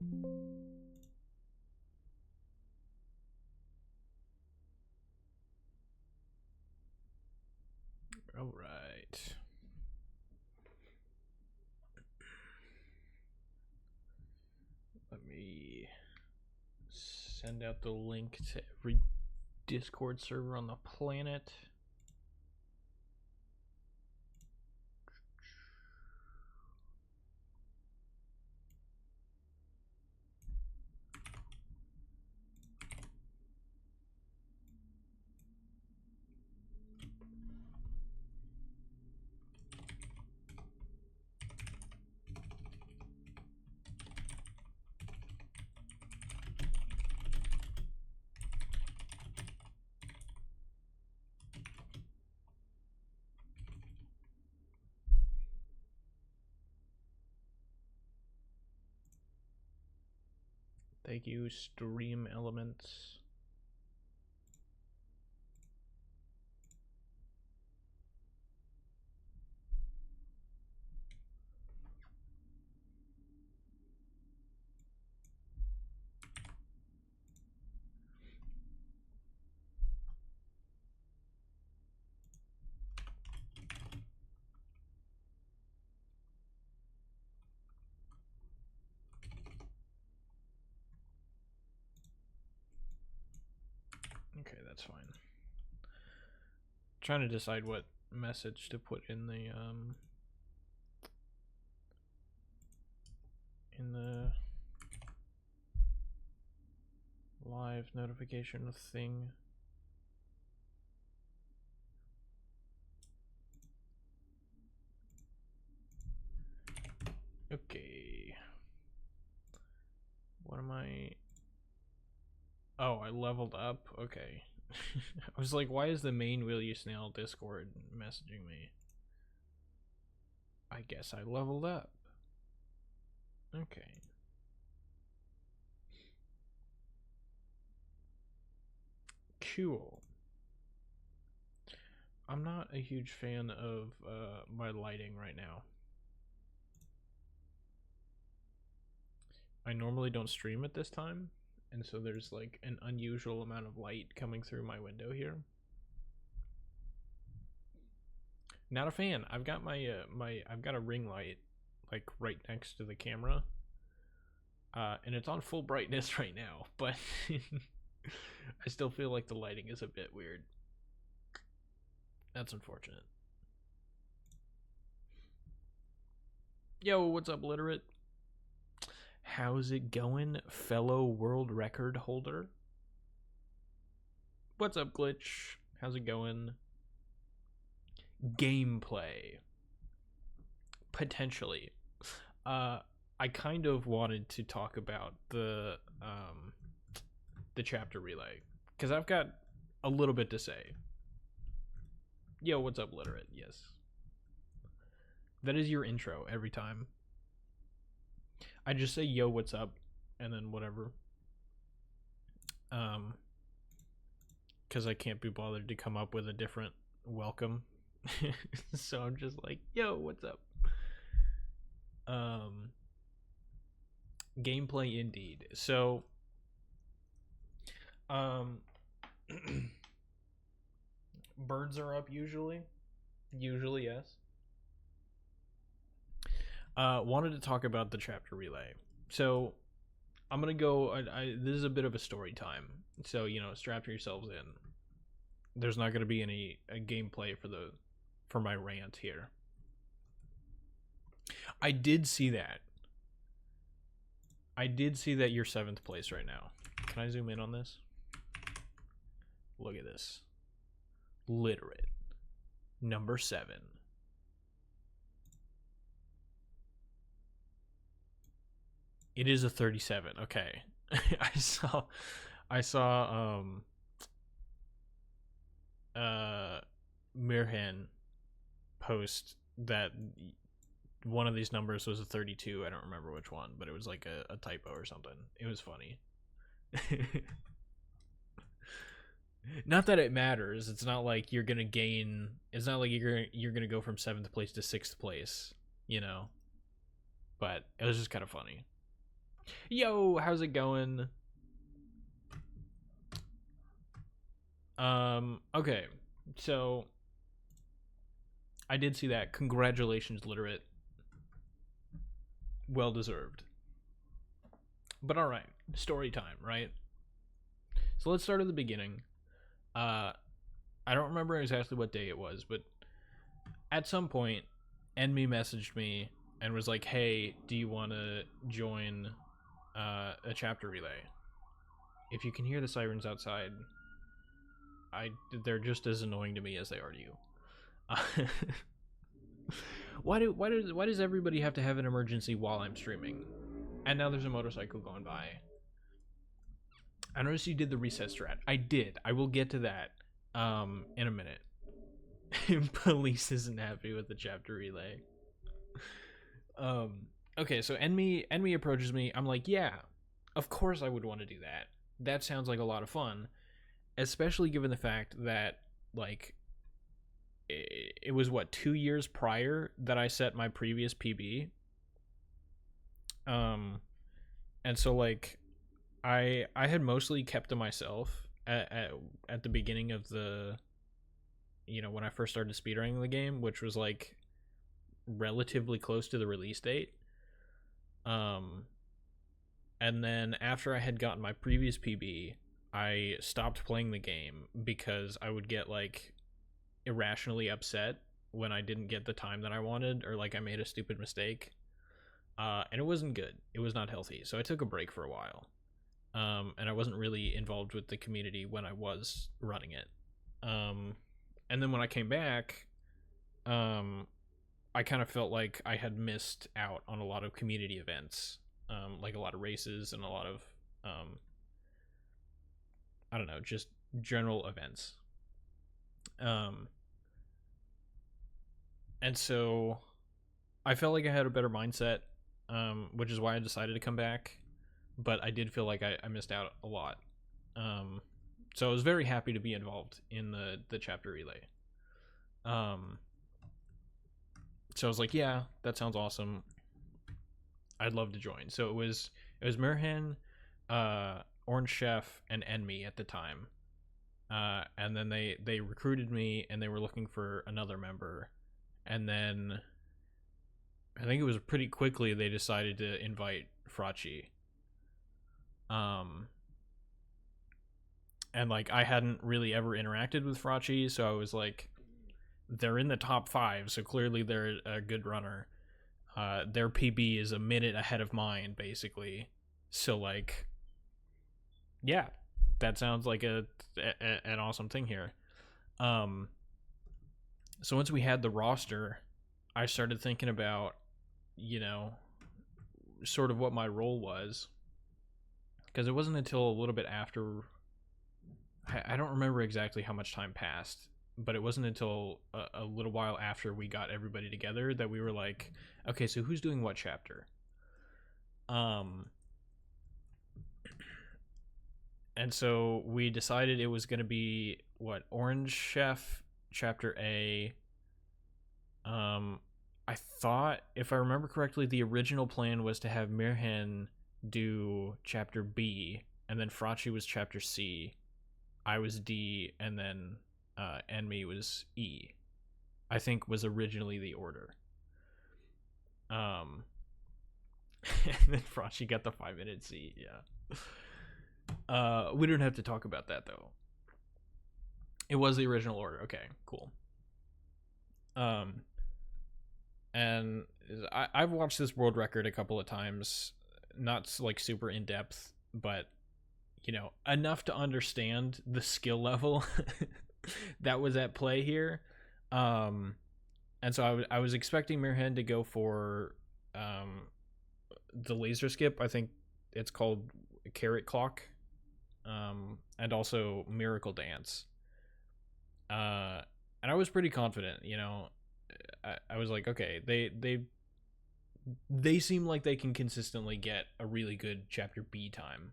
All right. Let me send out the link to every Discord server on the planet. Thank you, Stream Elements. Okay, that's fine. Trying to decide what message to put in the live notification thing. Okay. What am I? Oh, I leveled up? Okay. I was like, why is the main Will You Snail Discord messaging me? I guess I leveled up. Okay. Cool. I'm not a huge fan of my lighting right now. I normally don't stream at this time, and so there's like an unusual amount of light coming through my window here. Not a fan. I've got my I've got a ring light like right next to the camera, and it's on full brightness right now, but I still feel like the lighting is a bit weird. That's unfortunate. Yo, what's up, Literate? How's it going, fellow world record holder? What's up, Glitch? How's it going? Gameplay. Potentially. I kind of wanted to talk about the chapter relay, because I've got a little bit to say. Yo, what's up, Literate? Yes. That is your intro every time. I just say, yo, what's up, and then whatever. Because I can't be bothered to come up with a different welcome. So I'm just like, yo, what's up? Gameplay indeed. So, birds are up usually. Usually, yes. Wanted to talk about the chapter relay. So, I'm gonna go. This is a bit of a story time. So strap yourselves in. There's not gonna be any gameplay for my rant here. I did see that. You're 7th place right now. Can I zoom in on this? Look at this. Literate. Number 7. It is a 37. Okay. I saw Mirhan post that one of these numbers was a 32. I don't remember which one, but it was like a typo or something. It was funny. Not that it matters. It's not like you're gonna gain. It's not like you're gonna go from 7th place to 6th place, But it was just kind of funny. Yo, how's it going? Okay. So I did see that. Congratulations, Literate. Well deserved. But all right, story time, right? So let's start at the beginning. Uh I don't remember exactly what day it was, but at some point Enmy messaged me and was like, "Hey, do you want to join a chapter relay?" If you can hear the sirens outside, they're just as annoying to me as they are to you. Why does everybody have to have an emergency while I'm streaming? And now there's a motorcycle going by. I noticed you did the reset strat. I did. I will get to that in a minute. Police isn't happy with the chapter relay. Okay, so Enemy approaches me. I'm like, yeah, of course I would want to do that. That sounds like a lot of fun, especially given the fact that like it was what 2 years prior that I set my previous PB. And so like I had mostly kept to myself at the beginning of the, you know, when I first started speedrunning the game, which was like relatively close to the release date. And then after I had gotten my previous PB, I stopped playing the game because I would get like irrationally upset when I didn't get the time that I wanted, or like I made a stupid mistake. And it wasn't good. It was not healthy. So I took a break for a while. And I wasn't really involved with the community when I was running it. And then when I came back, I kind of felt like I had missed out on a lot of community events, like a lot of races and a lot of, I don't know, just general events. And so I felt like I had a better mindset, which is why I decided to come back. But I did feel like I missed out a lot. So I was very happy to be involved in the chapter relay. So I was like, yeah, that sounds awesome. I'd love to join. So it was Mirhan, Orange Chef, and Enemy at the time. And then they recruited me, and they were looking for another member. And then I think it was pretty quickly they decided to invite Frachi. And like I hadn't really ever interacted with Frachi, so I was like, they're in the top 5, so clearly they're a good runner. Their PB is a minute ahead of mine, basically. So like, yeah, that sounds like an awesome thing here. So once we had the roster, I started thinking about, you know, sort of what my role was, because it wasn't until a little bit after, I don't remember exactly how much time passed, but it wasn't until a little while after we got everybody together that we were like, okay, so who's doing what chapter? And so we decided it was going to be what, Orange Chef chapter A. I thought, if I remember correctly, the original plan was to have Mirhan do chapter B, and then Frachi was chapter C, I was D, and then Enemy was E. I think was originally the order. And then Frachi got the 5-minute C. Yeah. We don't have to talk about that though. It was the original order. Okay, cool. And I've watched this world record a couple of times, not like super in depth, but you know, enough to understand the skill level that was at play here. And so I was expecting Mirhan to go for the laser skip. I think it's called Carrot Clock, and also Miracle Dance. And I was pretty confident, you know. I was like, okay, they seem like they can consistently get a really good chapter B time.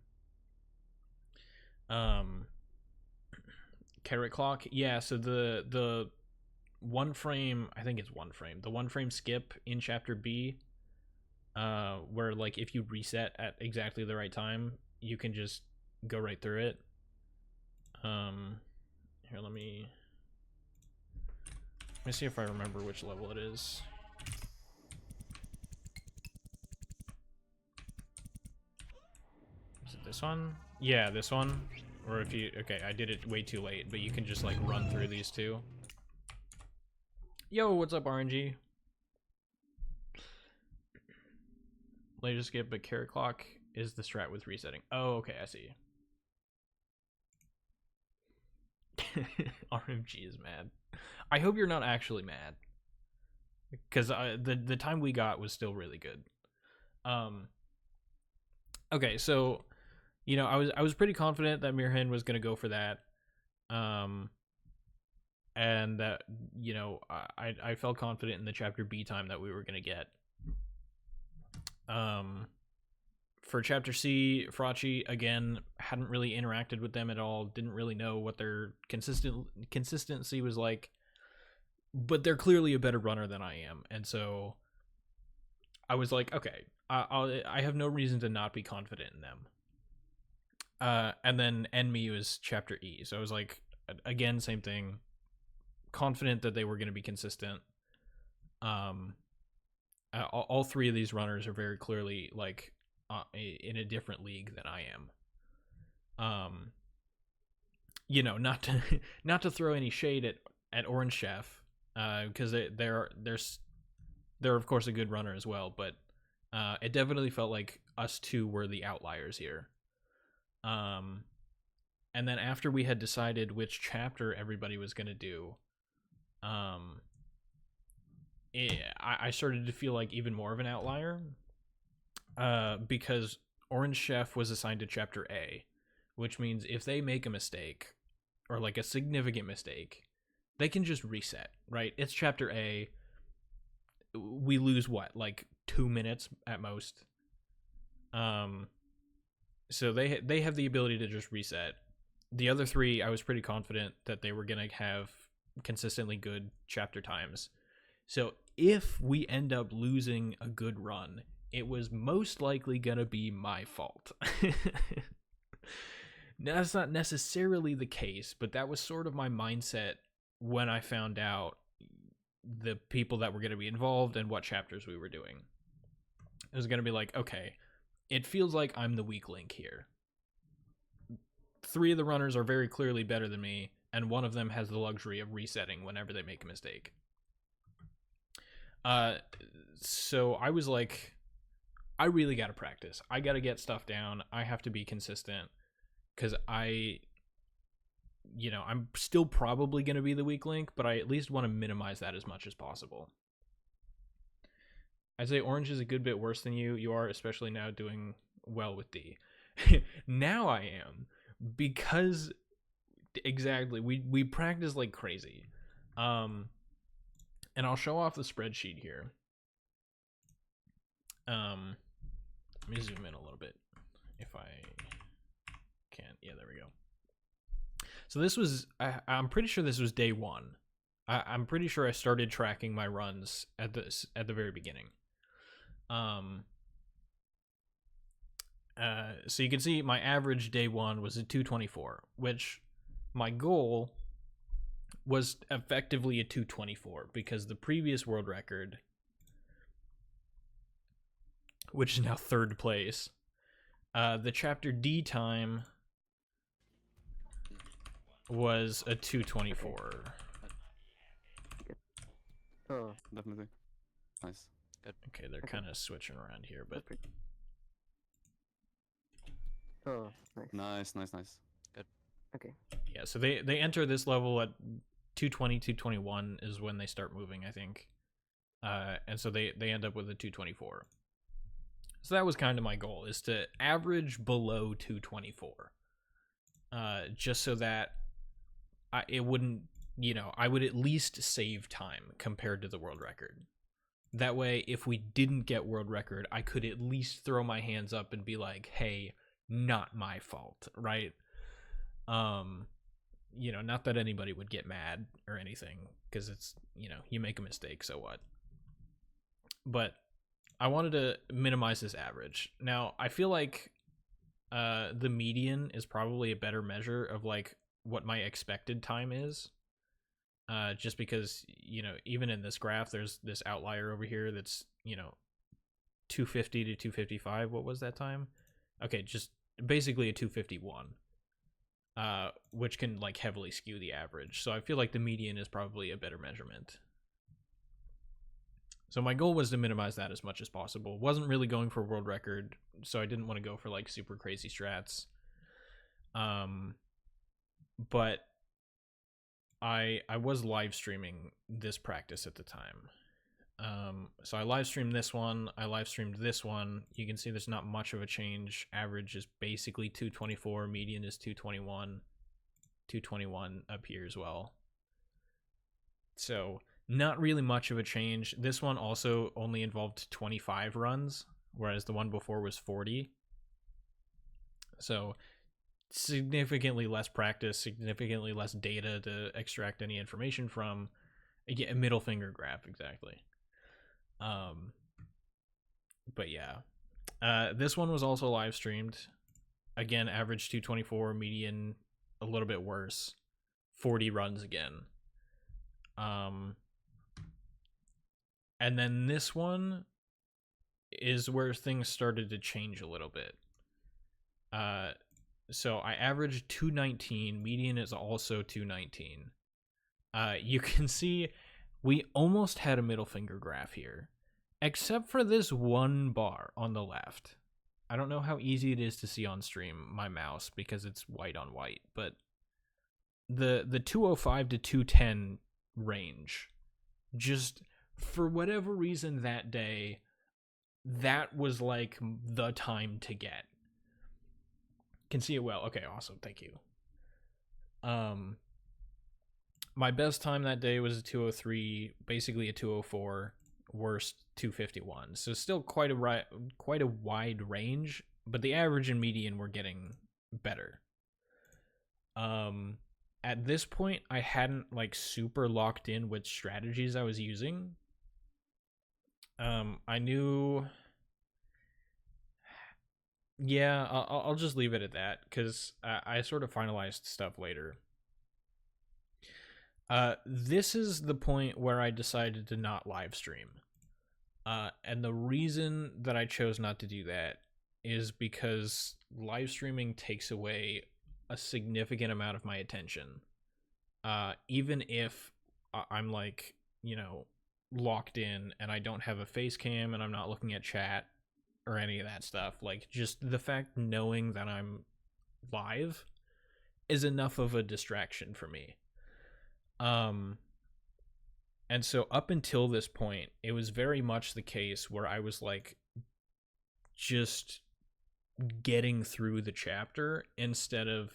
Carrot Clock, yeah. So the one frame, I think it's one frame. The one frame skip in chapter B, where like if you reset at exactly the right time, you can just go right through it. Here, let me see if I remember which level it is. Is it this one? Yeah, this one. Or if you, okay, I did it way too late, but you can just like run through these two. Yo, what's up, RNG? Later skip, but carrot clock is the strat with resetting. Oh, okay, I see. RMG is mad. I hope you're not actually mad, because the time we got was still really good. Okay, so you know, I was pretty confident that Mirhan was gonna go for that, and that, you know, I felt confident in the chapter B time that we were gonna get. For chapter C, Frachi again hadn't really interacted with them at all, didn't really know what their consistency was like, but they're clearly a better runner than I am, and so I was like, okay, I have no reason to not be confident in them. And then Enemy was chapter E, so I was like, again, same thing, confident that they were going to be consistent. All three of these runners are very clearly like in a different league than I am. You know, not to throw any shade at Orange Chef, because they're of course a good runner as well, but it definitely felt like us two were the outliers here. And then after we had decided which chapter everybody was going to do, I started to feel like even more of an outlier, because Orange Chef was assigned to chapter A, which means if they make a mistake, or like a significant mistake, they can just reset, right? It's chapter A. We lose what, like 2 minutes at most. So they have the ability to just reset. The other three, I was pretty confident that they were gonna have consistently good chapter times. So if we end up losing a good run, it was most likely gonna be my fault. Now, that's not necessarily the case, but that was sort of my mindset when I found out the people that were going to be involved and what chapters we were doing. It was going to be like, okay, it feels like I'm the weak link here. 3 of the runners are very clearly better than me, and one of them has the luxury of resetting whenever they make a mistake. So I was like, I really got to practice. I got to get stuff down. I have to be consistent, because I'm still probably going to be the weak link, but I at least want to minimize that as much as possible. I'd say Orange is a good bit worse than you. You are, especially now, doing well with D. Now I am, because exactly, we practice like crazy. And I'll show off the spreadsheet here. Let me zoom in a little bit if I can. Yeah, there we go. So this was, I'm pretty sure this was day 1. I'm pretty sure I started tracking my runs at the very beginning. So you can see my average day 1 was a 224, which my goal was effectively a 224, because the previous world record, which is now 3rd place, the chapter D time was a 224. Oh, definitely. Nice. Good. Okay, they're kind of switching around here, but Oh, nice. Nice. Good. Okay. yeah, so they enter this level at 220, 221 is when they start moving, I think. And so they end up with a 224. So that was kind of my goal, is to average below 224. Just so that it wouldn't, I would at least save time compared to the world record. That way, if we didn't get world record, I could at least throw my hands up and be like, hey, not my fault, right? Not that anybody would get mad or anything, because it's, you make a mistake, so what? But I wanted to minimize this average. Now, I feel like the median is probably a better measure of like what my expected time is. Just because, you know, even in this graph, there's this outlier over here that's, you know, 250 to 255. What was that time? Okay, just basically a 251, which can like heavily skew the average. So I feel like the median is probably a better measurement. So my goal was to minimize that as much as possible. Wasn't really going for world record, so I didn't want to go for like super crazy strats. But I was live streaming this practice at the time. So I live streamed this one, I live streamed this one. You can see there's not much of a change. Average is basically 224, median is 221. 221 up here as well. So not really much of a change. This one also only involved 25 runs, whereas the one before was 40. So significantly less practice, significantly less data to extract any information from. Again, a middle finger graph, exactly. But yeah, this one was also live streamed. Again, average 224, median a little bit worse, 40 runs again. And then this one is where things started to change a little bit. So I averaged 219, median is also 219. You can see we almost had a middle finger graph here, except for this one bar on the left. I don't know how easy it is to see on stream, my mouse, because it's white on white, but the 205 to 210 range, just for whatever reason that day, that was like the time to get. Can see it well. Okay, awesome. Thank you. My best time that day was a 203, basically a 204, worst 251. So still quite a wide range, but the average and median were getting better. At this point, I hadn't like super locked in which strategies I was using. I knew. Yeah, I'll just leave it at that because I sort of finalized stuff later. This is the point where I decided to not live stream. And the reason that I chose not to do that is because live streaming takes away a significant amount of my attention. Even if I'm like, you know, locked in and I don't have a face cam and I'm not looking at chat or any of that stuff, like just the fact knowing that I'm live is enough of a distraction for me. And so up until this point, it was very much the case where I was like just getting through the chapter instead of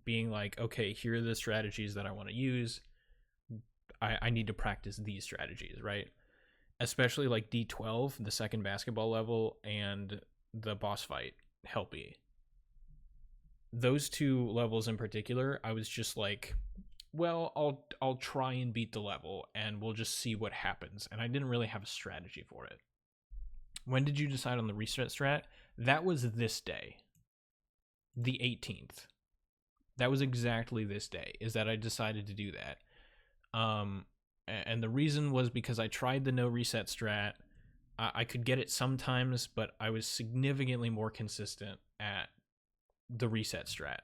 being like, okay, here are the strategies that I want to use. I need to practice these strategies, right? Especially like D12, the second basketball level, and the boss fight, Helpy. Those two levels in particular, I was just like, well, I'll try and beat the level and we'll just see what happens. And I didn't really have a strategy for it. When did you decide on the reset strat? That was this day, the 18th. That was exactly this day, is that I decided to do that. And the reason was because I tried the no reset strat. I could get it sometimes, but I was significantly more consistent at the reset strat.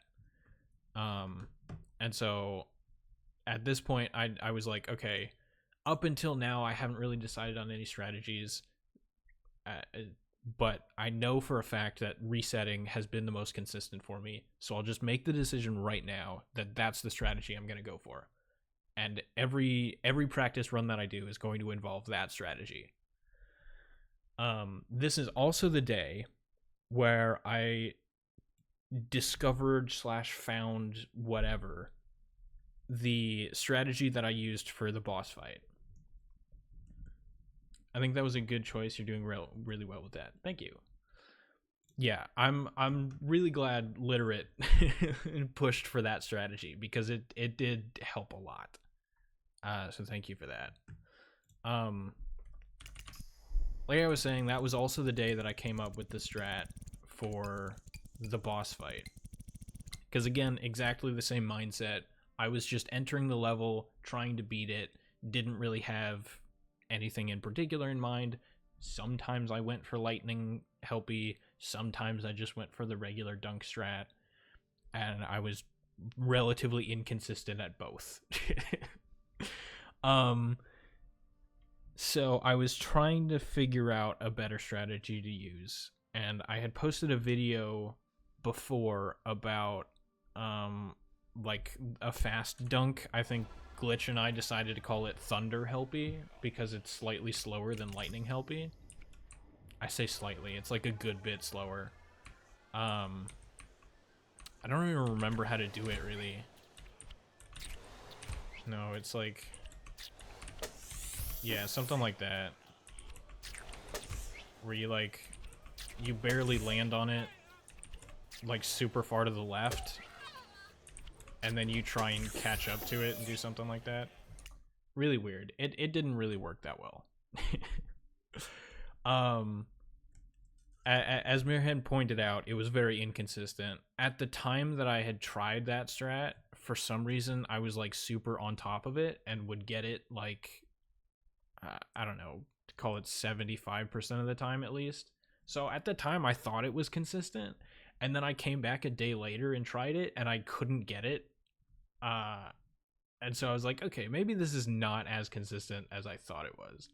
And so at this point, I was like, okay, up until now, I haven't really decided on any strategies. But I know for a fact that resetting has been the most consistent for me. So I'll just make the decision right now that that's the strategy I'm going to go for. And every practice run that I do is going to involve that strategy. This is also the day where I discovered / found whatever the strategy that I used for the boss fight. I think that was a good choice. You're doing really well with that. Thank you. Yeah, I'm really glad Literate pushed for that strategy because it did help a lot. So thank you for that. like I was saying, that was also the day that I came up with the strat for the boss fight. Because again, exactly the same mindset. I was just entering the level, trying to beat it, didn't really have anything in particular in mind. Sometimes I went for lightning helpy, sometimes I just went for the regular dunk strat, and I was relatively inconsistent at both. So I was trying to figure out a better strategy to use, and I had posted a video before about like a fast dunk. I think Glitch and I decided to call it Thunder Helpy because it's slightly slower than Lightning Helpy. I say slightly, it's like a good bit slower. I don't even remember how to do it really. No, it's like, yeah, something like that. Where you like, you barely land on it, like super far to the left, and then you try and catch up to it and do something like that. Really weird. It didn't really work that well. As Mirhan pointed out, it was very inconsistent. At the time that I had tried that strat, for some reason, I was like super on top of it and would get it like, I don't know, call it 75% of the time at least. So at the time, I thought it was consistent. And then I came back a day later and tried it, and I couldn't get it. And so I was like, okay, maybe this is not as consistent as I thought it was.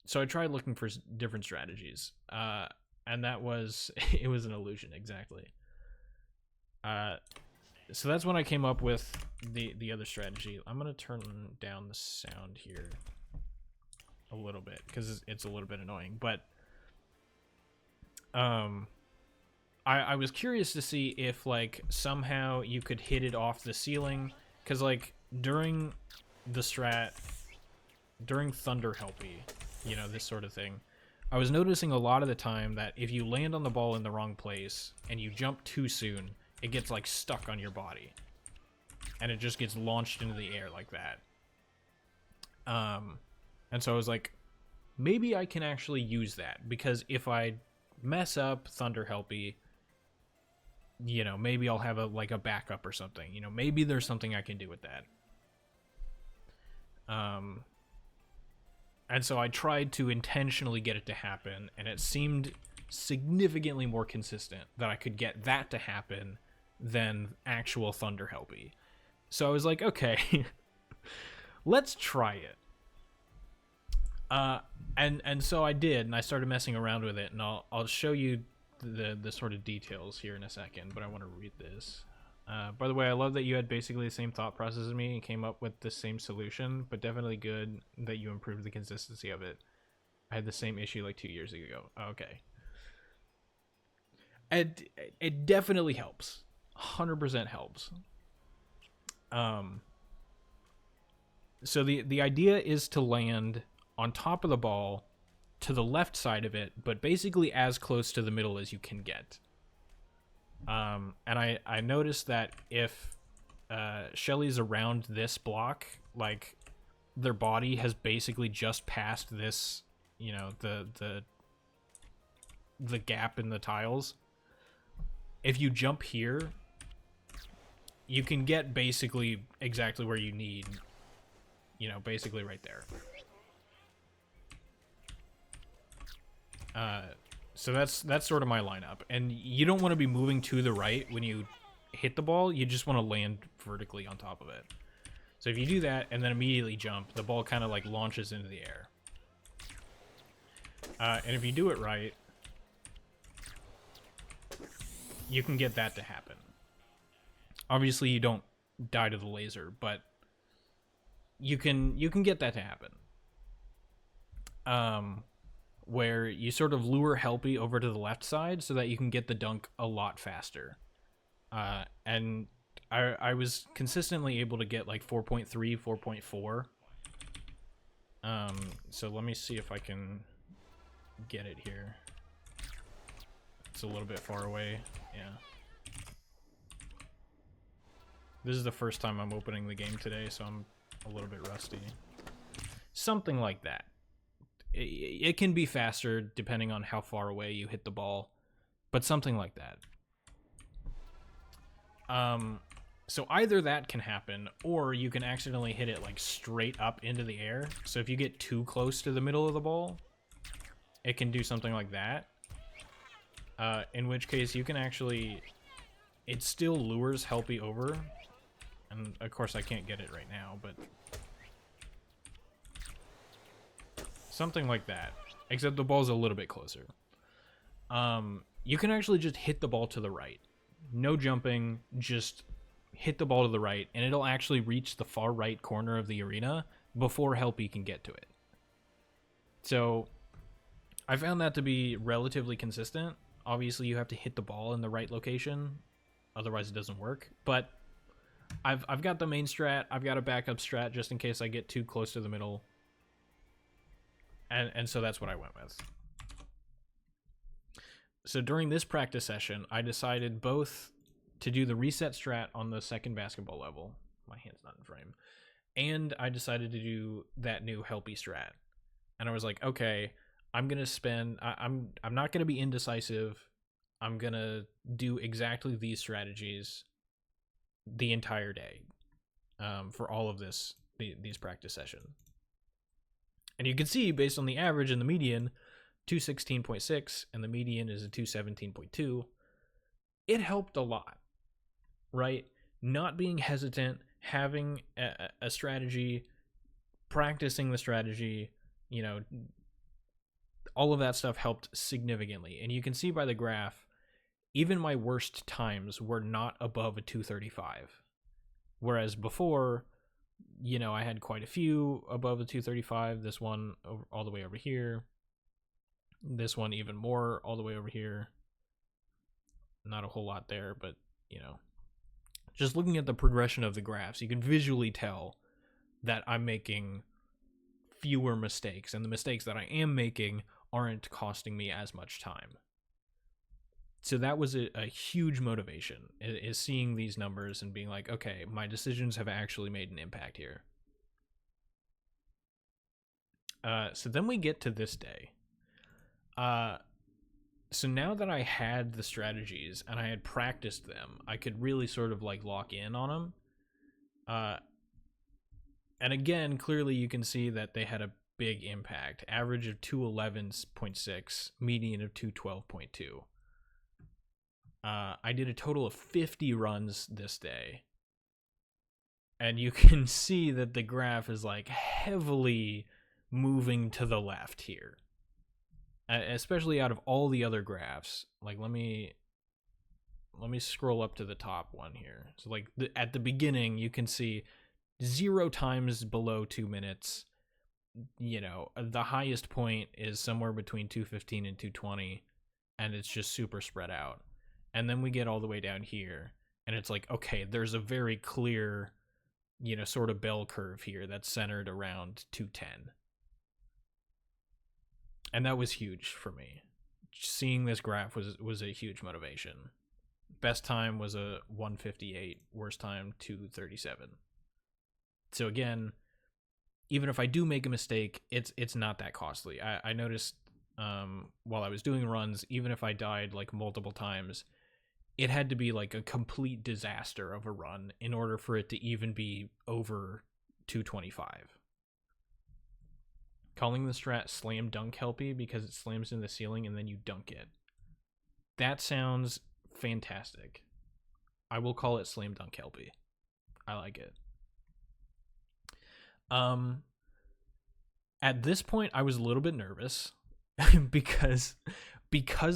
So I tried looking for different strategies. And that was, it was an illusion, exactly. So that's when I came up with the other strategy. I'm going to turn down the sound here a little bit, because it's a little bit annoying, but I was curious to see if like somehow you could hit it off the ceiling, because like during the strat, during Thunder Helpy, you know, this sort of thing, I was noticing a lot of the time that if you land on the ball in the wrong place and you jump too soon, it gets like stuck on your body and it just gets launched into the air like that. And so I was like, maybe I can actually use that, because if I mess up Thunder Helpy, you know, maybe I'll have a like a backup or something. You know, maybe there's something I can do with that. And so I tried to intentionally get it to happen, and it seemed significantly more consistent that I could get that to happen than actual Thunder Helpy. So I was like, okay, let's try it. And so I did, and I started messing around with it, and I'll show you the sort of details here in a second, but I want to read this. By the way, I love that you had basically the same thought process as me and came up with the same solution, but definitely good that you improved the consistency of it. I had the same issue like 2 years ago. Okay. And it definitely helps. 100% helps. So the idea is to land on top of the ball to the left side of it, but basically as close to the middle as you can get. And I noticed that if Shelly's around this block, like their body has basically just passed this, you know, the gap in the tiles. If you jump here, you can get basically exactly where you need, you know, basically right there. So that's sort of my lineup, and you don't want to be moving to the right when you hit the ball. You just want to land vertically on top of it. So if you do that and then immediately jump, the ball kind of like launches into the air. And if you do it right, you can get that to happen. Obviously you don't die to the laser, but you can get that to happen. Where you sort of lure Helpy over to the left side so that you can get the dunk a lot faster. And I was consistently able to get like 4.3, 4.4. So let me see if I can get it here. It's a little bit far away. Yeah. This is the first time I'm opening the game today, so I'm a little bit rusty. Something like that. it can be faster depending on how far away you hit the ball, but something like that. So either that can happen, or you can accidentally hit it like straight up into the air. So if you get too close to the middle of the ball, it can do something like that. In which case you can actually, it still lures Helpy over. And of course I can't get it right now, but something like that. Except the ball's a little bit closer. You can actually just hit the ball to the right. No jumping, just hit the ball to the right, and it'll actually reach the far right corner of the arena before Helpy can get to it. So I found that to be relatively consistent. Obviously you have to hit the ball in the right location, otherwise it doesn't work. But I've got the main strat, I've got a backup strat just in case I get too close to the middle. And so that's what I went with. So during this practice session, I decided both to do the reset strat on the second basketball level. My hand's not in frame. And I decided to do that new Helpy strat. And I was like, okay, I'm going to spend... I'm not going to be indecisive. I'm going to do exactly these strategies the entire day for all of these practice sessions. And you can see, based on the average and the median, 216.6, and the median is a 217.2, it helped a lot, right? Not being hesitant, having a strategy, practicing the strategy, you know, all of that stuff helped significantly. And you can see by the graph, even my worst times were not above a 235. Whereas before, you know, I had quite a few above a 235. This one all the way over here. This one even more all the way over here. Not a whole lot there, but, you know, just looking at the progression of the graphs, you can visually tell that I'm making fewer mistakes, and the mistakes that I am making aren't costing me as much time. So that was a huge motivation, is seeing these numbers and being like, okay, my decisions have actually made an impact here. So then we get to this day. So now that I had the strategies and I had practiced them, I could really sort of like lock in on them. And again, clearly you can see that they had a big impact. Average of 211.6, median of 212.2. I did a total of 50 runs this day. And you can see that the graph is like heavily moving to the left here. Especially out of all the other graphs. Like, let me scroll up to the top one here. So like at the beginning, you can see 0 times below 2 minutes. You know, the highest point is somewhere between 215 and 220, and it's just super spread out. And then we get all the way down here, and it's like, okay, there's a very clear, you know, sort of bell curve here that's centered around 210. And that was huge for me. Seeing this graph was a huge motivation. Best time was a 158, worst time 237. So again, even if I do make a mistake, it's not that costly. I noticed while I was doing runs, even if I died like multiple times, it had to be like a complete disaster of a run in order for it to even be over 225. Calling the strat slam dunk Helpy because it slams in the ceiling and then you dunk it. That sounds fantastic. I will call it slam dunk Helpy. I like it. At this point, I was a little bit nervous because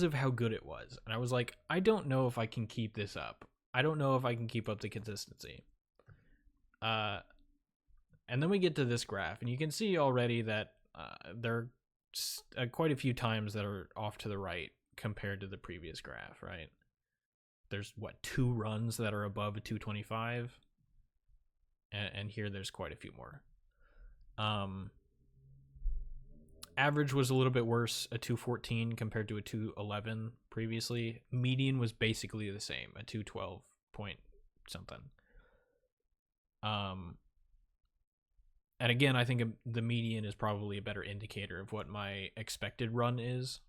of how good it was. And I was like, I don't know if I can keep this up. I don't know if I can keep up the consistency. And then we get to this graph, and you can see already that there are quite a few times that are off to the right compared to the previous graph, right? There's, what, 2 runs that are above a 225? And here there's quite a few more. Average was a little bit worse, a 214 compared to a 211 previously. Median was basically the same, a 212 point something. And again, I think the median is probably a better indicator of what my expected run is.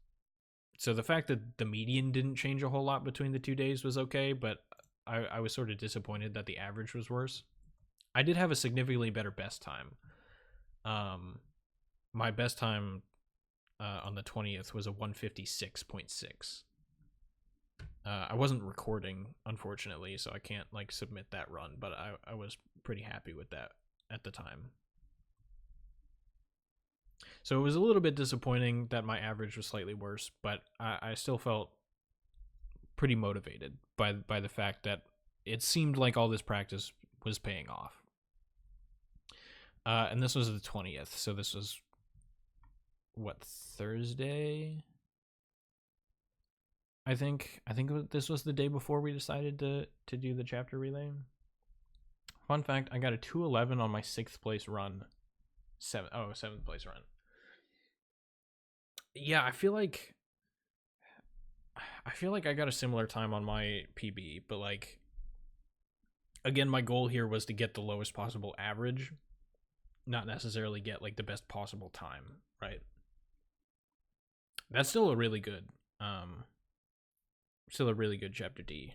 So the fact that the median didn't change a whole lot between the 2 days was okay, but I was sort of disappointed that the average was worse. I did have a significantly better best time. My best time on the 20th was a 156.6. I wasn't recording, unfortunately, so I can't like submit that run, but I was pretty happy with that at the time. So it was a little bit disappointing that my average was slightly worse, but I still felt pretty motivated by the fact that it seemed like all this practice was paying off. And this was the 20th, so this was, what, Thursday? I think this was the day before we decided to do the chapter relay. Fun fact, I got a 211 on my 6th place run. 7th place run. Yeah, I feel like I got a similar time on my PB, but like, again, my goal here was to get the lowest possible average, not necessarily get like the best possible time, right? That's still a really good chapter D,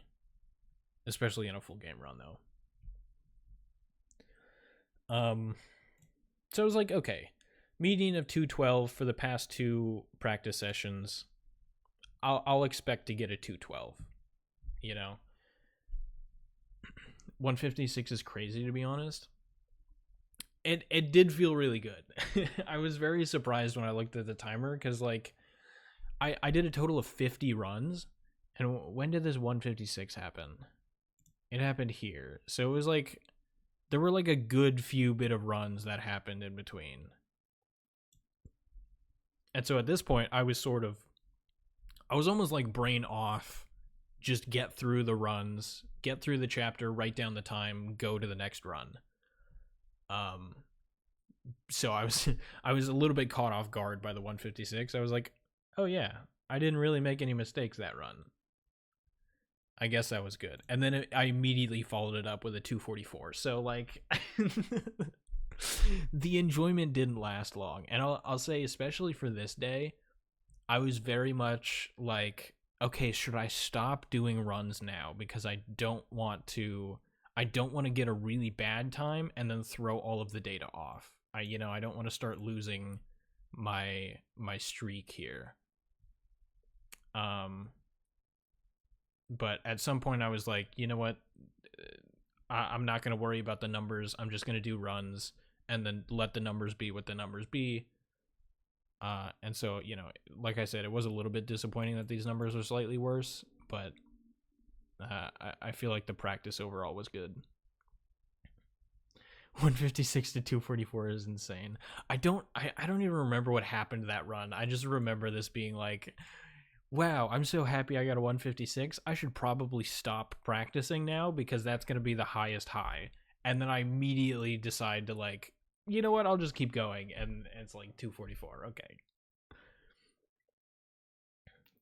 especially in a full game run though. So I was like, okay, median of 212 for the past 2 practice sessions. I'll expect to get a 212, you know. 156 is crazy, to be honest. It did feel really good. I was very surprised when I looked at the timer, because like I did a total of 50 runs, and when did this 156 happen? It happened here. So it was like there were like a good few bit of runs that happened in between. And so at this point I was almost like brain off, just get through the runs, get through the chapter, write down the time, go to the next run. So I was a little bit caught off guard by the 156. I was like, oh yeah, I didn't really make any mistakes that run. I guess that was good. And then I immediately followed it up with a 244. So like the enjoyment didn't last long. And I'll say, especially for this day, I was very much like, okay, should I stop doing runs now? Because I don't want to get a really bad time and then throw all of the data off. I don't want to start losing my streak here. But at some point I was like, you know what? I'm not going to worry about the numbers. I'm just going to do runs and then let the numbers be what the numbers be. And so, like I said, it was a little bit disappointing that these numbers were slightly worse, but I feel like the practice overall was good. 156 to 244 is insane. I don't even remember what happened to that run. I just remember this being like, wow, I'm so happy I got a 156. I should probably stop practicing now because that's going to be the highest high. And then I immediately decide to like, you know what, I'll just keep going. And it's like 244. Okay.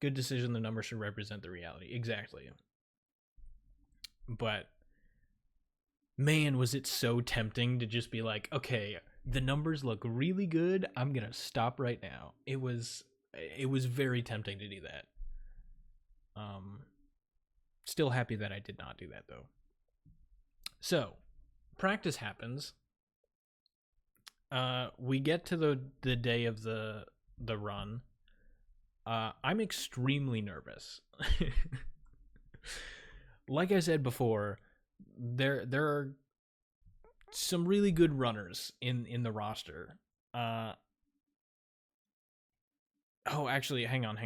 Good decision. The number should represent the reality. Exactly. But man, was it so tempting to just be like, okay, the numbers look really good. I'm going to stop right now. It was very tempting to do that. Still happy that I did not do that though. So, practice happens. We get to the day of the run. I'm extremely nervous. Like I said before, there are some really good runners in the roster. Oh, actually, hang on.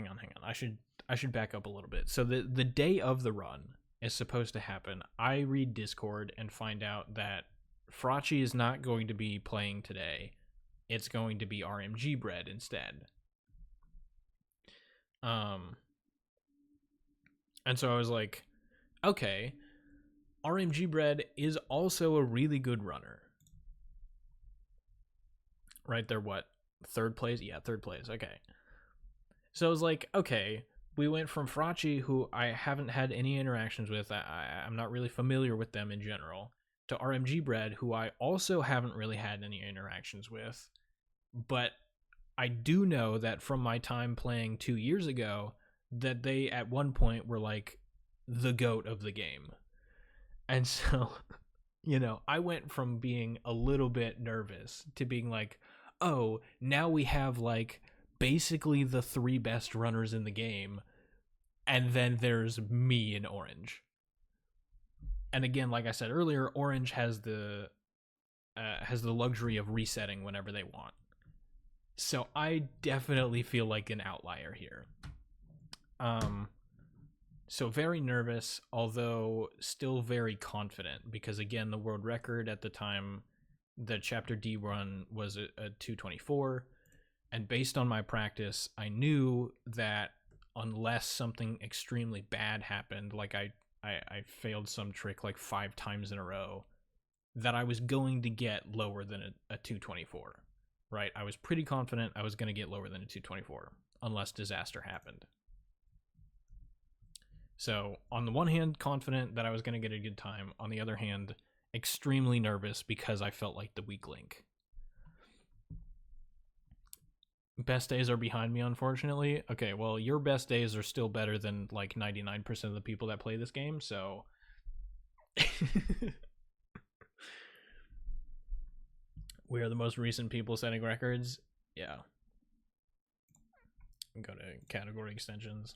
I should back up a little bit. So the day of the run is supposed to happen. I read Discord and find out that Frachi is not going to be playing today. It's going to be RMG Bread instead. And so I was like, okay, RMG Bread is also a really good runner. Right, they're what? 3rd place? Yeah, 3rd place. Okay. So I was like, okay, we went from Frachi, who I haven't had any interactions with. I'm not really familiar with them in general. to RMG Bread, who I also haven't really had any interactions with, but I do know that from my time playing 2 years ago that they at one point were like the GOAT of the game. And so, I went from being a little bit nervous to being like, oh, now we have like basically the 3 best runners in the game, and then there's me in Orange. And again, like I said earlier, Orange has the luxury of resetting whenever they want. So I definitely feel like an outlier here. So very nervous, although still very confident, because again, the world record at the time, the Chapter D run was a 224, and based on my practice, I knew that unless something extremely bad happened, like I failed some trick like 5 times in a row, that I was going to get lower than a 224, right? I was pretty confident I was going to get lower than a 224, unless disaster happened. So, on the one hand, confident that I was going to get a good time. On the other hand, extremely nervous because I felt like the weak link. Best days are behind me, unfortunately. Okay, well, your best days are still better than like 99% of the people that play this game, so... We are the most recent people setting records. Yeah. Go to category extensions.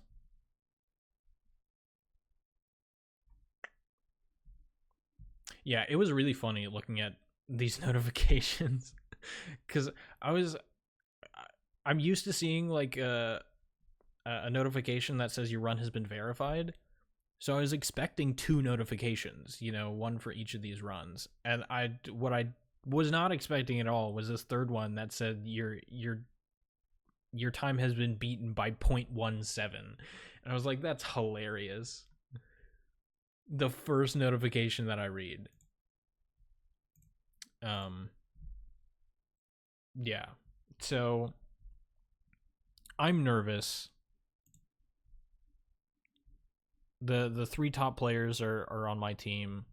Yeah, it was really funny looking at these notifications because I'm used to seeing like a notification that says your run has been verified. So I was expecting 2 notifications, one for each of these runs. And what I was not expecting at all was this third one that said your time has been beaten by 0.17. And I was like, that's hilarious. The first notification that I read. Yeah. So I'm nervous. The 3 top players are on my team,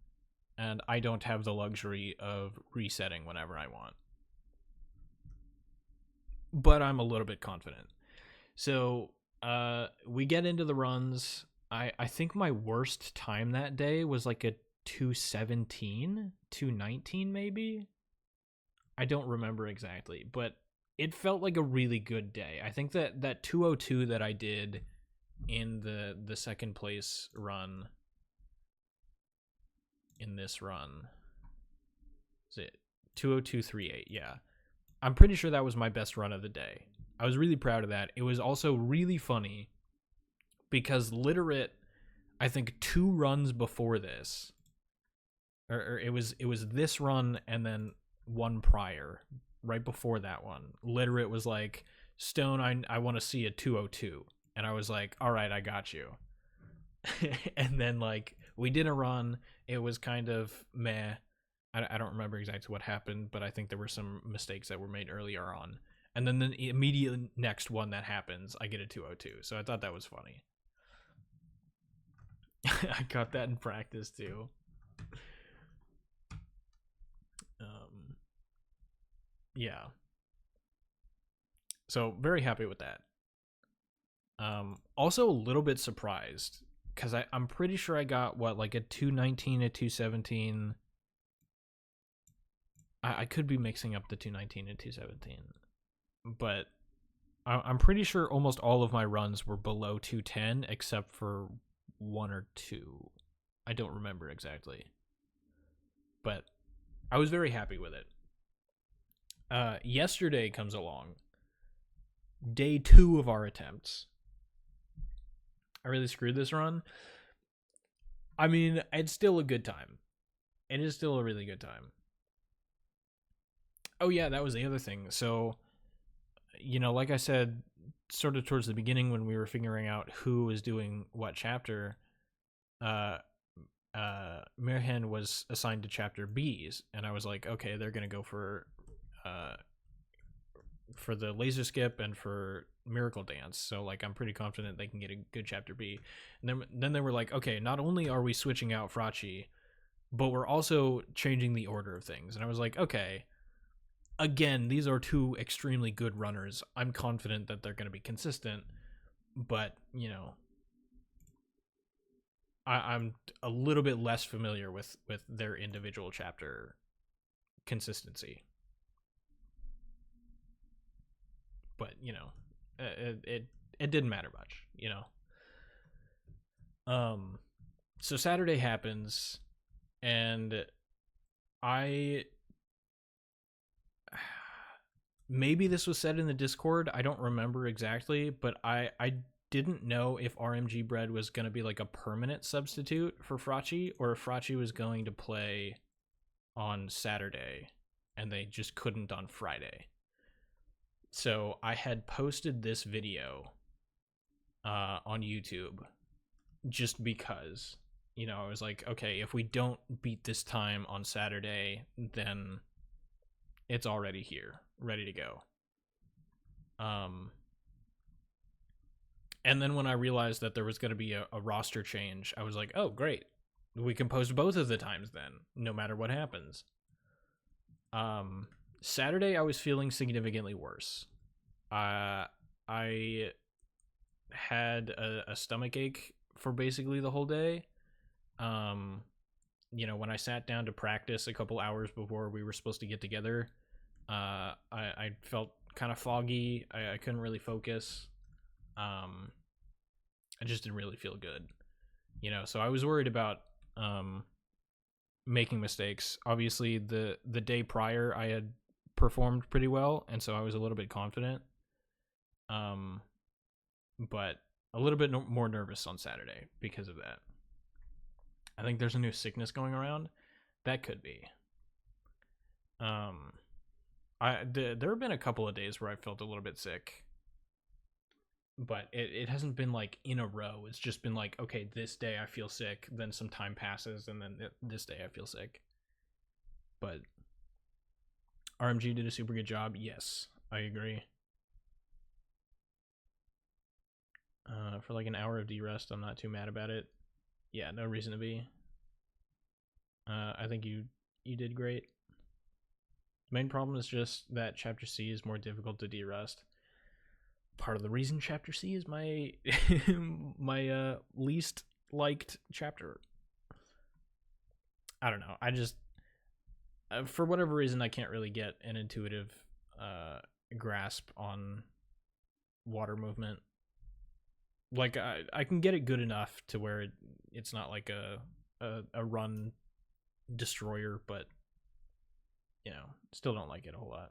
and I don't have the luxury of resetting whenever I want. But I'm a little bit confident. So we get into the runs. I think my worst time that day was like a 217, 219 maybe. I don't remember exactly, but it felt like a really good day. I think that 202 that I did in the second place run in this run, is it 202.38? Yeah, I'm pretty sure that was my best run of the day. I was really proud of that. It was also really funny because Literate, I think 2 runs before this, or it was this run and then one prior, right before that one, Literate was like, Stone, I want to see a 202. And I was like, all right, I got you. And then like we did a run. It was kind of meh. I don't remember exactly what happened, but I think there were some mistakes that were made earlier on. And then the immediate next one that happens, I get a 202. So I thought that was funny. I got that in practice too. Yeah. So very happy with that. Also a little bit surprised because I'm pretty sure I got like a 219, a 217. I could be mixing up the 219 and 217, but I'm pretty sure almost all of my runs were below 210 except for 1 or 2. I don't remember exactly, but I was very happy with it. Yesterday comes along, day 2 of our attempts. I really screwed this run. I mean, it's still a good time. It is still a really good time. Oh yeah, that was the other thing. So, like I said, sort of towards the beginning when we were figuring out who was doing what chapter, Mirhan was assigned to chapter B's, and I was like, okay, they're gonna go for the laser skip and for miracle dance, so like I'm pretty confident they can get a good chapter B. And then they were like, okay, not only are we switching out Frachi, but we're also changing the order of things. And I was like, okay, again, these are two extremely good runners. I'm confident that they're going to be consistent, but, you know, I'm a little bit less familiar with their individual chapter consistency. But, you know, it didn't matter much, you know. So Saturday happens, and maybe this was said in the Discord, I don't remember exactly, but I didn't know if RMG Bread was going to be like a permanent substitute for Frachi, or if Frachi was going to play on Saturday and they just couldn't on Friday. So I had posted this video on YouTube just because, you know, I was like, okay, if we don't beat this time on Saturday, then it's already here, ready to go. And then when I realized that there was going to be a roster change, I was like, oh, great. We can post both of the times then, no matter what happens. Saturday, I was feeling significantly worse. I had a stomach ache for basically the whole day. You know, when I sat down to practice a couple hours before we were supposed to get together, I felt kind of foggy. I couldn't really focus. I just didn't really feel good, you know, so I was worried about making mistakes. Obviously, the day prior I had performed pretty well, and so I was a little bit confident, but a little bit more nervous on Saturday because of that. I think there's a new sickness going around. That could be. There have been a couple of days where I felt a little bit sick, but it hasn't been like in a row. It's just been like, okay, this day I feel sick, then some time passes, and then this day I feel sick. But RMG did a super good job. Yes, I agree. For like an hour of D-rest, I'm not too mad about it. Yeah, no reason to be. I think you did great. The main problem is just that Chapter C is more difficult to D-rest. Part of the reason Chapter C is my my least liked chapter. I don't know. I just for whatever reason I can't really get an intuitive grasp on water movement. Like I can get it good enough to where it's not like a run destroyer, but you know, still don't like it a whole lot.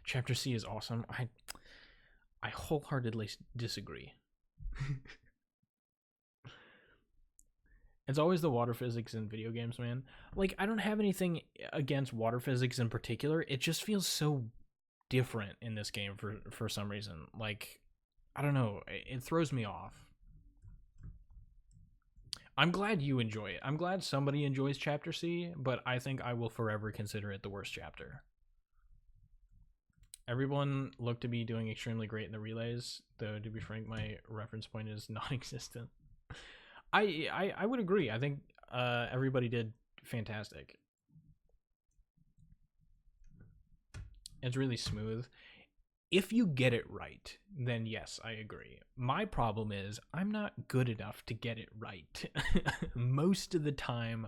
Chapter C is awesome. I wholeheartedly disagree. It's always the water physics in video games, man. Like, I don't have anything against water physics in particular. It just feels so different in this game for some reason. Like, I don't know. It throws me off. I'm glad you enjoy it. I'm glad somebody enjoys Chapter C, but I think I will forever consider it the worst chapter. Everyone looked to be doing extremely great in the relays, though to be frank, my reference point is non-existent. I would agree. I think everybody did fantastic. It's really smooth. If you get it right, then yes, I agree. My problem is I'm not good enough to get it right. Most of the time,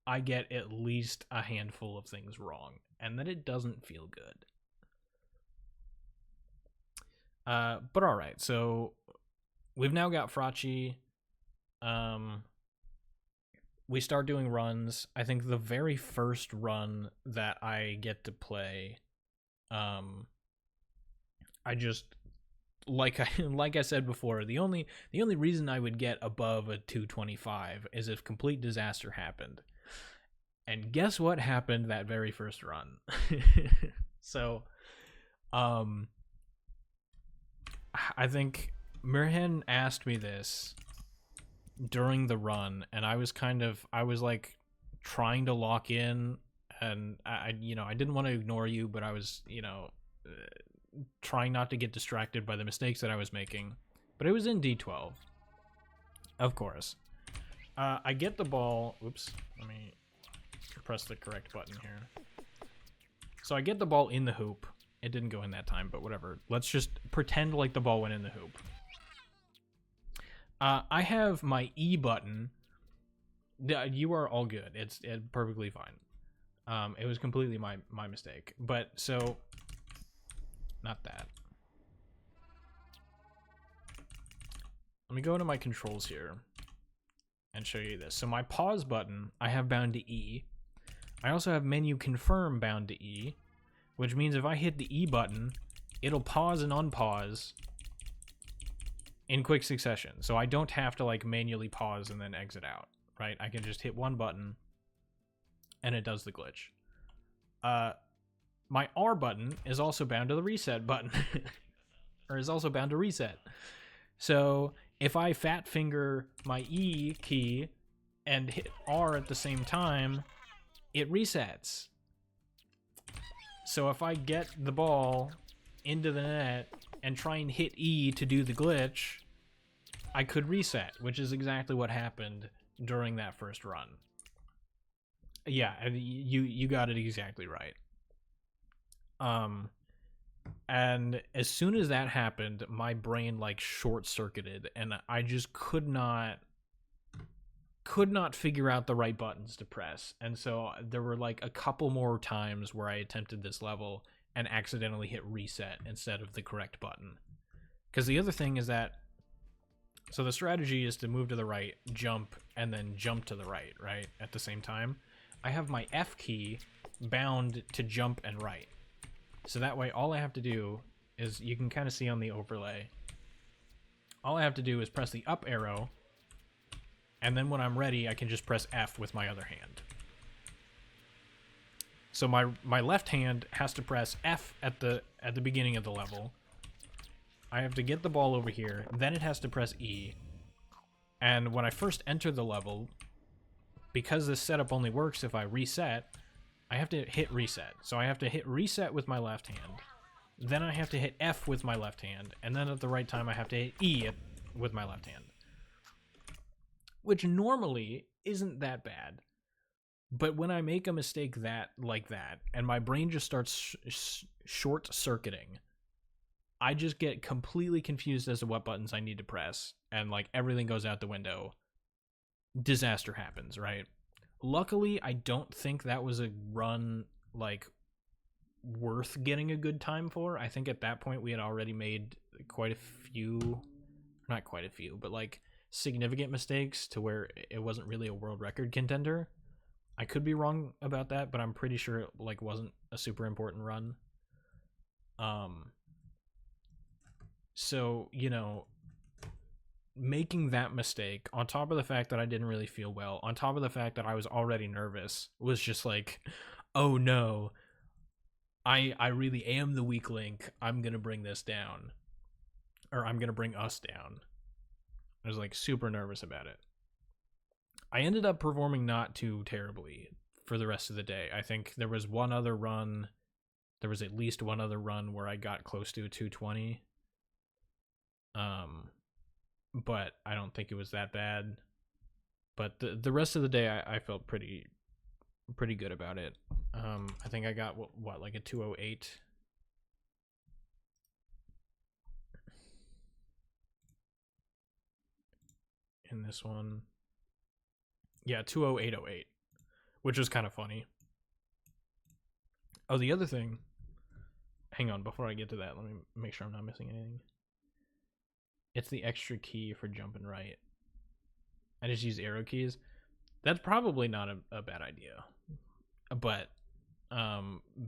I get at least a handful of things wrong, and then it doesn't feel good. But all right, so we've now got Frachi. We start doing runs. I think the very first run that I get to play, I just like I said before, the only reason I would get above a 225 is if complete disaster happened. And guess what happened that very first run? So, I think Mirhan asked me this during the run, and I was like trying to lock in, and I didn't want to ignore you, but I was, trying not to get distracted by the mistakes that I was making. But it was in D12. Of course. I get the ball. Oops. Let me press the correct button here. So I get the ball in the hoop. It didn't go in that time, but whatever. Let's just pretend like the ball went in the hoop. I have my E button. You are all good. It's perfectly fine. It was completely my mistake. But so, not that. Let me go into my controls here and show you this. So my pause button, I have bound to E. I also have menu confirm bound to E, which means if I hit the E button, it'll pause and unpause in quick succession. So I don't have to like manually pause and then exit out, right? I can just hit one button and it does the glitch. My R button is also bound to the reset button, or is also bound to reset. So if I fat finger my E key and hit R at the same time, it resets. So if I get the ball into the net and try and hit E to do the glitch, I could reset, which is exactly what happened during that first run. Yeah, you got it exactly right. And as soon as that happened, my brain like short-circuited, and I just could not figure out the right buttons to press. And so there were like a couple more times where I attempted this level and accidentally hit reset instead of the correct button. Because the other thing is that, so the strategy is to move to the right, jump, and then jump to the right, right? At the same time. I have my F key bound to jump and right. So that way all I have to do is, you can kind of see on the overlay, all I have to do is press the up arrow, and then when I'm ready, I can just press F with my other hand. So my left hand has to press F at the beginning of the level. I have to get the ball over here, then it has to press E. And when I first enter the level, because this setup only works if I reset, I have to hit reset. So I have to hit reset with my left hand. Then I have to hit F with my left hand. And then at the right time, I have to hit E with my left hand. Which normally isn't that bad. But when I make a mistake like that, and my brain just starts short-circuiting, I just get completely confused as to what buttons I need to press. And like everything goes out the window. Disaster happens, right? Luckily, I don't think that was a run, like, worth getting a good time for. I think at that point we had already made quite a few, not quite a few, but, like, significant mistakes to where it wasn't really a world record contender. I could be wrong about that, but I'm pretty sure it, like, wasn't a super important run. So, you know, making that mistake, on top of the fact that I didn't really feel well, on top of the fact that I was already nervous, was just like, oh no, I really am the weak link. I'm gonna bring this down, or I'm gonna bring us down. I was like super nervous about it. I ended up performing not too terribly for the rest of the day. I think there was one other run, there was at least one other run where I got close to a 220. But I don't think it was that bad. But the rest of the day, I felt pretty good about it. I think I got what like a 208. In this one. Yeah, 20808, which was kind of funny. Oh, the other thing. Hang on, before I get to that, let me make sure I'm not missing anything. It's the extra key for jumping right. I just use arrow keys. That's probably not a bad idea. But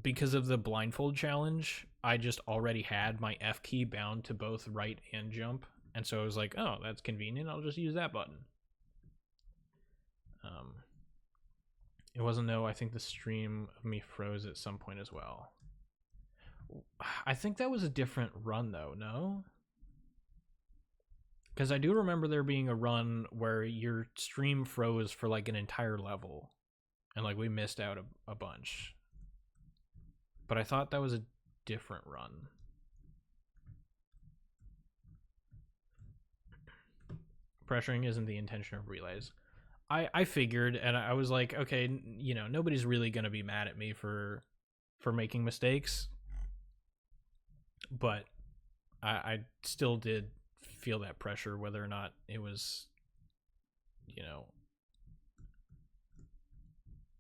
because of the blindfold challenge, I just already had my F key bound to both right and jump. And so I was like, oh, that's convenient. I'll just use that button. It wasn't no, I think the stream of me froze at some point as well. I think that was a different run though, no? Because I do remember there being a run where your stream froze for like an entire level. And like we missed out a bunch. But I thought that was a different run. pressuring isn't the intention of relays. I figured, and I was like, okay, nobody's really gonna be mad at me for making mistakes, but I still did feel that pressure, whether or not it was,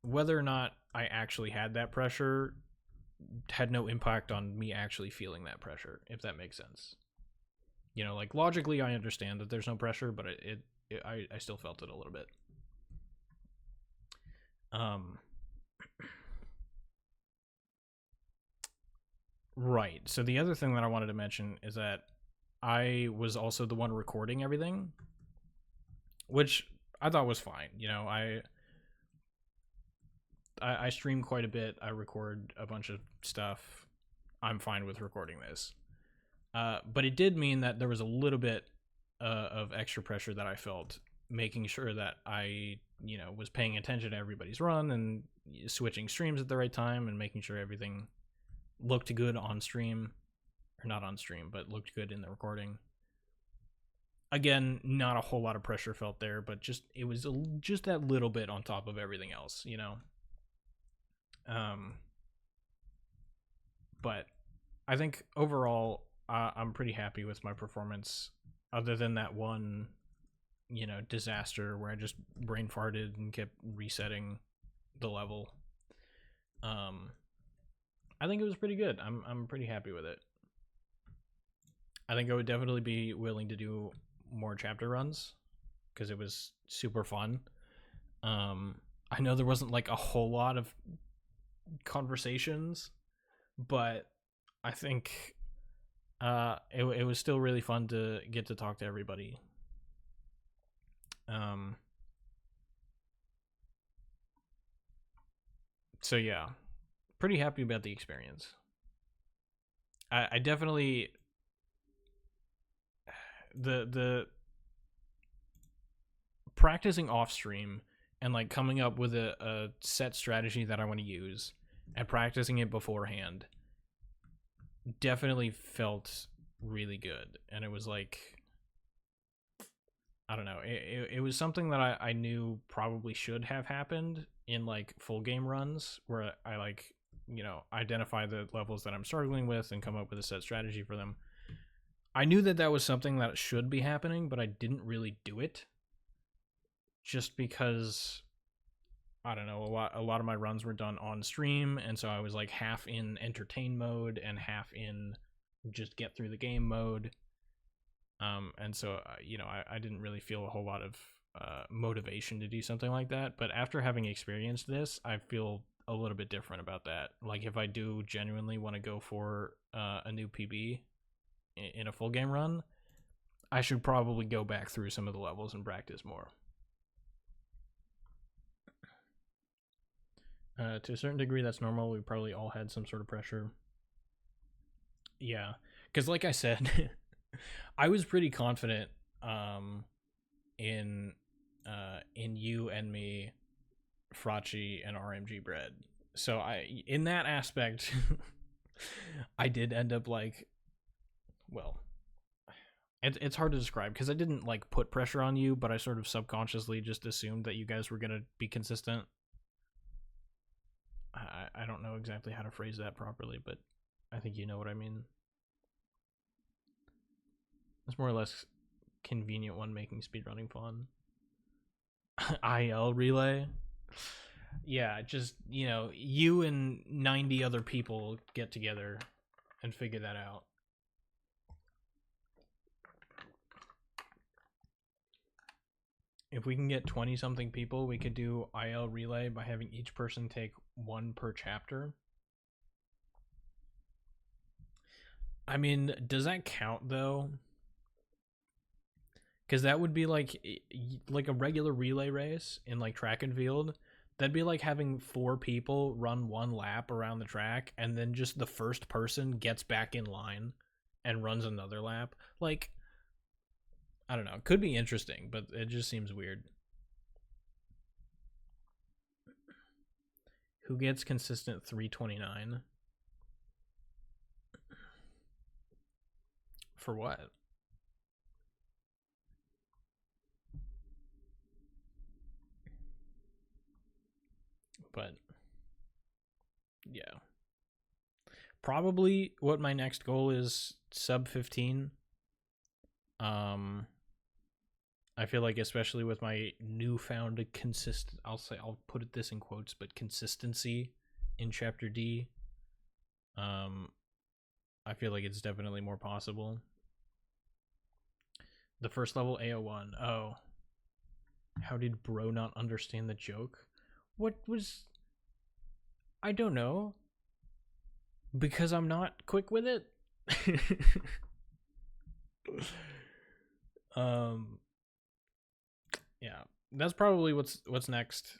whether or not I actually had that pressure had no impact on me actually feeling that pressure, if that makes sense. Like logically I understand that there's no pressure, but I still felt it a little bit. Right. So the other thing that I wanted to mention is that I was also the one recording everything, which I thought was fine. I stream quite a bit. I record a bunch of stuff. I'm fine with recording this. But it did mean that there was a little bit of extra pressure that I felt, making sure that I, was paying attention to everybody's run and switching streams at the right time and making sure everything looked good on stream, or not on stream, but looked good in the recording. Again, not a whole lot of pressure felt there, but it was just that little bit on top of everything else, But I think overall, I'm pretty happy with my performance, other than that one, disaster where I just brain farted and kept resetting the level. I think it was pretty good. I'm pretty happy with it. I think I would definitely be willing to do more chapter runs because it was super fun. I know there wasn't like a whole lot of conversations, but I think it was still really fun to get to talk to everybody. So yeah, pretty happy about the experience. I definitely the practicing off stream and like coming up with a set strategy that I want to use and practicing it beforehand definitely felt really good. And it was like, I don't know, it was something that I knew probably should have happened in like full game runs, where I like, identify the levels that I'm struggling with and come up with a set strategy for them. I knew that was something that should be happening, but I didn't really do it, just because, I don't know, a lot of my runs were done on stream, and so I was like half in entertain mode and half in just get through the game mode. And so I didn't really feel a whole lot of motivation to do something like that. But after having experienced this, I feel a little bit different about that. Like if I do genuinely want to go for a new PB in a full game run, I should probably go back through some of the levels and practice more. To a certain degree, that's normal. We probably all had some sort of pressure. Yeah, because like I said, I was pretty confident in you and me, Frachi, and RMG Bread. So in that aspect, I did end up like, well, it's hard to describe because I didn't like put pressure on you, but I sort of subconsciously just assumed that you guys were gonna be consistent. I don't know exactly how to phrase that properly, but I think you know what I mean. It's more or less convenient one making speedrunning fun. IL relay. Yeah, just, you and 90 other people get together and figure that out. If we can get 20 something people, we could do IL relay by having each person take one per chapter. I mean, does that count though? Because that would be like a regular relay race in like track and field. That'd be like having 4 people run one lap around the track, and then just the first person gets back in line and runs another lap. Like, I don't know. It could be interesting, but it just seems weird. Who gets consistent 329? For what? But yeah. Probably what my next goal is, sub 15. I feel like, especially with my newfound I'll put it this in quotes, but consistency in Chapter D, I feel like it's definitely more possible. The first level AO1. Oh. How did bro not understand the joke? What was... I don't know. Because I'm not quick with it? Yeah. That's probably what's next.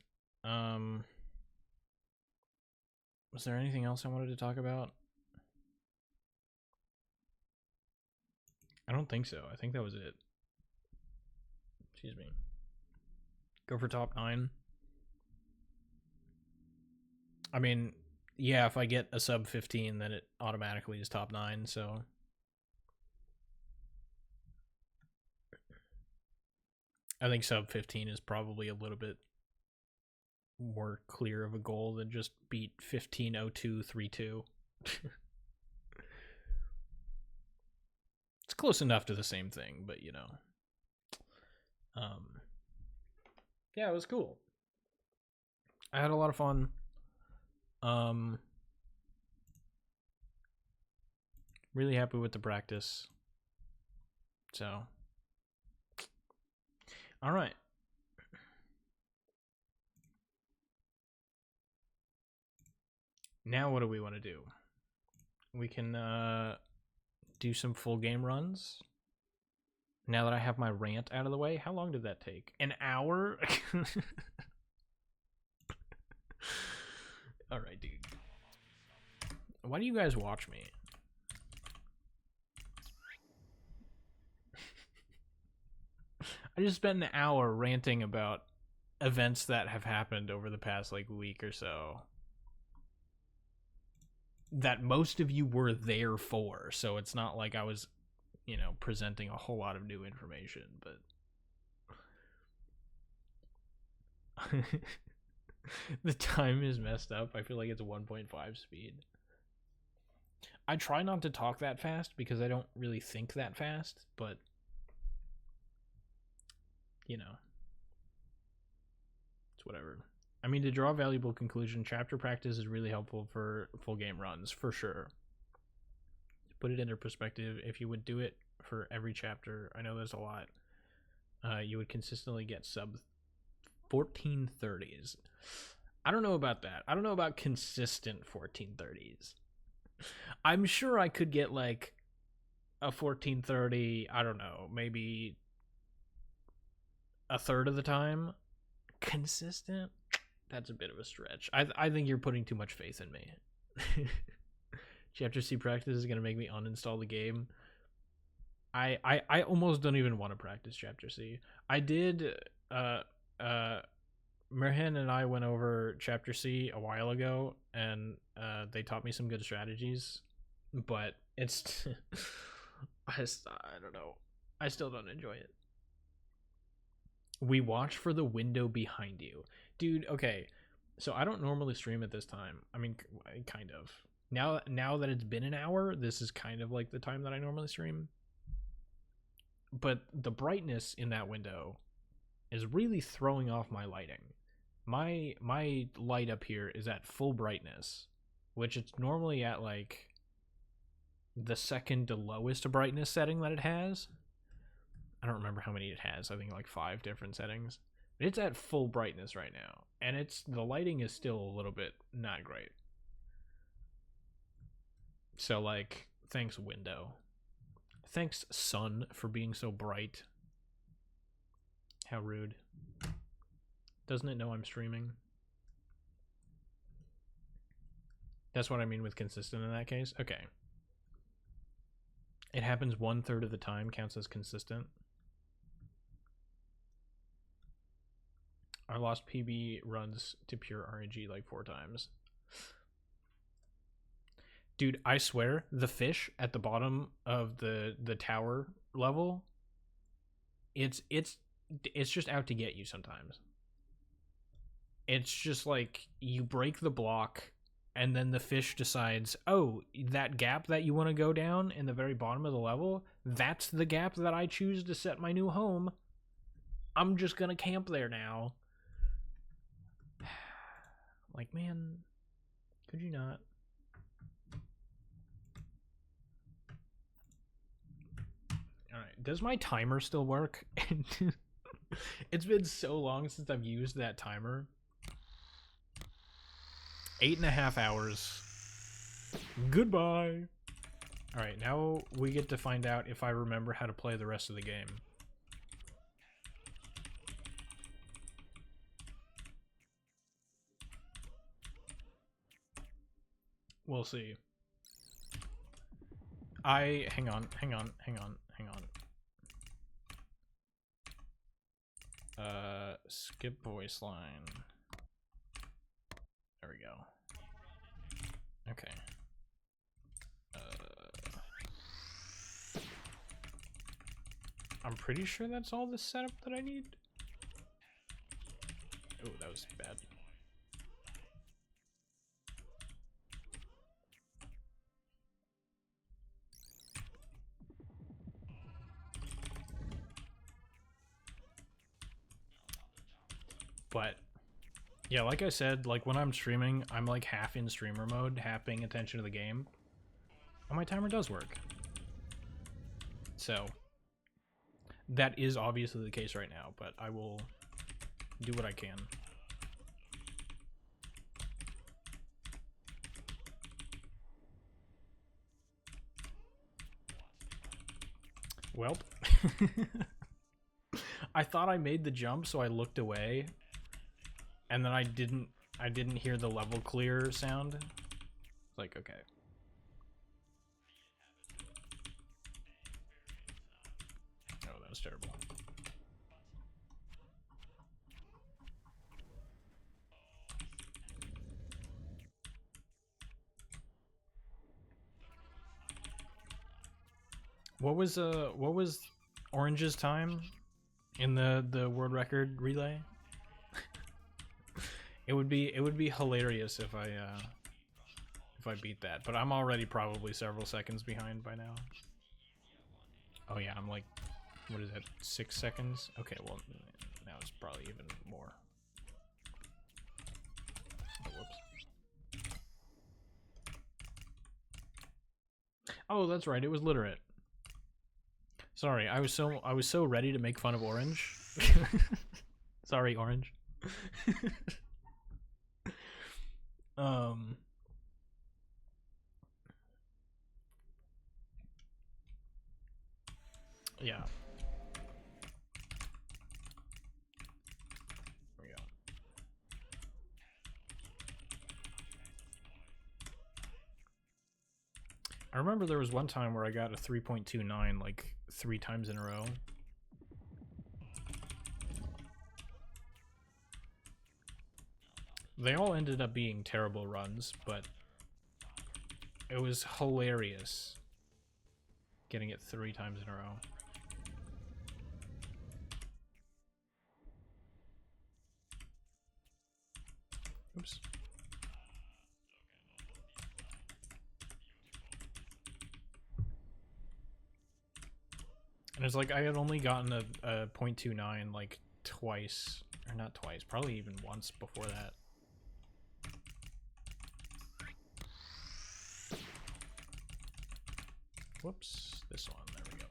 Was there anything else I wanted to talk about? I don't think so. I think that was it. Excuse me. Go for top 9. I mean, yeah, if I get a sub 15, then it automatically is top 9, so... I think sub 15 is probably a little bit more clear of a goal than just beat 150232. It's close enough to the same thing, but you know. Yeah, it was cool. I had a lot of fun. Really happy with the practice. So, all right. Now what do we want to do? We can do some full game runs. Now that I have my rant out of the way. How long did that take? An hour? Alright, dude. Why do you guys watch me? I just spent an hour ranting about events that have happened over the past like week or so that most of you were there for, so it's not like I was, you know, presenting a whole lot of new information, but the time is messed up. I feel like it's 1.5 speed. I try not to talk that fast because I don't really think that fast, but you know, it's whatever. I mean, to draw a valuable conclusion, chapter practice is really helpful for full game runs, for sure. To put it into perspective, if you would do it for every chapter, I know there's a lot, you would consistently get sub 1430s. I don't know about that. I don't know about consistent 1430s. I'm sure I could get like a 1430, I don't know, maybe a third of the time. Consistent? That's a bit of a stretch. I think you're putting too much faith in me. Chapter C practice is going to make me uninstall the game. I almost don't even want to practice Chapter C. I did, Merhan and I went over Chapter C a while ago, and they taught me some good strategies, but it's... I don't know. I still don't enjoy it. We watch for the window behind you. Dude, okay. So I don't normally stream at this time. I mean, kind of. Now that it's been an hour, this is kind of like the time that I normally stream. But the brightness in that window is really throwing off my lighting. My light up here is at full brightness, which it's normally at like the second to lowest brightness setting that it has. I don't remember how many it has. I think like 5 different settings. But it's at full brightness right now, and the lighting is still a little bit not great. So like, thanks window. Thanks sun for being so bright. How rude. Doesn't it know I'm streaming? That's what I mean with consistent in that case. Okay. It happens 1/3 of the time, counts as consistent. I lost PB runs to pure RNG like 4 times. Dude, I swear, the fish at the bottom of the tower level, it's just out to get you sometimes. it's just like you break the block and then the fish decides, oh, that gap that you want to go down in the very bottom of the level, that's the gap that I choose to set my new home. I'm just gonna camp there now. Like, man, could you not? Alright, does my timer still work? It's been so long since I've used that timer. 8.5 hours. Goodbye. Alright, now we get to find out if I remember how to play the rest of the game. We'll see. Hang on. Skip voice line. There we go. Okay. I'm pretty sure that's all the setup that I need. Oh, that was bad. But yeah, like I said, like when I'm streaming, I'm like half in streamer mode, half paying attention to the game. And my timer does work. So that is obviously the case right now, but I will do what I can. Welp. I thought I made the jump, so I looked away. And then I didn't hear the level clear sound. Like, okay. Oh, that was terrible. What was Orange's time in the world record relay? It would be hilarious if I beat that, but I'm already probably several seconds behind by now. Oh yeah, I'm like, what is that, 6 seconds? Okay, well, now it's probably even more. Oh, whoops. Oh, that's right, it was literate. Sorry, I was so ready to make fun of Orange. Sorry, Orange. Yeah. There we go. I remember there was one time where I got a 3.29 like 3 times in a row. They all ended up being terrible runs, but it was hilarious getting it 3 times in a row. Oops. And it's like I had only gotten a 0.29 like twice, or not twice, probably even once before that. Whoops, this one, there we go.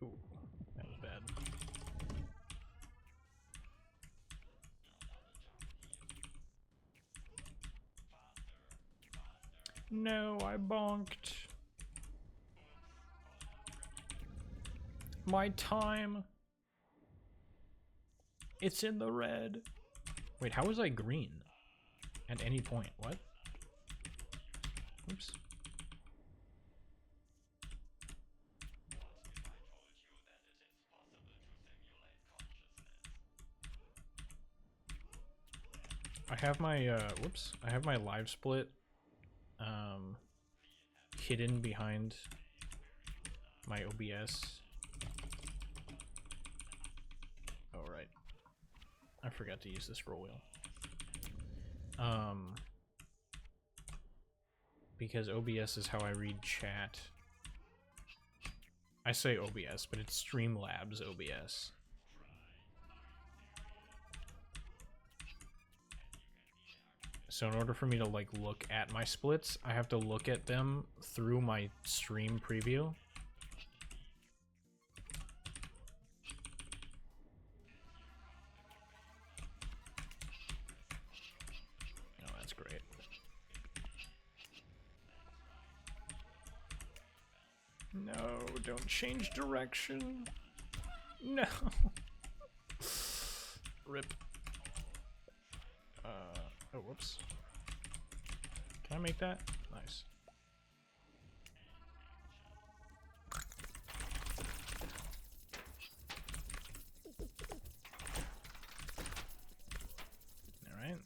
Ooh, that was bad. No, I bonked. My time. It's in the red. Wait, how was I green? At any point, what? Oops. I have my, whoops. I have my live split hidden behind my OBS. Oh, right. I forgot to use this scroll wheel. Because OBS is how I read chat. I say OBS, but it's Streamlabs OBS. So in order for me to like look at my splits, I have to look at them through my stream preview. Oh, that's great. No, don't change direction. No. Rip. Oh, whoops. Can I make that? Nice. All right.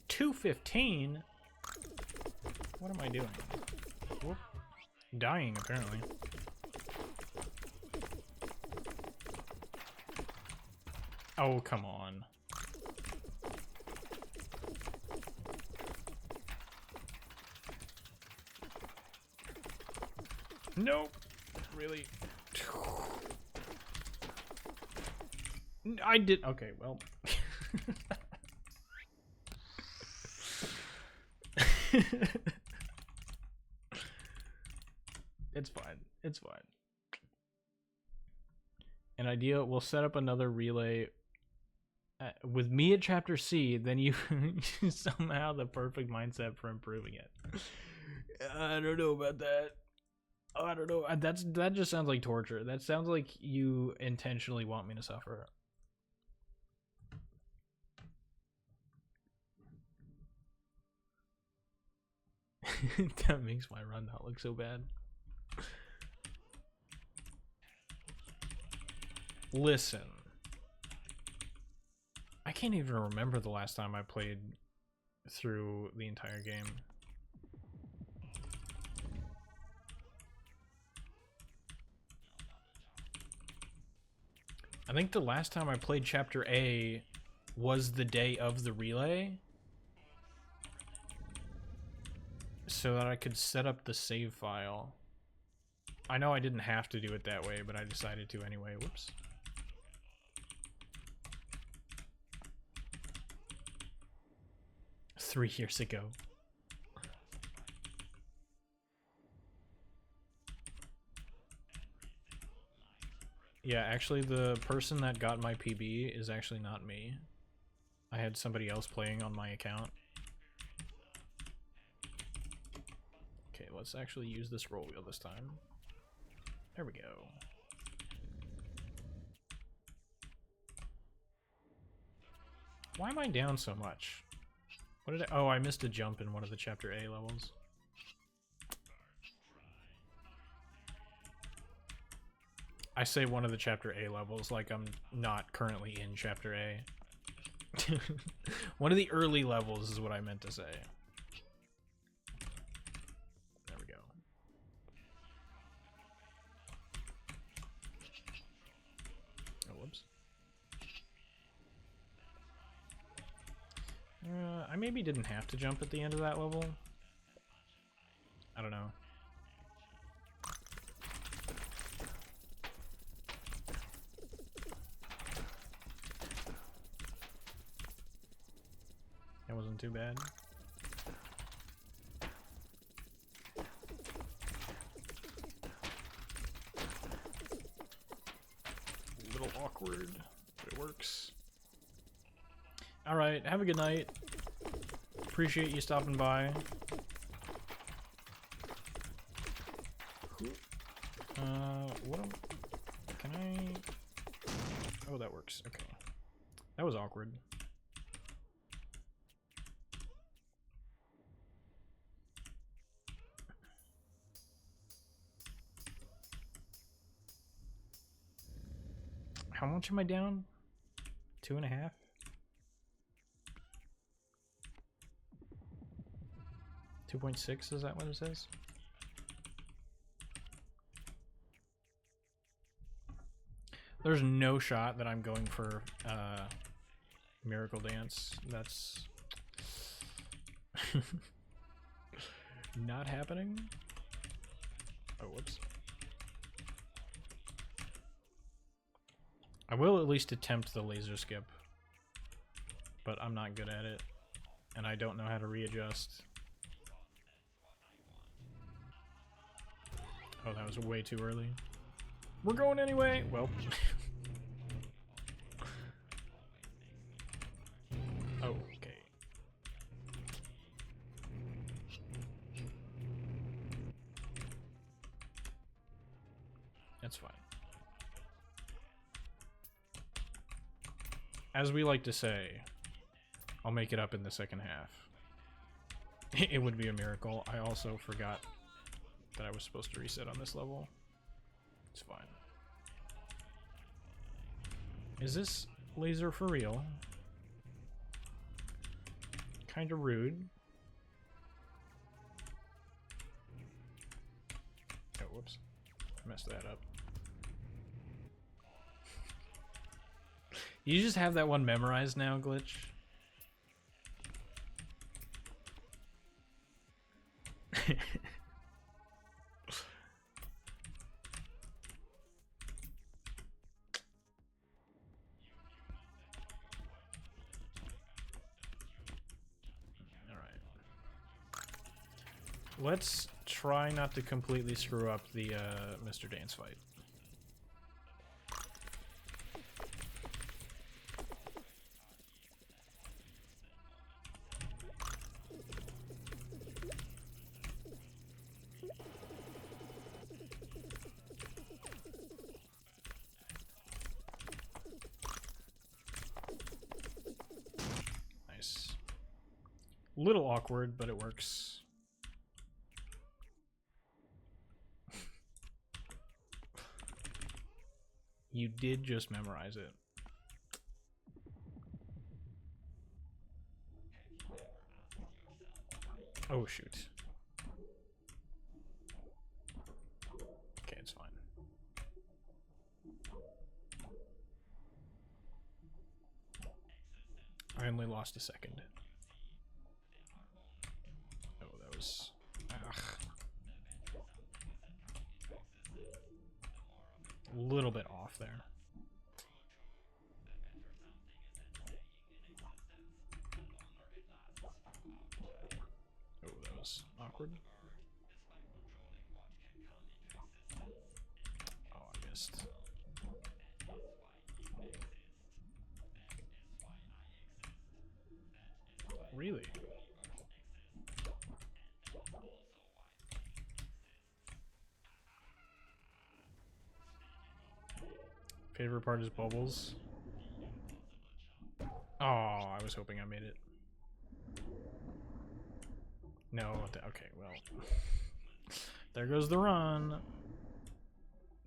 $2.15? What am I doing? Whoop. Dying, apparently. Oh, come on. Nope. Really? I did. Okay, well. It's fine. It's fine. An idea, we'll set up another relay with me at chapter C, then you somehow the perfect mindset for improving it. I don't know about that. Oh, I don't know. That just sounds like torture. That sounds like you intentionally want me to suffer. That makes my run not look so bad. Listen. I can't even remember the last time I played through the entire game. I think the last time I played Chapter A was the day of the relay, so that I could set up the save file. I know I didn't have to do it that way, but I decided to anyway. Whoops. Three years ago. Yeah, actually the person that got my PB is actually not me. I had somebody else playing on my account. Okay, let's actually use this roll wheel this time. There we go. Why am I down so much? What did I— oh, I missed a jump in one of the Chapter A levels. I say one of the Chapter A levels like I'm not currently in Chapter A. One of the early levels is what I meant to say. There we go. Oh, whoops. I maybe didn't have to jump at the end of that level. I don't know. That wasn't too bad. A little awkward, but it works. Alright, have a good night. Appreciate you stopping by. Can I... oh, that works. Okay. That was awkward. How much am I down? 2.5? $2.6, is that what it says? There's no shot that I'm going for Miracle Dance. That's not happening. Oh, whoops. I will at least attempt the laser skip, but I'm not good at it, and I don't know how to readjust. Oh, that was way too early. We're going anyway! Well. Oh, okay. That's fine. As we like to say, I'll make it up in the second half. It would be a miracle. I also forgot that I was supposed to reset on this level. It's fine. Is this laser for real? Kinda rude. Oh, whoops. I messed that up. You just have that one memorized now, Glitch? Let's try not to completely screw up the Mr. Dance fight. Nice. Little awkward, but it works. You did just memorize it. Oh, shoot. Okay, it's fine. I only lost a second. Oh, that was... Ugh. A little bit off there. Oh, that was awkward. Oh, I missed. Really? Favorite part is bubbles. Oh, I was hoping I made it. No, okay, well. There goes the run.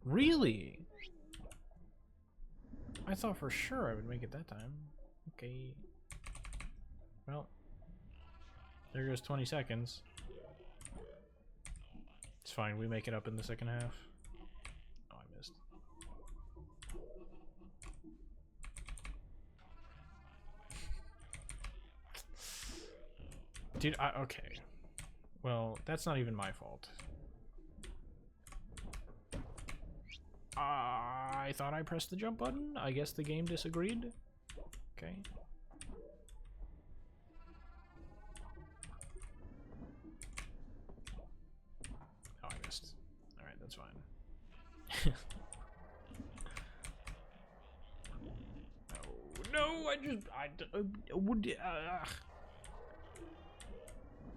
Really? I thought for sure I would make it that time. Okay. Well. There goes 20 seconds. It's fine, we make it up in the second half. Oh, I missed. Dude, okay. Well, that's not even my fault. I thought I pressed the jump button. I guess the game disagreed. Okay. Oh, I missed. Alright, that's fine. Oh, no,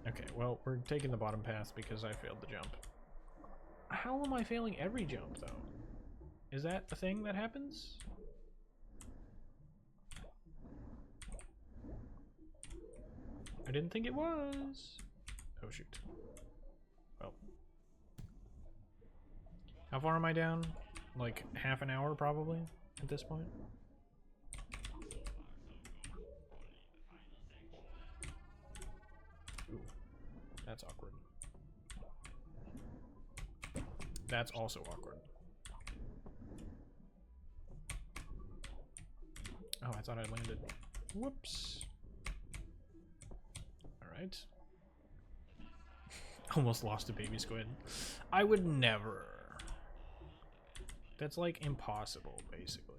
Okay, well, we're taking the bottom path because I failed the jump. How am I failing every jump, though? Is that a thing that happens? I didn't think it was. Oh, shoot. Well. How far am I down? Like half an hour, probably? at this point. Ooh, that's awkward. That's also awkward. Oh, I thought I landed. Whoops. Alright. Almost lost a baby squid. I would never. That's like impossible, basically.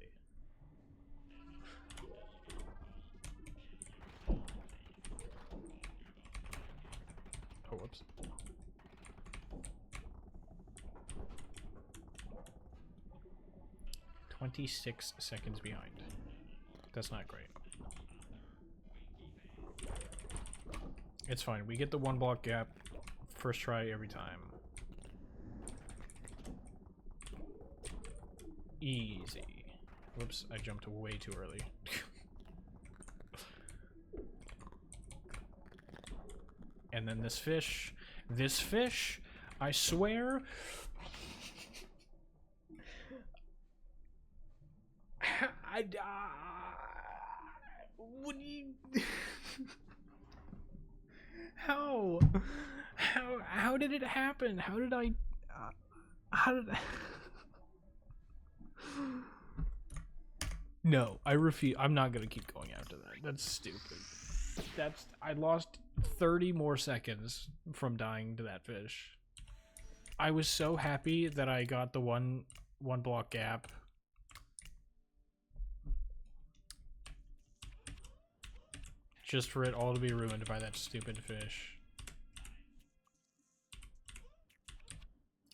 Oh, whoops. "26 seconds behind." That's not great. It's fine. We get the 1 block gap first try every time. Easy. Whoops, I jumped way too early. And then this fish, I swear. What do you? How did it happen? How did I? No, I refuse. I'm not gonna keep going after that. That's stupid. I lost 30 more seconds from dying to that fish. I was so happy that I got the one block gap. Just for it all to be ruined by that stupid fish.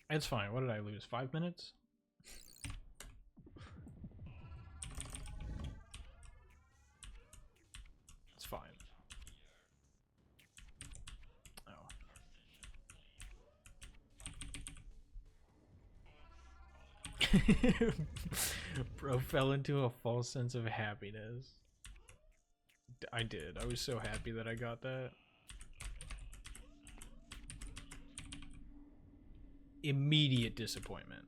It's fine. What did I lose? 5 minutes? It's fine. Oh. Bro fell into a false sense of happiness. I did. I was so happy that I got that. Immediate disappointment.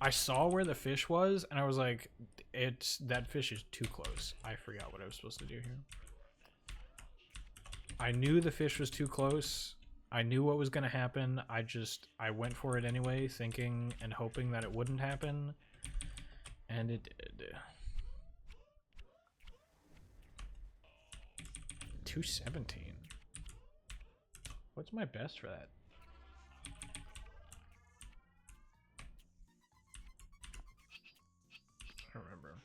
I saw where the fish was and I was like, that fish is too close. I forgot what I was supposed to do here. I knew the fish was too close. I knew what was going to happen. I went for it anyway, thinking and hoping that it wouldn't happen. And it did. 217. What's my best for that? I don't remember.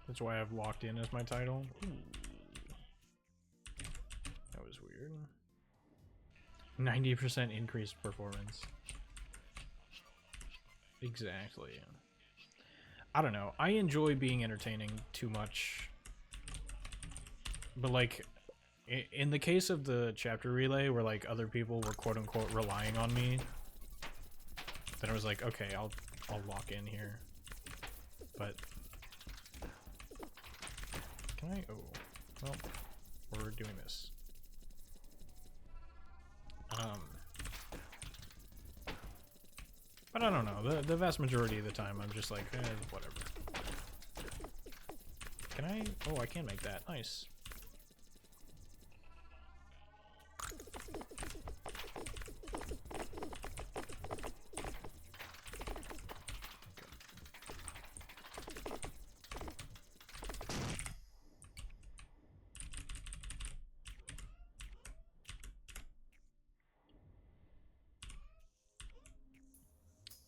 That's why I've locked in as my title. Ooh. That was weird. 90% increased performance. Exactly. I don't know. I enjoy being entertaining too much. But like, in the case of the chapter relay where like other people were quote unquote relying on me, then I was like, okay, I'll lock in here. But can I? Oh, well, we're doing this. But I don't know. The vast majority of the time, I'm just like, whatever. Can I? Oh, I can make that. Nice.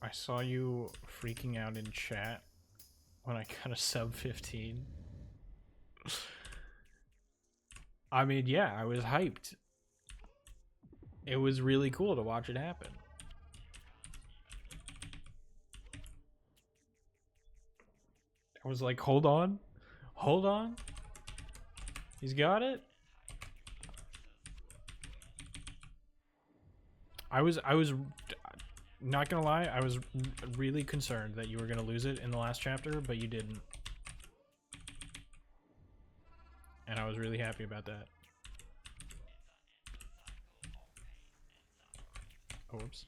I saw you freaking out in chat when I got a sub 15. I mean, yeah, I was hyped. It was really cool to watch it happen. I was like, hold on. Hold on. He's got it. I was not gonna lie, I was really concerned that you were gonna lose it in the last chapter, but you didn't. And I was really happy about that. Oh, whoops.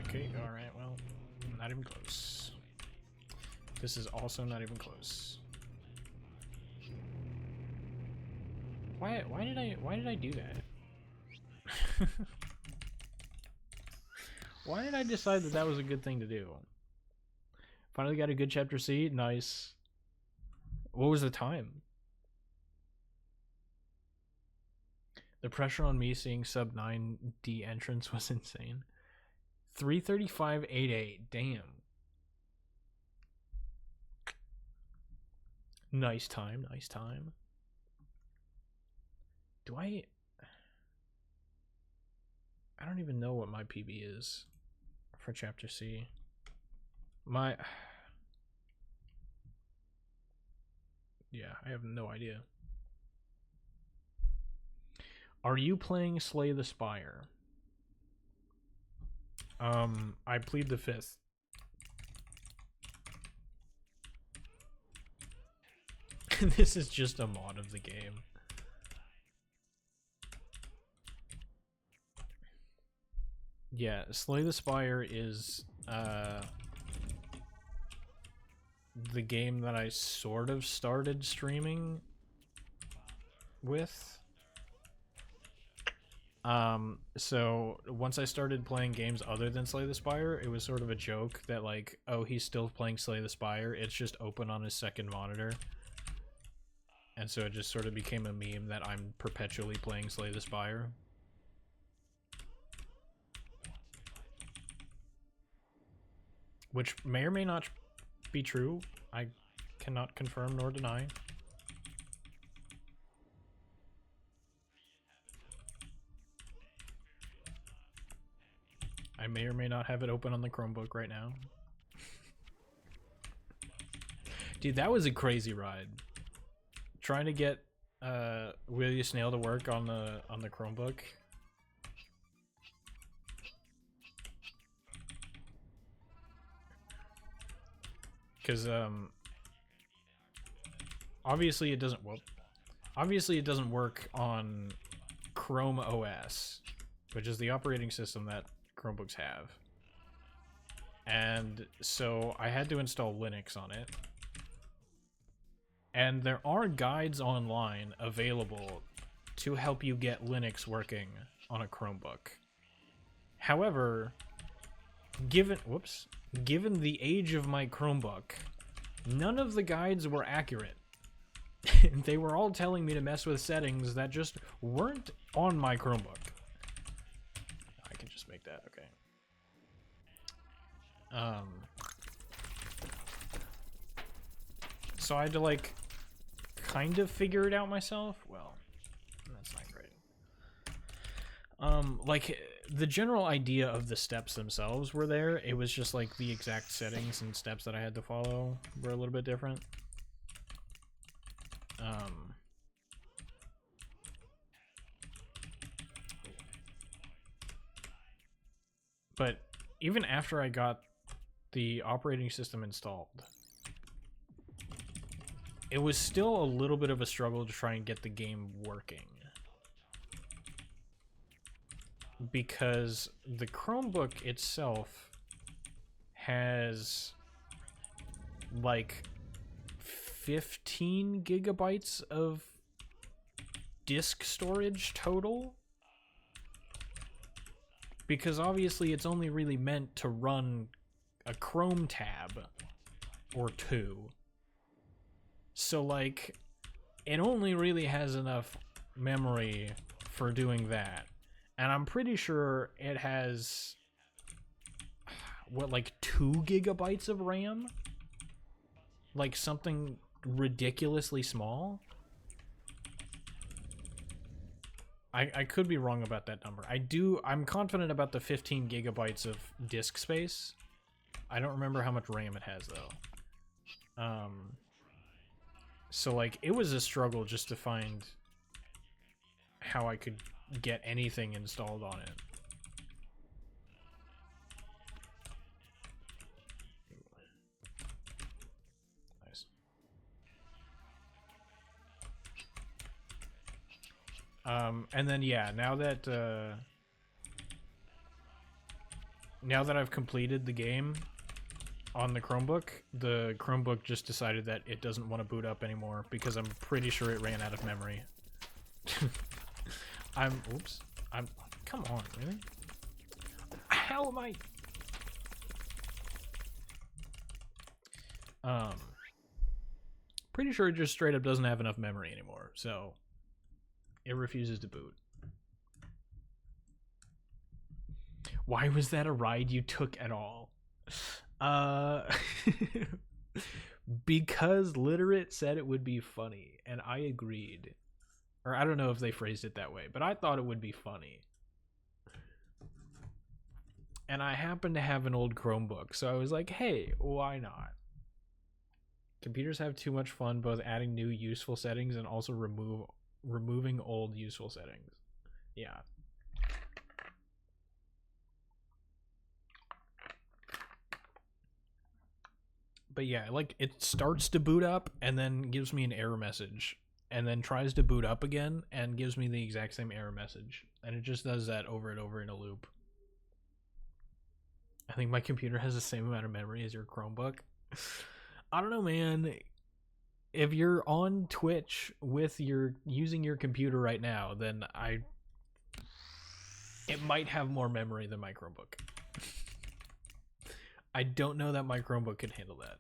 Okay, alright, well, not even close. This is also not even close. Why did I do that? Why did I decide that that was a good thing to do? Finally got a good chapter C, nice. What was the time? The pressure on me seeing sub 9D entrance was insane. 3:35.88. Damn. Nice time. Nice time. Do I don't even know what my PB is for chapter C. Yeah, I have no idea. Are you playing Slay the Spire? I plead the fifth. This is just a mod of the game. Yeah, Slay the Spire is the game that I sort of started streaming with. So once I started playing games other than Slay the Spire, it was sort of a joke that like, oh, he's still playing Slay the Spire, it's just open on his second monitor. And so it just sort of became a meme that I'm perpetually playing Slay the Spire. Which may or may not be true. I cannot confirm nor deny. I may or may not have it open on the Chromebook right now. Dude, that was a crazy ride. Trying to get Will You Snail to work on the Chromebook. Cause obviously it doesn't work on Chrome OS, which is the operating system that Chromebooks have. And so I had to install Linux on it. And there are guides online available to help you get Linux working on a Chromebook. However, given the age of my Chromebook, none of the guides were accurate. They were all telling me to mess with settings that just weren't on my Chromebook. I can just make that, okay. So I had to like kind of figure it out myself. Well, that's not great. Like the general idea of the steps themselves were there. It was just like the exact settings and steps that I had to follow were a little bit different. But even after I got the operating system installed, it was still a little bit of a struggle to try and get the game working. Because the Chromebook itself has like 15 gigabytes of disk storage total. Because obviously it's only really meant to run a Chrome tab or two. So like, it only really has enough memory for doing that. And I'm pretty sure it has, what, like 2 gigabytes of RAM? Like something ridiculously small? I could be wrong about that number. I'm confident about the 15 gigabytes of disk space. I don't remember how much RAM it has though. So like it was a struggle just to find how I could get anything installed on it. Nice. And then yeah, now that I've completed the game on the Chromebook just decided that it doesn't want to boot up anymore because I'm pretty sure it ran out of memory. Come on, really? How am I? Pretty sure it just straight up doesn't have enough memory anymore, so it refuses to boot. Why was that a ride you took at all? Because Literate said it would be funny, and I agreed. Or I don't know if they phrased it that way, but I thought it would be funny. And I happen to have an old Chromebook, so I was like, hey, why not? Computers have too much fun both adding new useful settings and also removing old useful settings. Yeah. But yeah, like it starts to boot up and then gives me an error message and then tries to boot up again and gives me the exact same error message. And it just does that over and over in a loop. I think my computer has the same amount of memory as your Chromebook. I don't know, man. If you're on Twitch with using your computer right now, then it might have more memory than my Chromebook. I don't know that my Chromebook could handle that.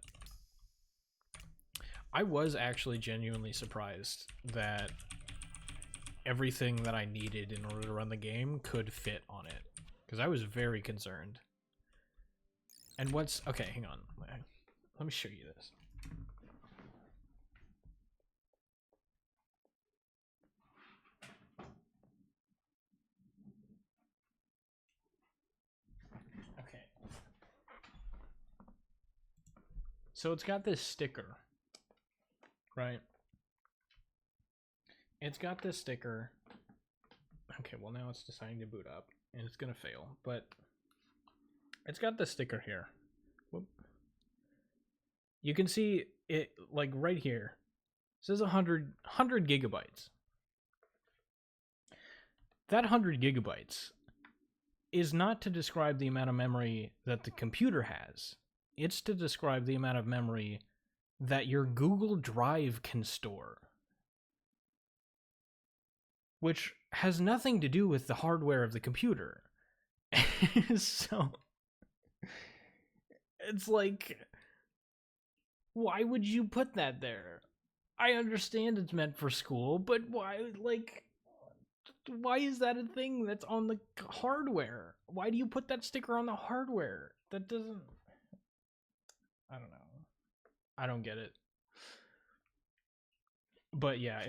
I was actually genuinely surprised that everything that I needed in order to run the game could fit on it, because I was very concerned. And okay, hang on. Let me show you this. Okay. So it's got this sticker, right? It's got this sticker. Okay, well now it's deciding to boot up, and it's gonna fail, but it's got this sticker here. Whoop. You can see it, like, right here. It says 100 gigabytes. That 100 gigabytes is not to describe the amount of memory that the computer has. It's to describe the amount of memory that your Google Drive can store. Which has nothing to do with the hardware of the computer. So it's like, why would you put that there? I understand it's meant for school, but why is that a thing that's on the hardware? Why do you put that sticker on the hardware? That doesn't... I don't know. I don't get it. But yeah,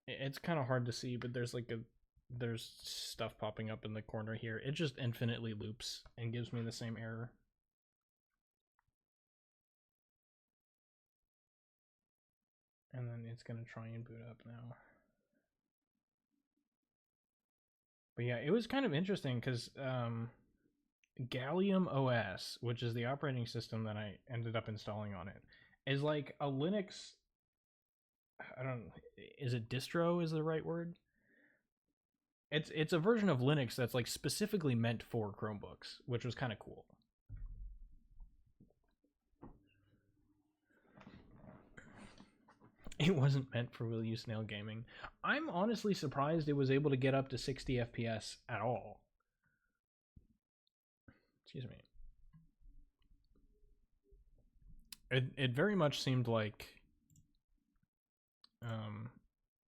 it's kind of hard to see, but there's stuff popping up in the corner here. It just infinitely loops and gives me the same error. And then it's gonna try and boot up now. But yeah, it was kind of interesting because Gallium OS, which is the operating system that I ended up installing on it, is like a Linux... is it distro is the right word? It's a version of Linux that's like specifically meant for Chromebooks, which was kind of cool. It wasn't meant for Will You Snail gaming. I'm honestly surprised it was able to get up to 60 FPS at all. Excuse me. It very much seemed like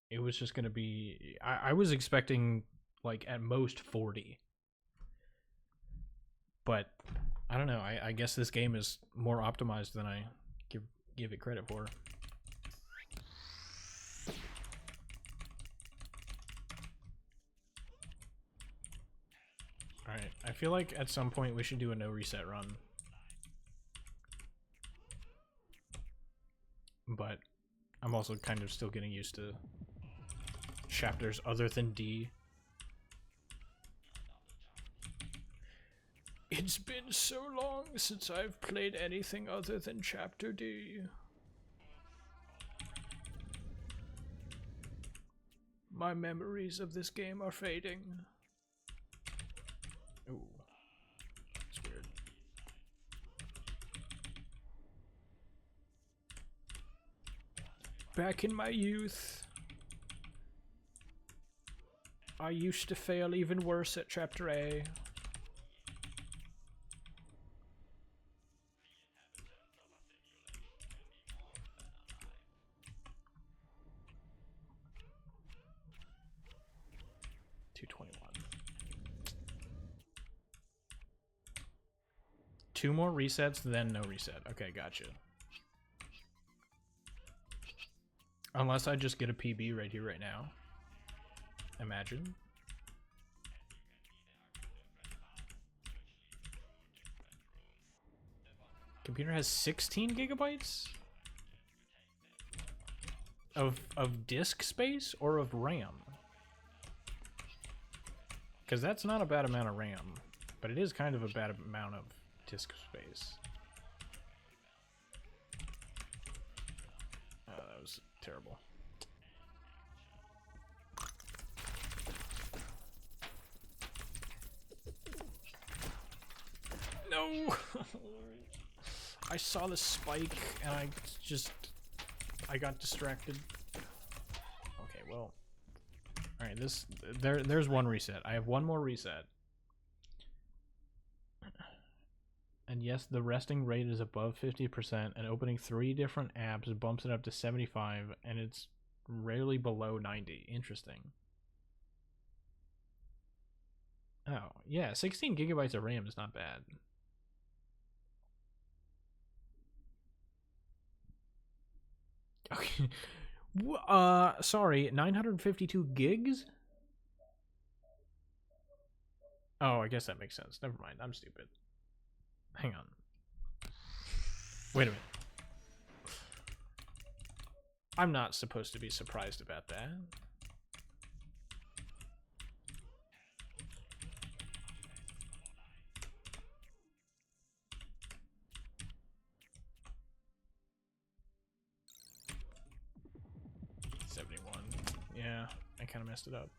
it was just gonna be... I was expecting like at most 40. But I don't know, I guess this game is more optimized than I give it credit for. Alright, I feel like at some point we should do a no reset run. But I'm also kind of still getting used to chapters other than D. It's been so long since I've played anything other than chapter D. My memories of this game are fading. Ooh. That's weird. Back in my youth, I used to fail even worse at Chapter A. Two more resets, then no reset. Okay, gotcha. Unless I just get a PB right here, right now. Imagine. Computer has 16 gigabytes? Of disk space or of RAM? Because that's not a bad amount of RAM, but it is kind of a bad amount of disk space. Oh, that was terrible. No! I saw the spike and I got distracted. Okay, well. Alright, there's one reset. I have one more reset. And yes, the resting rate is above 50%, and opening 3 different apps bumps it up to 75, and it's rarely below 90. Interesting. Oh, yeah, 16 gigabytes of RAM is not bad. Okay. Sorry, 952 gigs? Oh, I guess that makes sense. Never mind, I'm stupid. Hang on. Wait a minute. I'm not supposed to be surprised about that. Yeah, I kind of messed it up.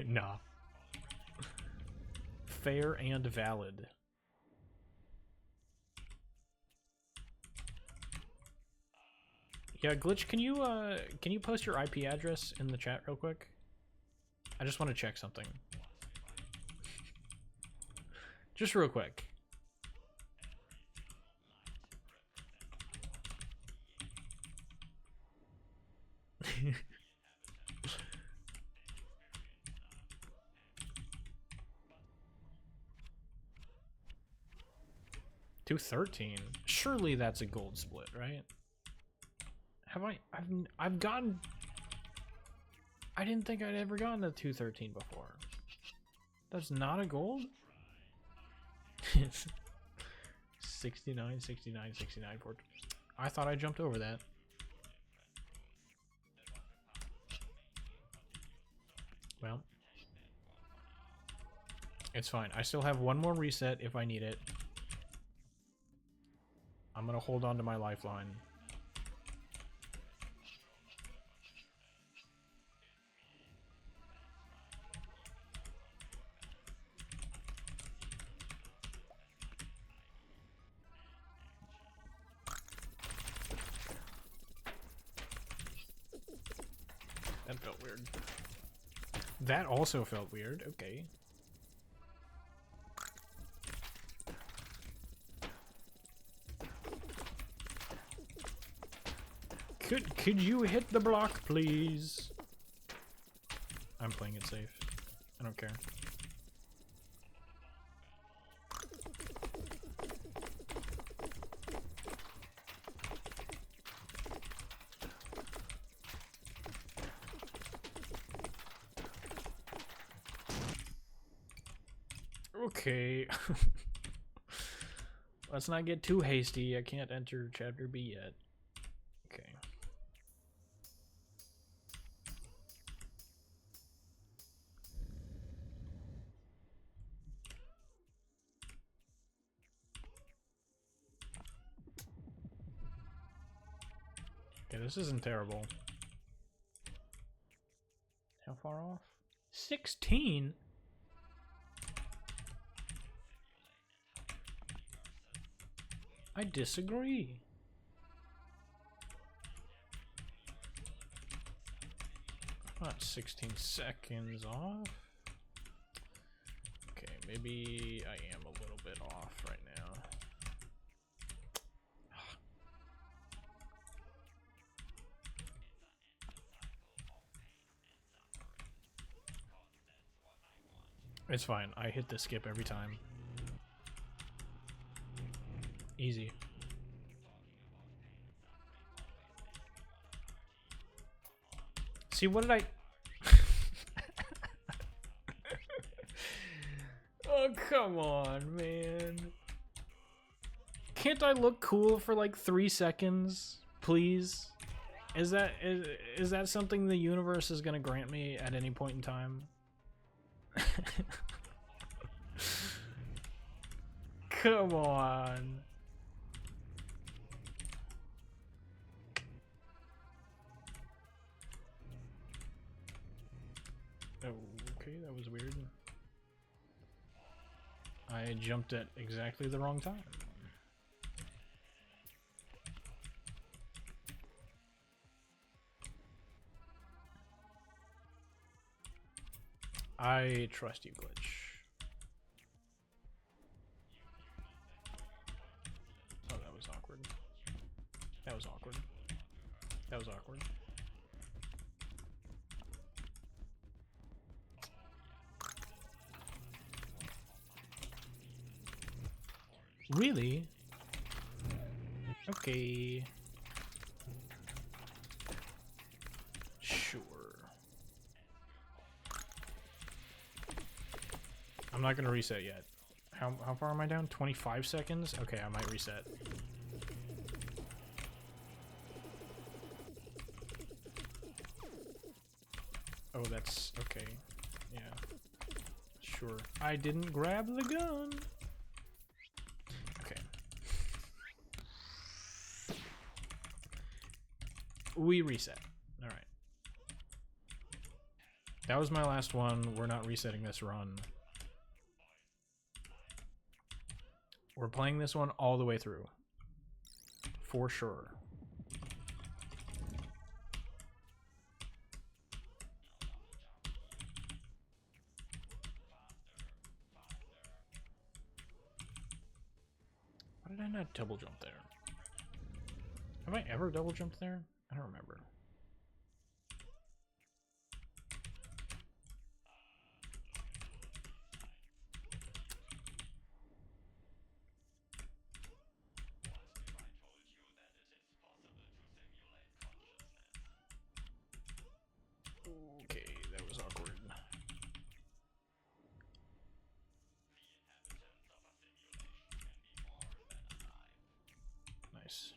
Nah. Fair and valid. Yeah, Glitch, can you post your IP address in the chat real quick? I just want to check something. Just real quick. $213. Surely that's a gold split, right? Have I've gotten. I didn't think I'd ever gotten a 213 before. That's not a gold? 69, 69, 69. I thought I jumped over that. Well, it's fine. I still have one more reset if I need it. I'm gonna hold on to my lifeline. That felt weird. That also felt weird. Okay. Could you hit the block, please? I'm playing it safe. I don't care. Okay. Let's not get too hasty. I can't enter chapter B yet. Okay. Okay, this isn't terrible. How far off? 16? I disagree. Not 16 seconds off. Okay, maybe I am a little bit off right now. It's fine. I hit the skip every time. Easy. See, what did I... Oh, come on, man. Can't I look cool for like 3 seconds, please? Is that something the universe is gonna grant me at any point in time? Come on. Oh, okay, that was weird. I jumped at exactly the wrong time. I trust you, Glitch. Oh, that was awkward. That was awkward. That was awkward. Really? Okay. Sure. I'm not gonna reset yet. How far am I down? 25 seconds? Okay, I might reset. Oh, that's okay. Yeah. Sure. I didn't grab the gun. Okay. We reset. All right. That was my last one. We're not resetting this run. We're playing this one all the way through. For sure. Why did I not double jump there? Have I ever double jumped there? I don't remember. Okay, that was awkward. Nice.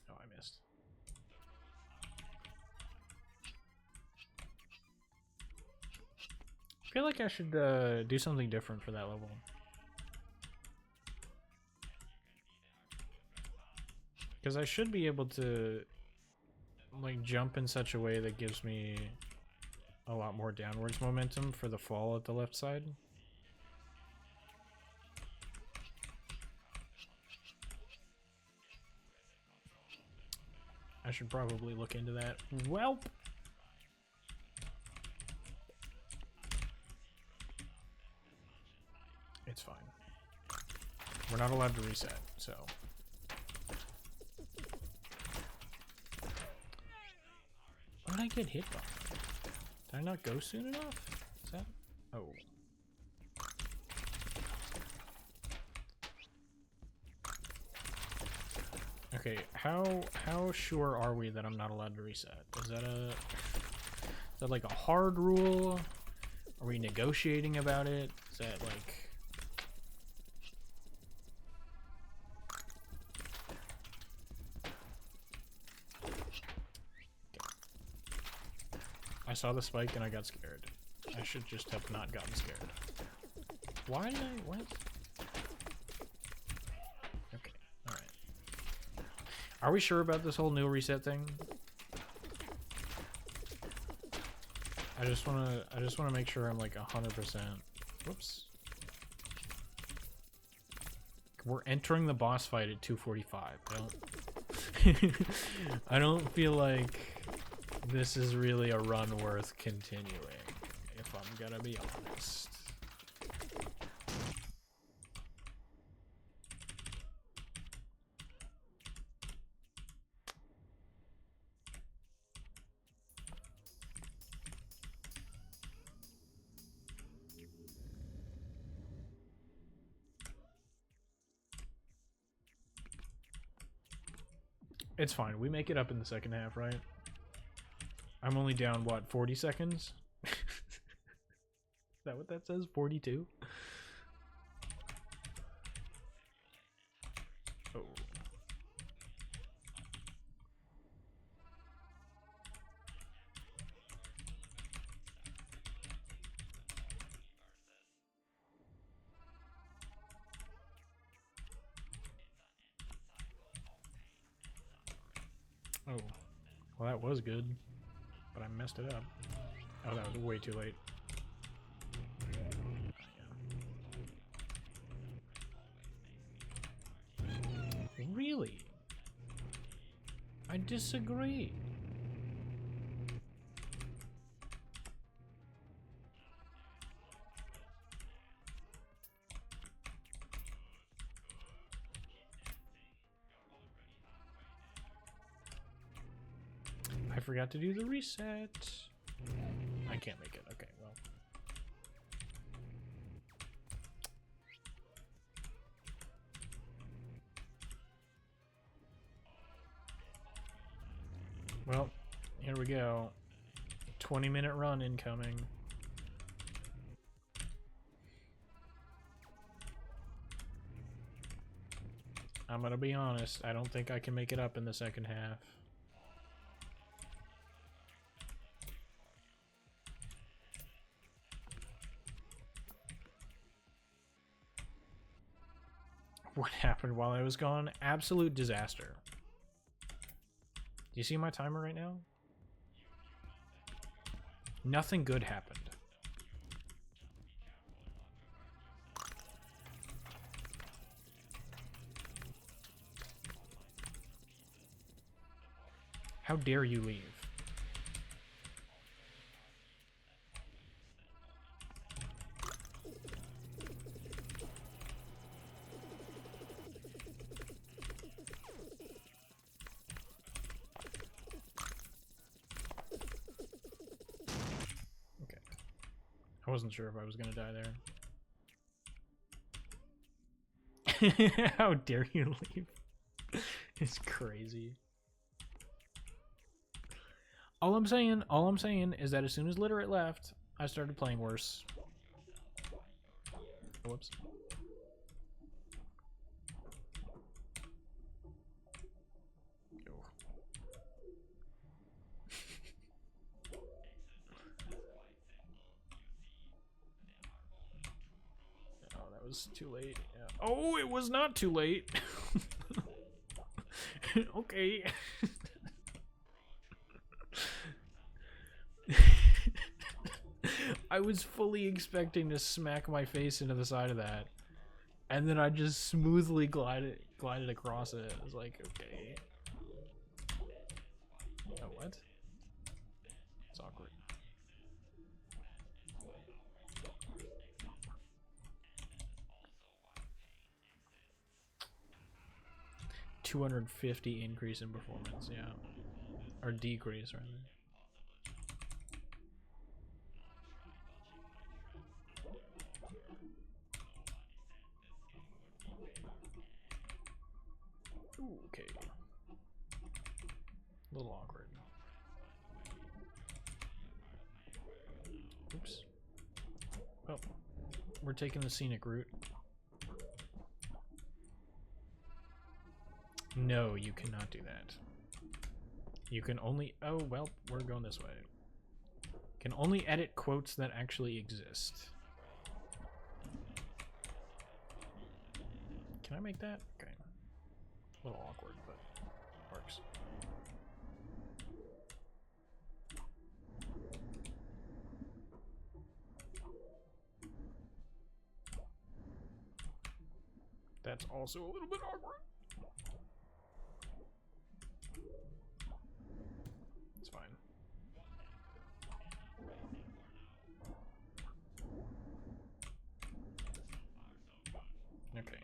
Oh, I missed. I feel like I should do something different for that level. Because I should be able to like jump in such a way that gives me a lot more downwards momentum for the fall at the left side. I should probably look into that. Welp! It's fine. We're not allowed to reset, so... What did I get hit by? Did I not go soon enough? Is that... Oh. Okay, how sure are we that I'm not allowed to reset? Is that like a hard rule? Are we negotiating about it? Is that like... I saw the spike and I got scared. I should just have not gotten scared. Why did I... What? Okay, alright. Are we sure about this whole new reset thing? I just wanna make sure I'm like 100%. Whoops. We're entering the boss fight at 2:45. I don't feel like this is really a run worth continuing, if I'm gonna be honest. It's fine. We make it up in the second half, right? I'm only down, what, 40 seconds? Is that what that says? 42? Oh. Oh. Well, that was good. But I messed it up. Oh, that was way too late. Really? I disagree. I forgot to do the reset. I can't make it. Okay, well. Well, here we go. 20-minute run incoming. I'm gonna be honest, I don't think I can make it up in the second half. What happened while I was gone? Absolute disaster. Do you see my timer right now? Nothing good happened. How dare you leave? I wasn't sure if I was gonna die there. How dare you leave? It's crazy. All I'm saying is that as soon as Literate left, I started playing worse. Whoops. Was too late. Yeah. Oh, it was not too late. Okay. I was fully expecting to smack my face into the side of that, and then I just smoothly glided across it. I was like, okay. Oh, what? It's awkward. $250 increase in performance, yeah. Or decrease, rather. Ooh, okay. A little awkward. Oops. Oh, we're taking the scenic route. No, you cannot do that. You can only... Oh, well, we're going this way. Can only edit quotes that actually exist. Can I make that? Okay. A little awkward, but works. That's also a little bit awkward. It's fine. Okay.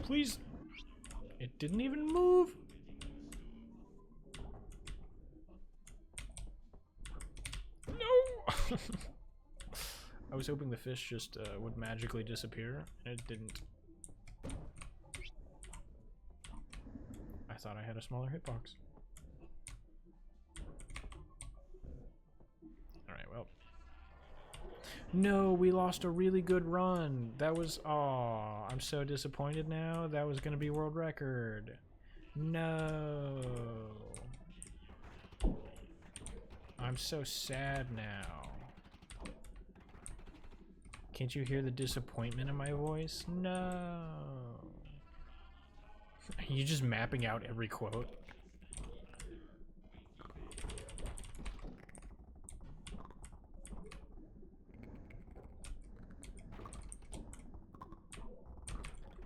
Please. It didn't even move. No. I was hoping the fish just would magically disappear, and it didn't. I thought I had a smaller hitbox. Alright, well. No, we lost a really good run. That was... Aw, I'm so disappointed now. That was going to be world record. No. I'm so sad now. Can't you hear the disappointment in my voice? No. Are you just mapping out every quote?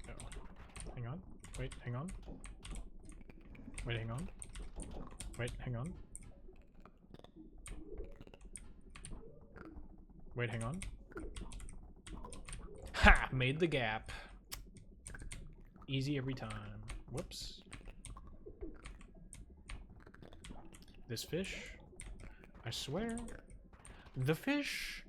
Oh. Hang on. Wait, hang on. Wait, hang on. Wait, hang on. Wait, hang on. Ha! Made the gap. Easy every time. Whoops. This fish? I swear. The fish?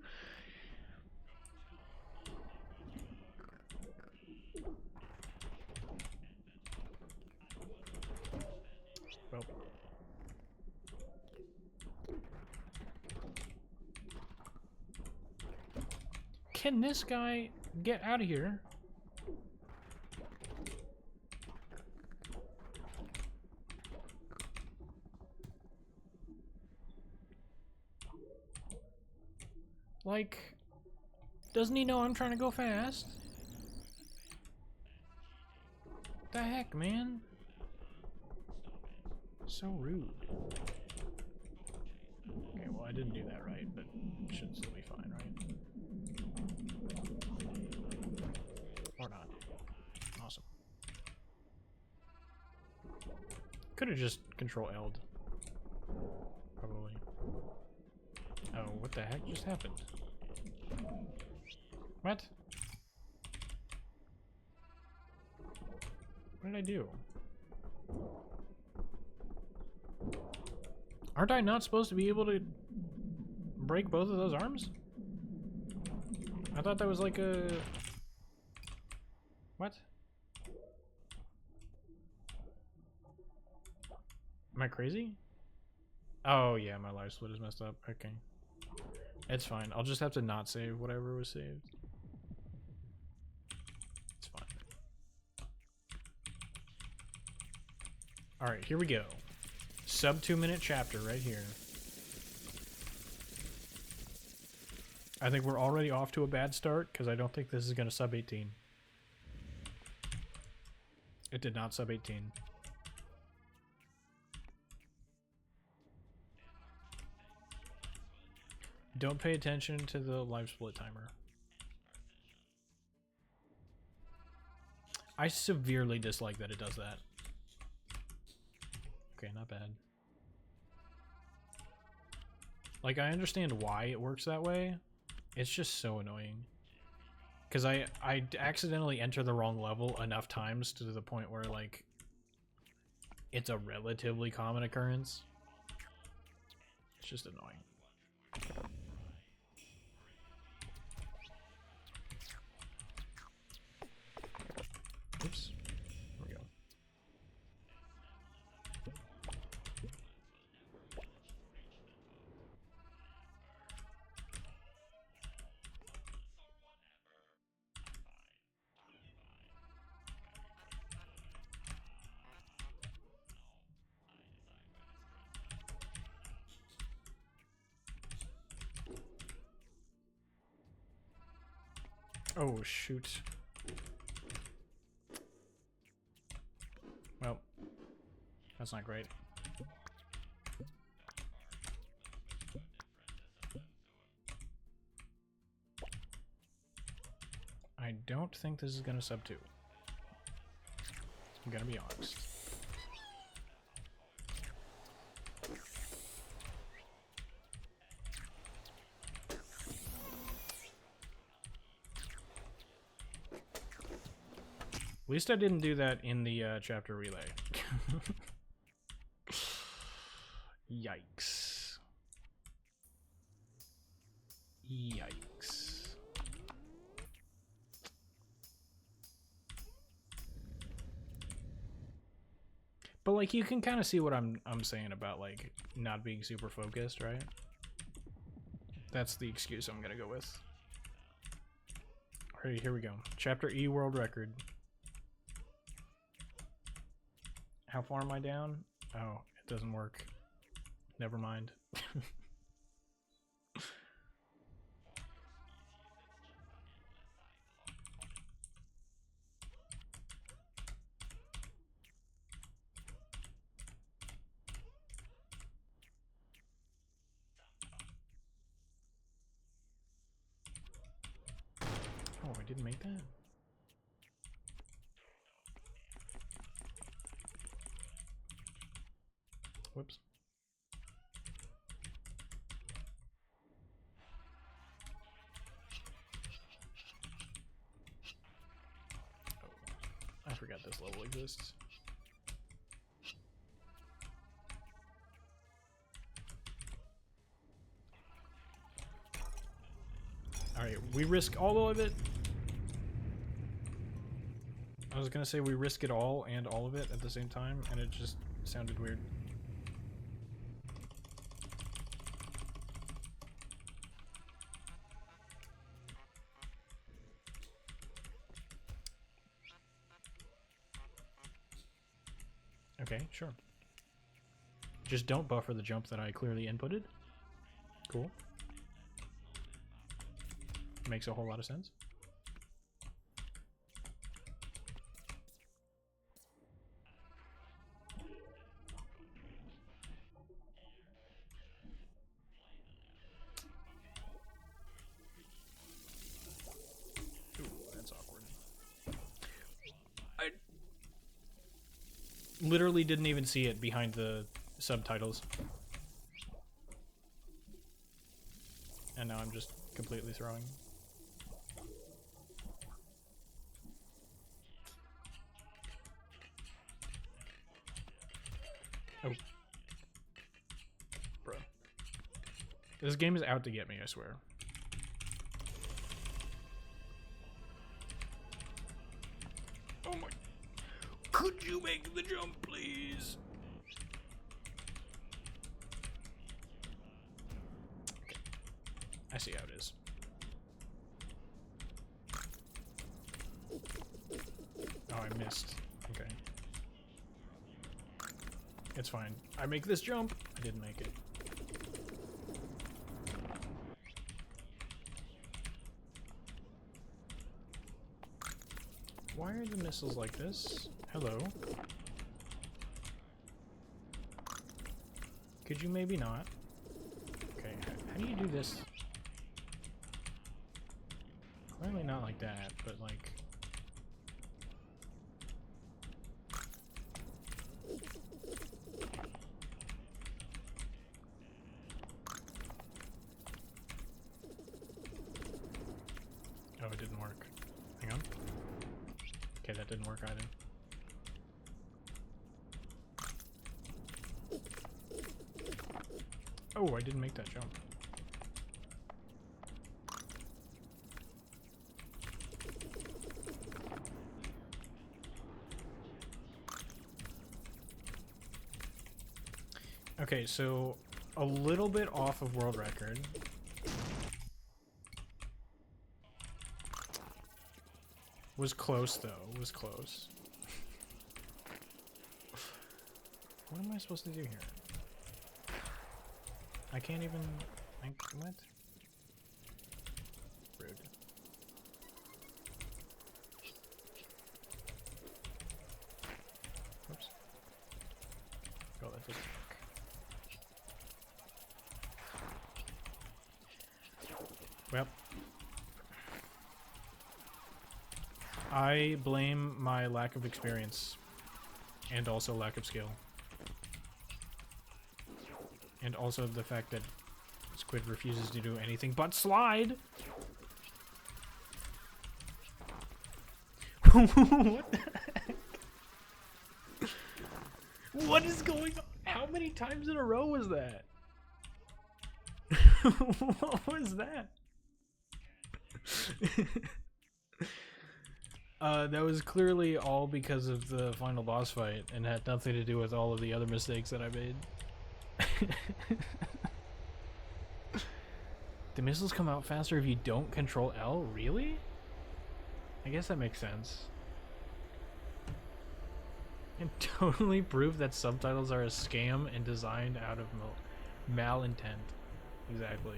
Well. Can this guy get out of here? Like, doesn't he know I'm trying to go fast? The heck, man? So rude. Okay, well, I didn't do that right, but it should still be fine, right? Or not. Awesome. Could have just control L'd. Probably. Oh, what the heck just happened? What? What did I do? Aren't I not supposed to be able to break both of those arms? I thought that was like a... What? Am I crazy? Oh yeah, my life split is messed up. Okay. It's fine. I'll just have to not save whatever was saved. It's fine. Alright, here we go. Sub 2-minute chapter right here. I think we're already off to a bad start because I don't think this is going to sub 18. It did not sub 18. Don't pay attention to the live split timer. I severely dislike that it does that. Okay, not bad. Like, I understand why it works that way. It's just so annoying. Because I accidentally enter the wrong level enough times to the point where, like, it's a relatively common occurrence. It's just annoying. Oops. There we go. Oh, shoot. Well, that's not great. I don't think this is gonna sub 2. I'm gonna be honest. At least I didn't do that in the chapter relay. Yikes. Yikes. But like you can kind of see what I'm saying about like not being super focused, right? That's the excuse I'm gonna go with. Alright, here we go. Chapter E world record. How far am I down? Oh, it doesn't work. Never mind. Oh, I didn't make that? Whoops. Oh, I forgot this level exists. Alright, we risk all of it. I was gonna say we risk it all and all of it at the same time, and it just sounded weird. Okay, sure. Just don't buffer the jump that I clearly inputted. Cool. Makes a whole lot of sense. Ooh, that's awkward. I literally didn't even see it behind the subtitles. And now I'm just completely throwing. Oh. Bro. This game is out to get me, I swear. Oh my. Could you make the jump, please? Okay. I see how it is. Oh, I missed. Okay. It's fine. I make this jump. I didn't make it. Why are the missiles like this? Hello? Could you maybe not? Okay, how do you do this? Clearly not like that, but like... Oh, it didn't work. Hang on. Okay, that didn't work either. Oh, I didn't make that jump. Okay, so a little bit off of world record. Was close though, was close. What am I supposed to do here? I can't even... what? Rude. Well, I blame my lack of experience and also lack of skill. And also the fact that Squid refuses to do anything but slide. What the heck? What is going on? How many times in a row was that? What was that? That was clearly all because of the final boss fight and had nothing to do with all of the other mistakes that I made. The missiles come out faster if you don't control L? Really? I guess that makes sense. And totally prove that subtitles are a scam and designed out of malintent. Exactly.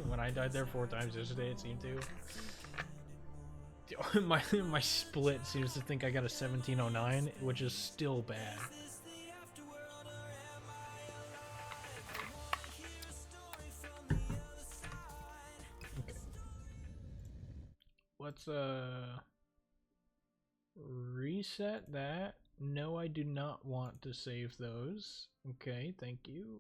When I died there 4 times yesterday, it seemed to. my split seems to think I got a 1709, which is still bad. Okay. Let's reset that. No, I do not want to save those. Okay, thank you.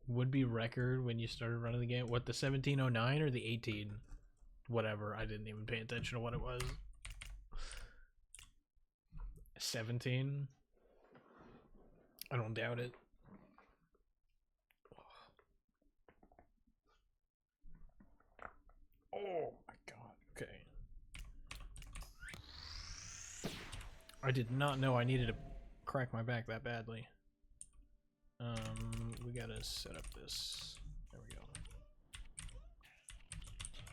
Would-be record when you started running the game? What, the 1709 or the 18? Whatever, I didn't even pay attention to what it was. 17? I don't doubt it. Oh my god, okay. I did not know I needed to crack my back that badly. We gotta set up this. There we go.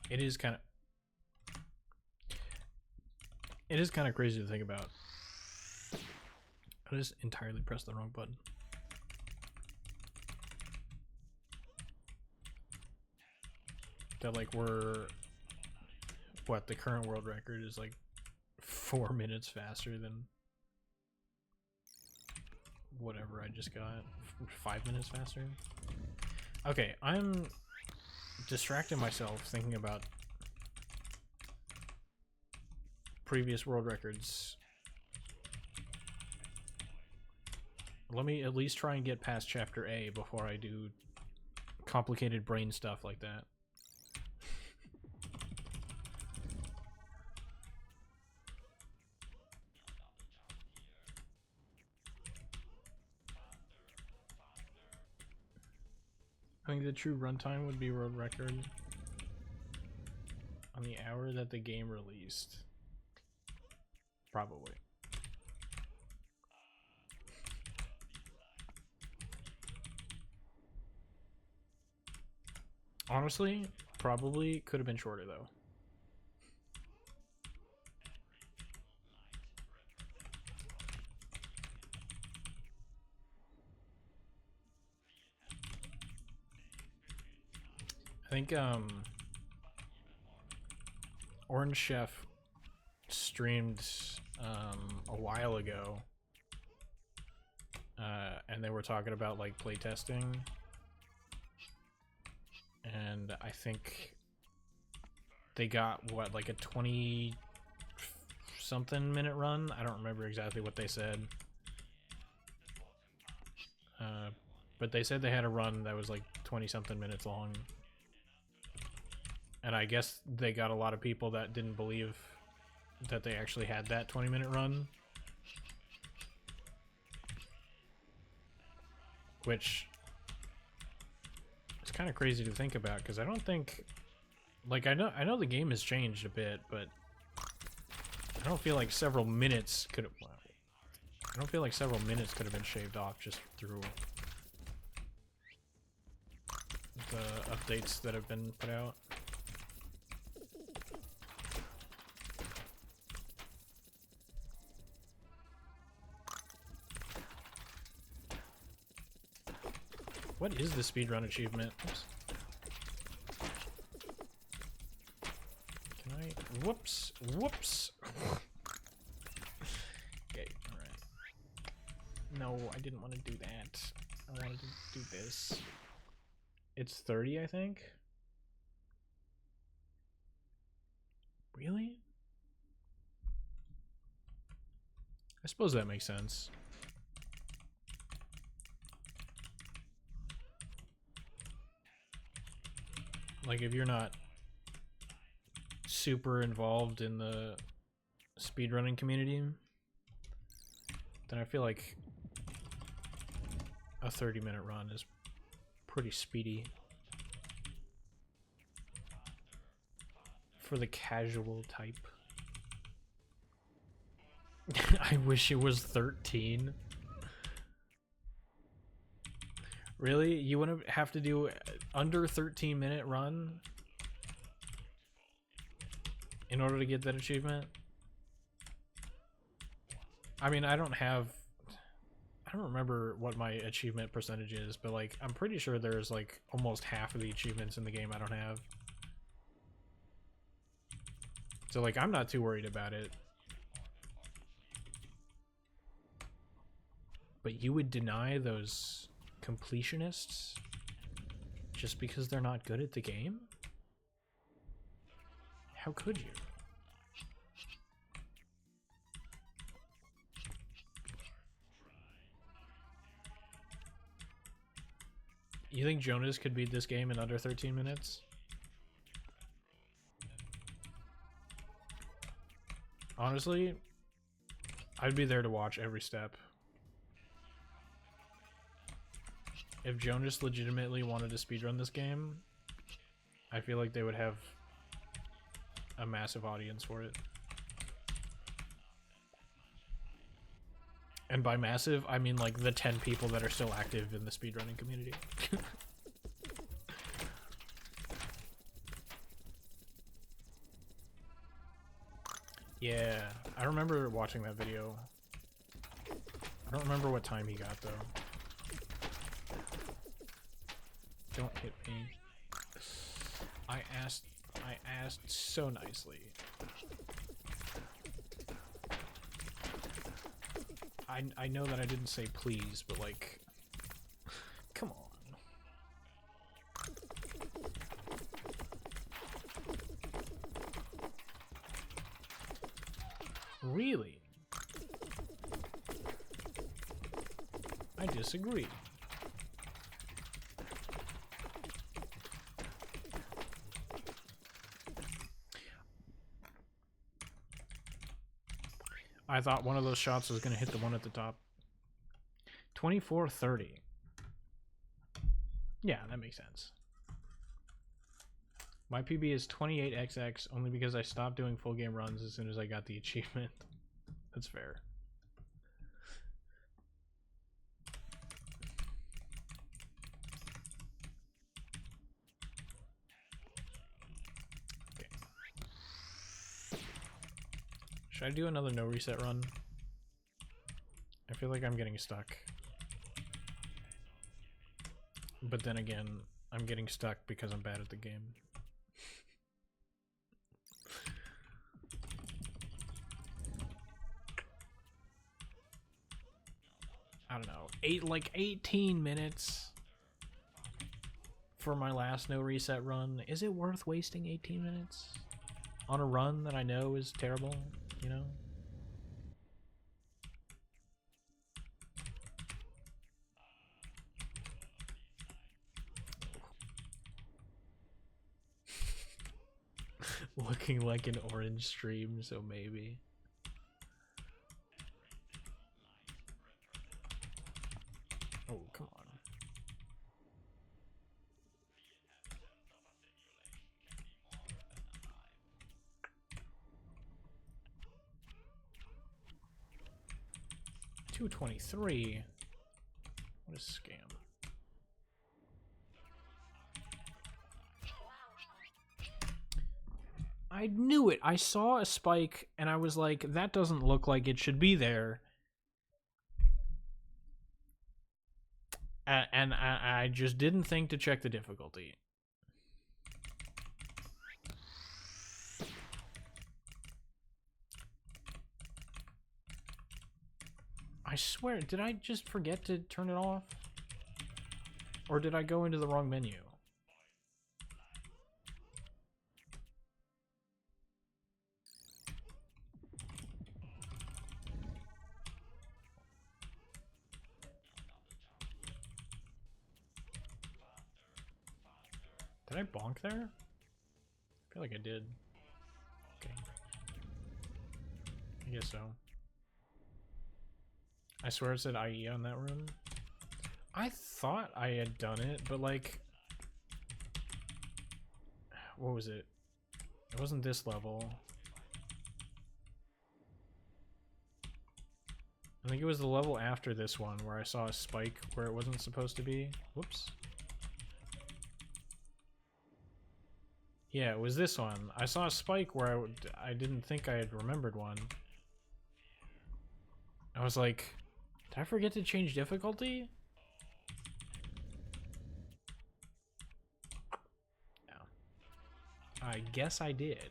It is kind of crazy to think about. I just entirely pressed the wrong button. That like the current world record is like 4 minutes faster than whatever I just got. 5 minutes faster. Okay, I'm distracting myself thinking about previous world records. Let me at least try and get past chapter A before I do complicated brain stuff like that. I think the true runtime would be world record on the hour that the game released. Probably. Honestly, probably could have been shorter though. I think Orange Chef streamed a while ago, and they were talking about like playtesting, and I think they got what, like a 20-something minute run. I don't remember exactly what they said, but they said they had a run that was like 20-something minutes long. And I guess they got a lot of people that didn't believe that they actually had that 20-minute run. Which is kind of crazy to think about, because I don't think, like, I know the game has changed a bit, but I don't feel like several minutes could have, I don't feel like several minutes could have been shaved off just through the updates that have been put out. What is the speedrun achievement? Oops. Whoops. Whoops. Okay, alright. No, I didn't want to do that. I wanted to do this. It's 30, I think. Really? I suppose that makes sense. Like, if you're not super involved in the speedrunning community, then I feel like a 30-minute run is pretty speedy for the casual type. I wish it was 13. Really? You want to have to do under 13-minute run in order to get that achievement? I mean, I don't remember what my achievement percentage is, but like I'm pretty sure there's like almost half of the achievements in the game I don't have. So like I'm not too worried about it. But you would deny those completionists just because they're not good at the game? How could you? You think Jonas could beat this game in under 13 minutes? Honestly, I'd be there to watch every step. If Jonas legitimately wanted to speedrun this game, I feel like they would have a massive audience for it. And by massive, I mean like the 10 people that are still active in the speedrunning community. Yeah, I remember watching that video. I don't remember what time he got though. Don't hit me. I asked so nicely. I know that I didn't say please, but like, come on. Really? I disagree. I thought one of those shots was going to hit the one at the top. 24:30. Yeah, that makes sense. My PB is 28xx only because I stopped doing full game runs as soon as I got the achievement. That's fair. Okay. Should I do another no reset run? I feel like I'm getting stuck. But then again, I'm getting stuck because I'm bad at the game. I don't know, 18 minutes for my last no reset run. Is it worth wasting 18 minutes on a run that I know is terrible, you know? Looking like an orange stream, so maybe. Oh, come on. $223. What a scam. I knew it. I saw a spike and I was like, that doesn't look like it should be there. And I just didn't think to check the difficulty. swear, did I just forget to turn it off? Or did I go into the wrong menu? Did I bonk there? I feel like I did. Okay. I guess so. I swear it said IE on that room. I thought I had done it, but like... What was it? It wasn't this level. I think it was the level after this one where I saw a spike where it wasn't supposed to be. Whoops. Yeah, it was this one. I saw a spike where I didn't think I had remembered one. I was like, did I forget to change difficulty? No. I guess I did.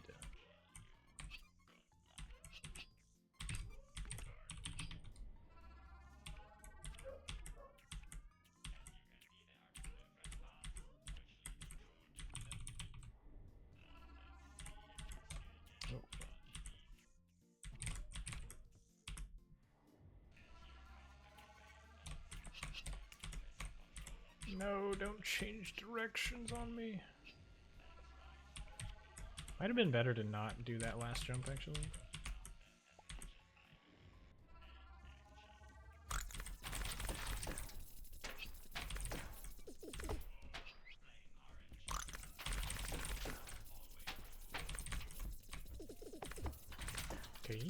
No, don't change directions on me. Might have been better to not do that last jump, actually. Okay.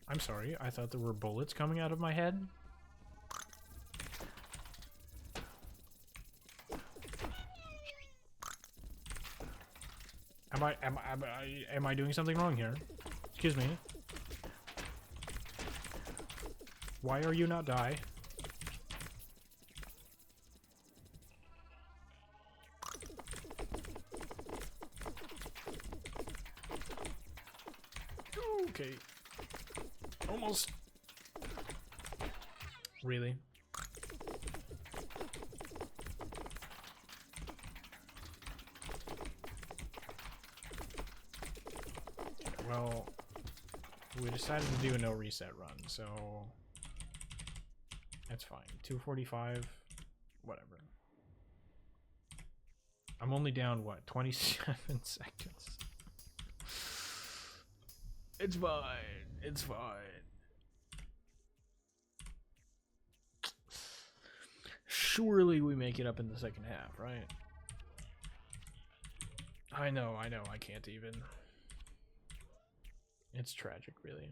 I'm sorry, I thought there were bullets coming out of my head. Am I doing something wrong here? Excuse me. Why are you not die? Okay. Almost. Really? Well, we decided to do a no reset run, so that's fine. 245, whatever. I'm only down, what, 27 seconds? It's fine. It's fine. Surely we make it up in the second half, right? I know, I can't even. It's tragic, really.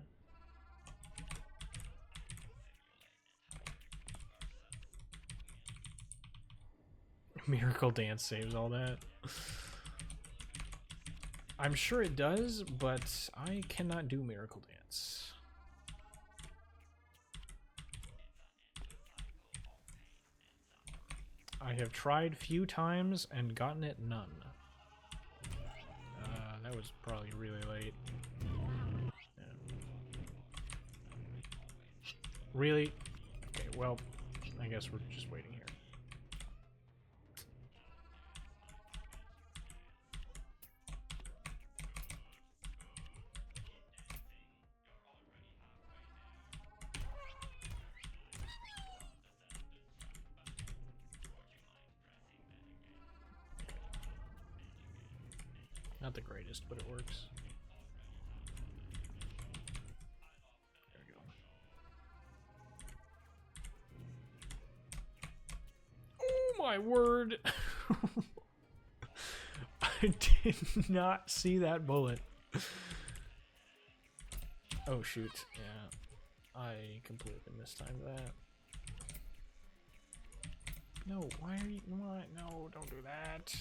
Miracle Dance saves all that. I'm sure it does, but I cannot do Miracle Dance. I have tried few times and gotten it none. That was probably really late. Really? Okay, well, I guess we're just waiting here. Not the greatest, but it works. There we go. Oh my word! I did not see that bullet. Oh shoot, yeah. I completely mistimed that. No, why are you... What? No, don't do that.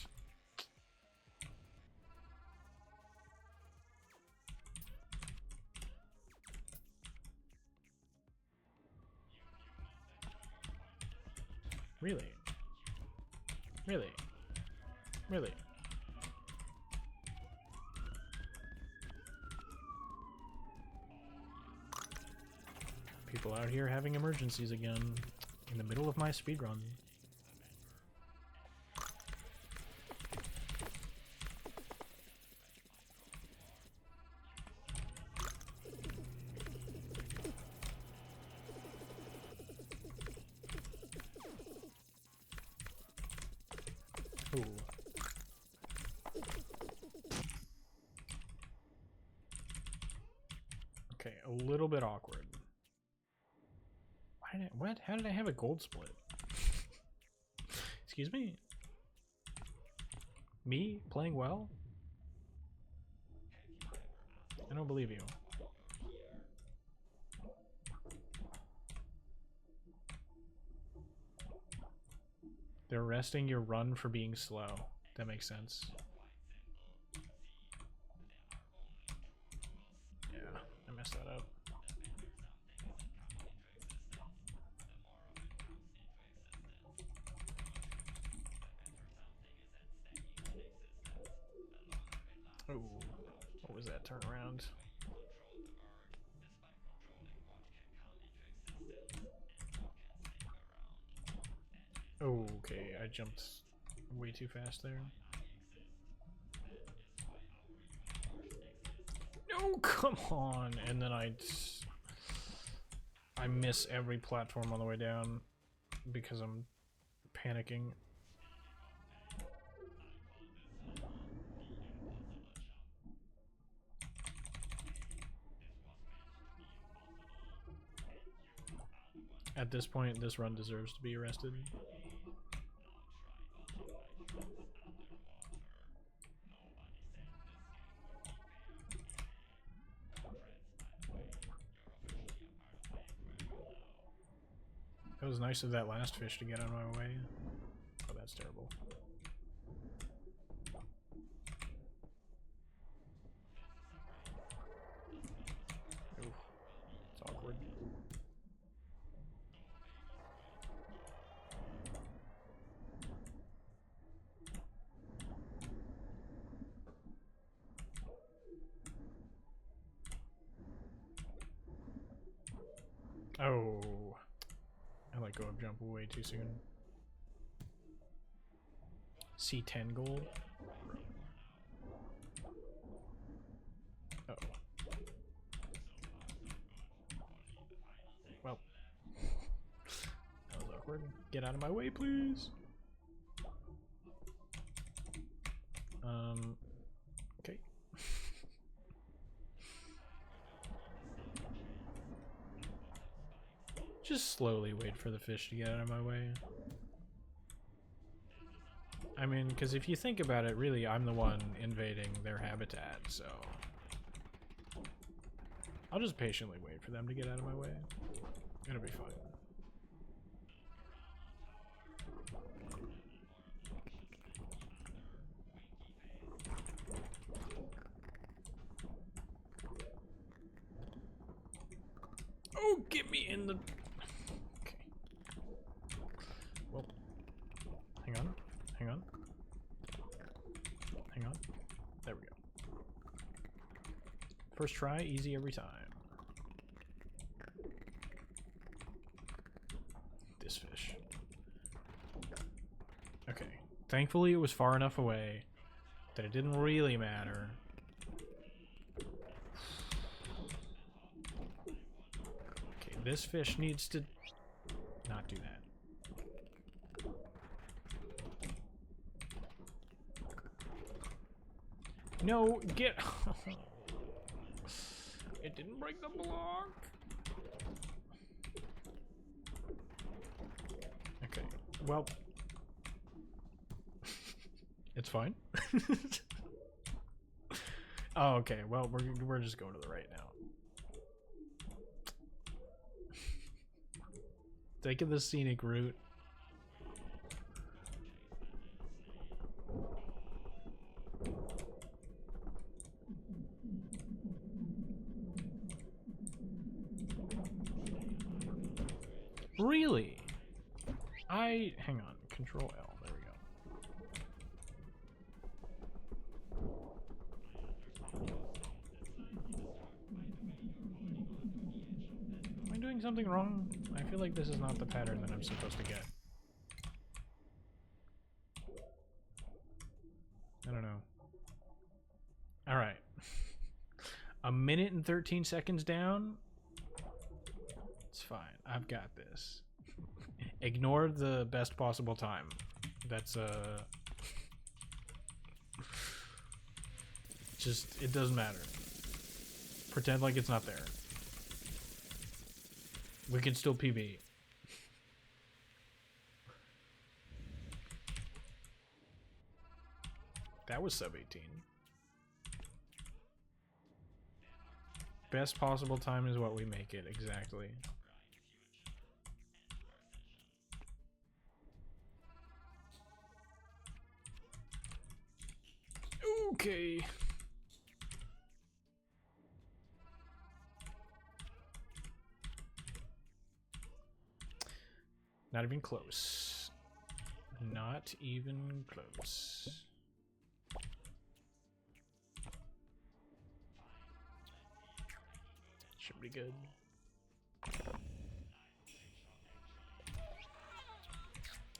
Really? Really? Really? People out here having emergencies again in the middle of my speedrun. Ooh. Okay, a little bit awkward. Why did I, what? How did I have a gold split? Excuse me? Me playing well? I don't believe you. They're arresting your run for being slow. That makes sense. Yeah, I messed that up. Oh, what was that turnaround? Oh, okay, I jumped way too fast there. No, come on! And then I miss every platform on the way down because I'm panicking. At this point, this run deserves to be arrested. It was nice of that last fish to get out of my way. Oh, that's terrible. Ooh, it's awkward. Oh, I let go of jump way too soon. C10 gold. Uh oh. Well, that was awkward. Get out of my way, please. Okay. Just slowly wait for the fish to get out of my way. I mean, because if you think about it, really, I'm the one invading their habitat, so... I'll just patiently wait for them to get out of my way. It'll be fine. Oh, get me in the... Okay. Well, hang on. Hang on. Hang on. There we go. First try, easy every time. This fish. Okay. Thankfully, it was far enough away that it didn't really matter. Okay, this fish needs to not do that. No, get... It didn't break the block. Okay, well... It's fine. Oh, okay, well, we're just going to the right now. Taking the scenic route. Really? Hang on, Control L, there we go. Am I doing something wrong? I feel like this is not the pattern that I'm supposed to get. I don't know. Alright. A minute and 13 seconds down? It's fine. I've got this. Ignore the best possible time. That's, just, it doesn't matter. Pretend like it's not there. We can still PB. That was sub 18. Best possible time is what we make it, exactly. Okay. Not even close. Not even close. Should be good.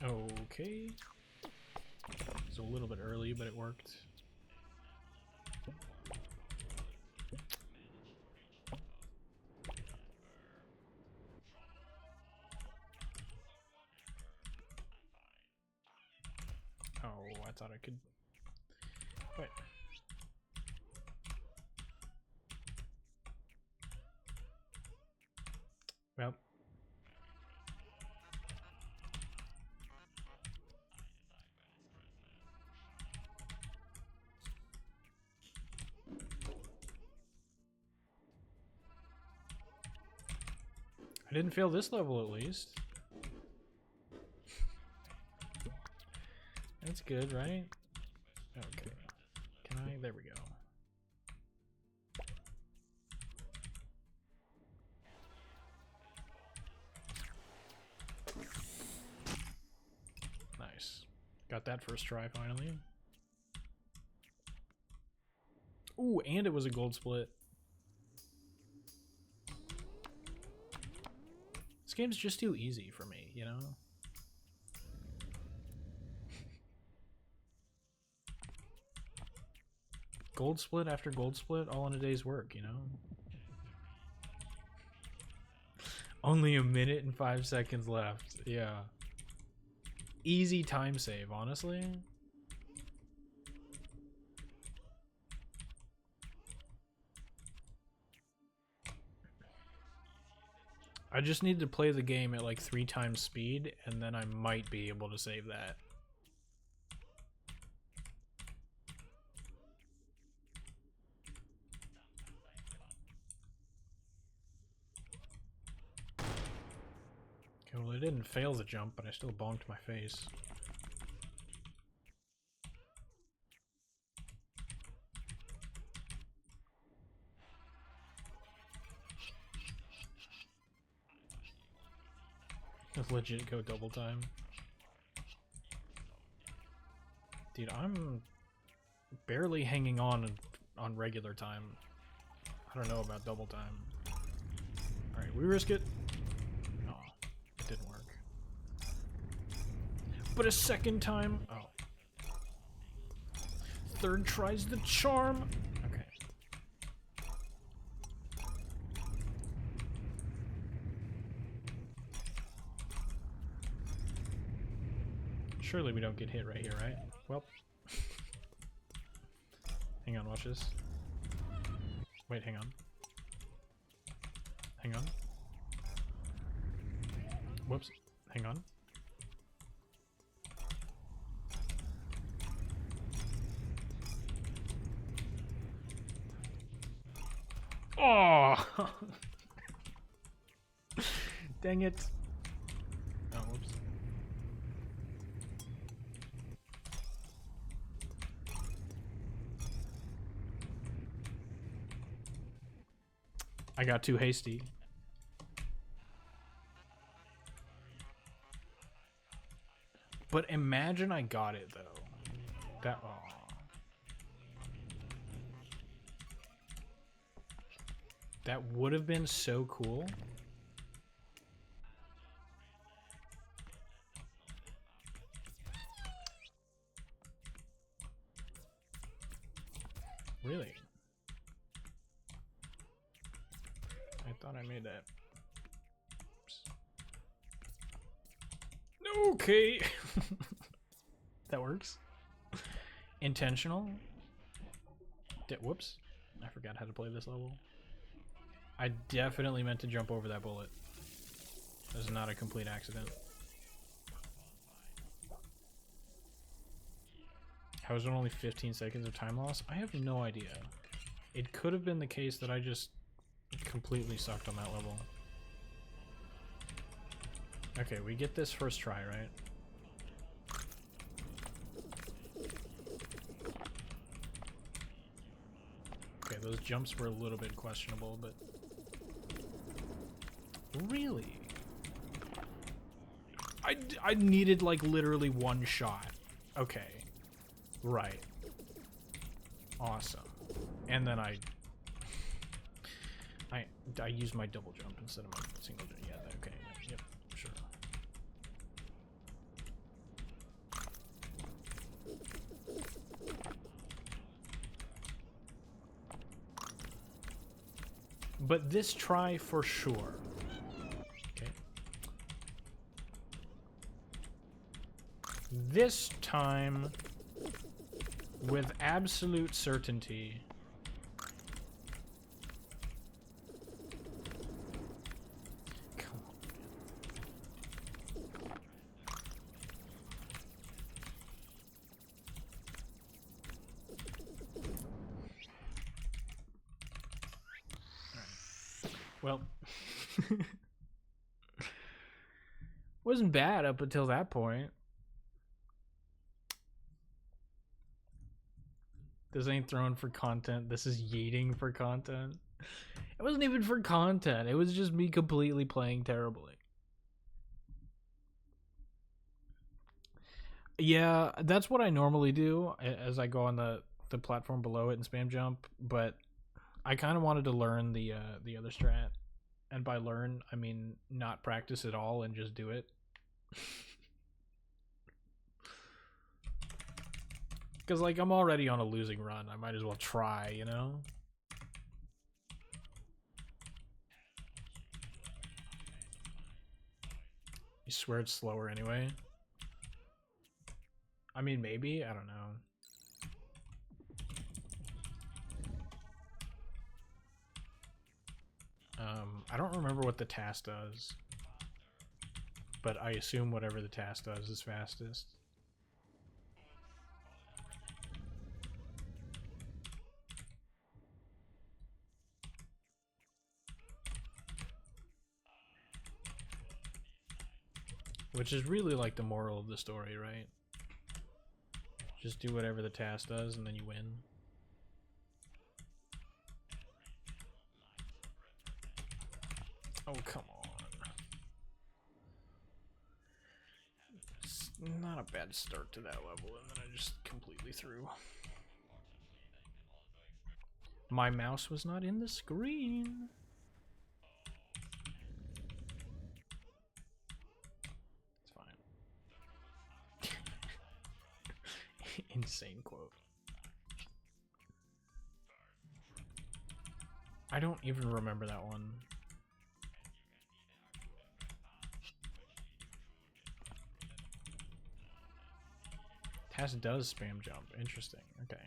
Okay. It's a little bit early, but it worked. Oh, I thought I could. Wait. Well. I didn't fail this level at least. That's good, right? Okay. Can I? There we go. Nice. Got that first try finally. Ooh, and it was a gold split. This game's just too easy for me, you know? Gold split after gold split, all in a day's work, you know? Only a minute and 5 seconds left. Yeah. Easy time save, honestly. I just need to play the game at like 3 times speed, and then I might be able to save that. Okay, well, I didn't fail the jump, but I still bonked my face. Let's legit go double time. Dude, I'm barely hanging on regular time. I don't know about double time. Alright, we risk it. Oh, it didn't work. But a second time. Oh. Third tries the charm. Okay. Surely we don't get hit right here, right? Well. Hang on, watch this. Wait, hang on. Hang on. Whoops. Hang on. Oh! Dang it. Oh, whoops. I got too hasty. But imagine I got it though. That that would have been so cool. Really? I thought I made that. Oops. Okay. That works. Intentional. Whoops. I forgot how to play this level. I definitely meant to jump over that bullet. That was not a complete accident. How is there only 15 seconds of time loss? I have no idea. It could have been the case that I just completely sucked on that level. Okay, we get this first try, right? Okay, those jumps were a little bit questionable, but... Really? I needed, like, literally one shot. Okay. Right. Awesome. And then I used my double jump instead of my single jump. Yeah, okay. Yep, sure. But this try for sure. Okay. This time, with absolute certainty, come on. Well, wasn't bad up until that point. This ain't thrown for content. This is yeeting for content. It wasn't even for content. It was just me completely playing terribly. Yeah, that's what I normally do as I go on the platform below it and spam jump, but I kind of wanted to learn the other strat. And by learn, I mean not practice at all and just do it. Because, like, I'm already on a losing run. I might as well try, you know? You swear it's slower anyway? I mean, maybe? I don't know. I don't remember what the task does. But I assume whatever the task does is fastest. Which is really like the moral of the story, right? Just do whatever the task does and then you win. Oh, come on. It's not a bad start to that level, and then I just completely threw. My mouse was not in the screen. It's fine. Insane quote. I don't even remember that one. Task does spam jump. Interesting. Okay.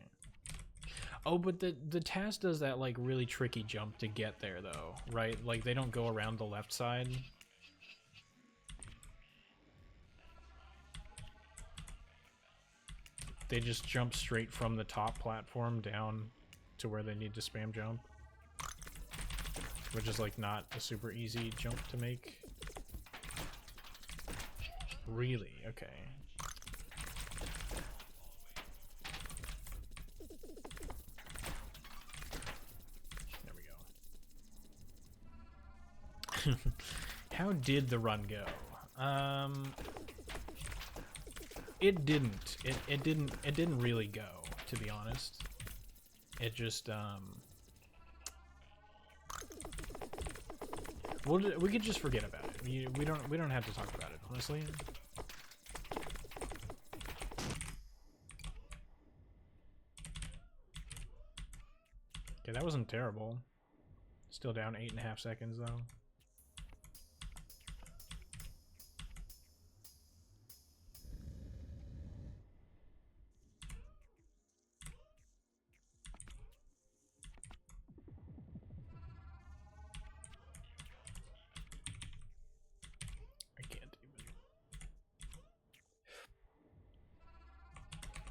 Oh, but the task does that, like, really tricky jump to get there, though, right? Like, they don't go around the left side. They just jump straight from the top platform down to where they need to spam jump. Which is, like, not a super easy jump to make. Really? Okay. How did the run go? It didn't. It didn't really go, to be honest. It just we could just forget about it. We don't have to talk about it, honestly. Okay, that wasn't terrible. Still down 8.5 seconds though. I can't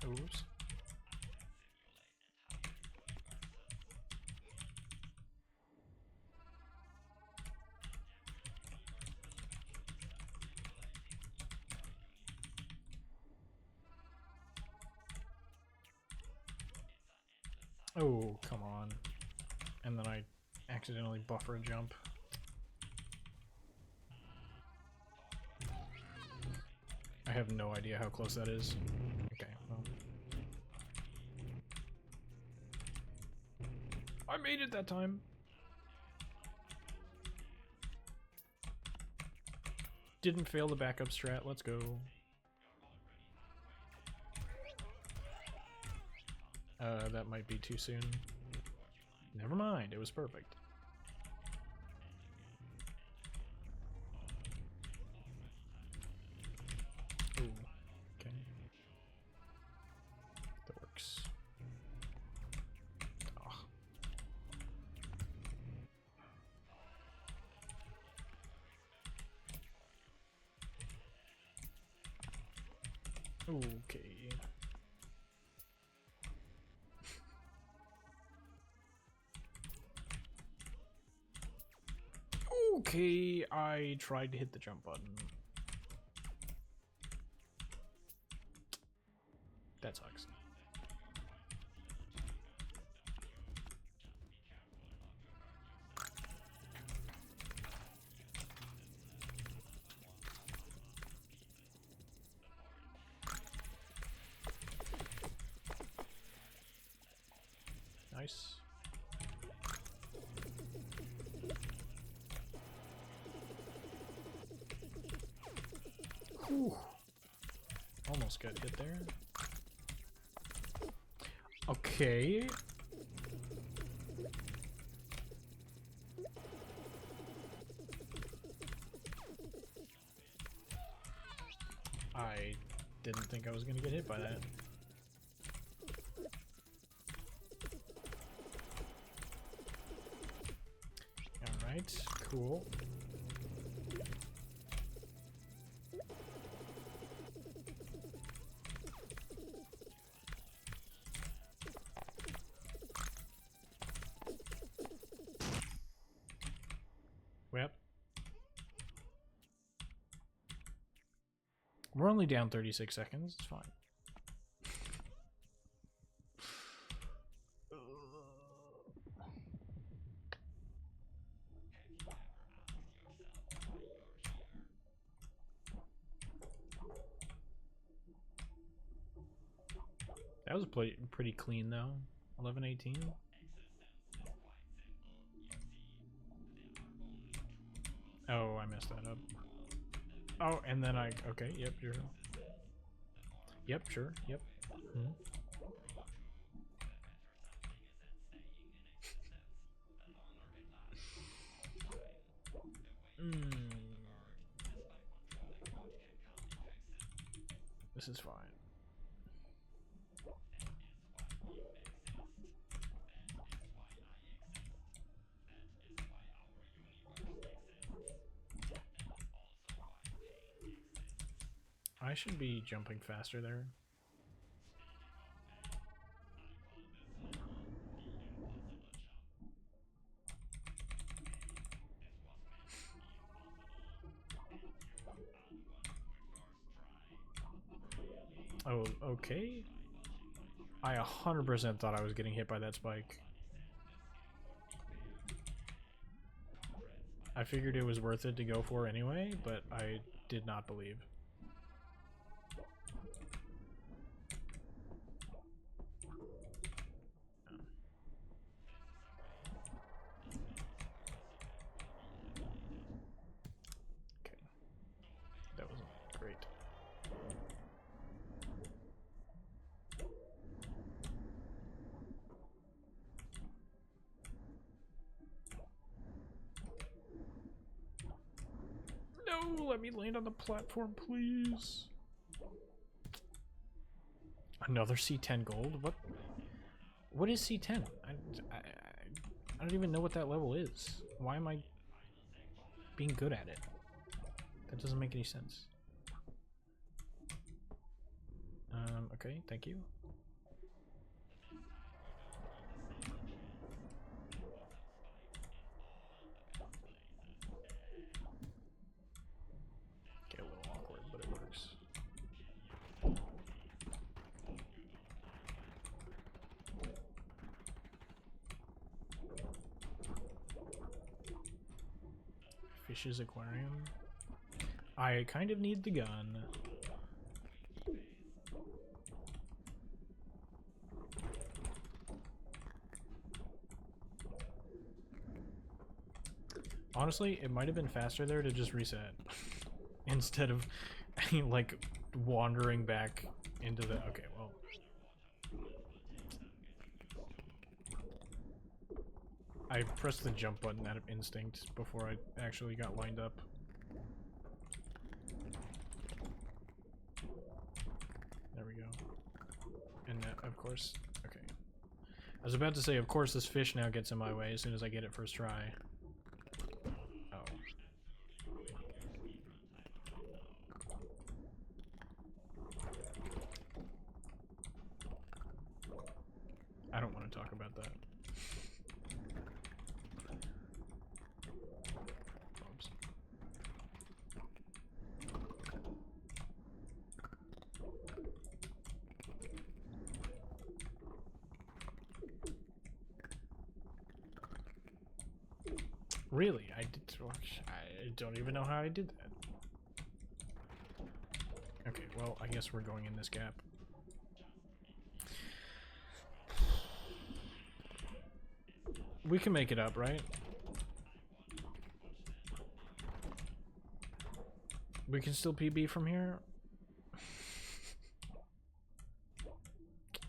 even. Oops. Oh, come on. And then I accidentally buffer a jump. I have no idea how close that is. Okay, well. I made it that time! Didn't fail the backup strat, let's go. That might be too soon. Never mind, it was perfect. Ooh, okay. That works. Oh. Okay. Okay, I tried to hit the jump button. That sucks. Nice. Whew. Almost got hit there. Okay. I didn't think I was gonna get hit by that. Alright, cool. Yep. We're only down 36 seconds, it's fine. That was pretty clean though. 11:18. Oh, I messed that up. Oh, and then okay, yep, sure. Yep, sure, yep. This is fine. I should be jumping faster there. Oh, okay. I 100% thought I was getting hit by that spike. I figured it was worth it to go for anyway, but I did not believe. Okay. That wasn't great. Let me land on the platform, please. Another C10 gold? What? What is C10? I don't even know what that level is. Why am I being good at it? That doesn't make any sense. Okay, thank you. Get a little awkward, but it works. Fish's aquarium. I kind of need the gun. Honestly, it might have been faster there to just reset instead of like wandering back into the. Okay, well. I pressed the jump button out of instinct before I actually got lined up. There we go. And of course, okay. I was about to say, of course, this fish now gets in my way as soon as I get it first try. Oh. I don't want to talk about that. Oops. Really? I don't even know how I did that. Okay, well, I guess we're going in this gap. We can make it up, right? We can still PB from here?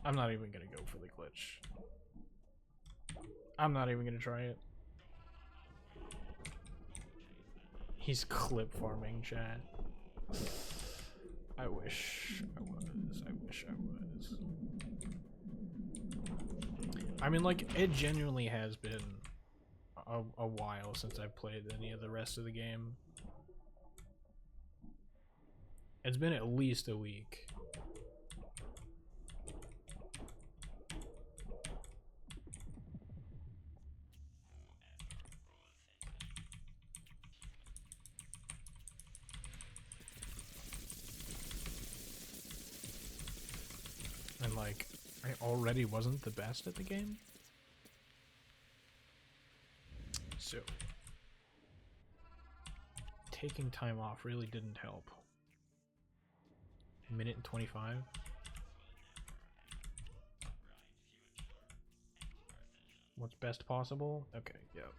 I'm not even gonna go for the glitch. I'm not even gonna try it. He's clip farming, chat. I wish I was. I wish I was. I mean, like, it genuinely has been a while since I've played any of the rest of the game. It's been at least a week. And like, I already wasn't the best at the game. So, taking time off really didn't help. Minute and 25. What's best possible? Okay, yep.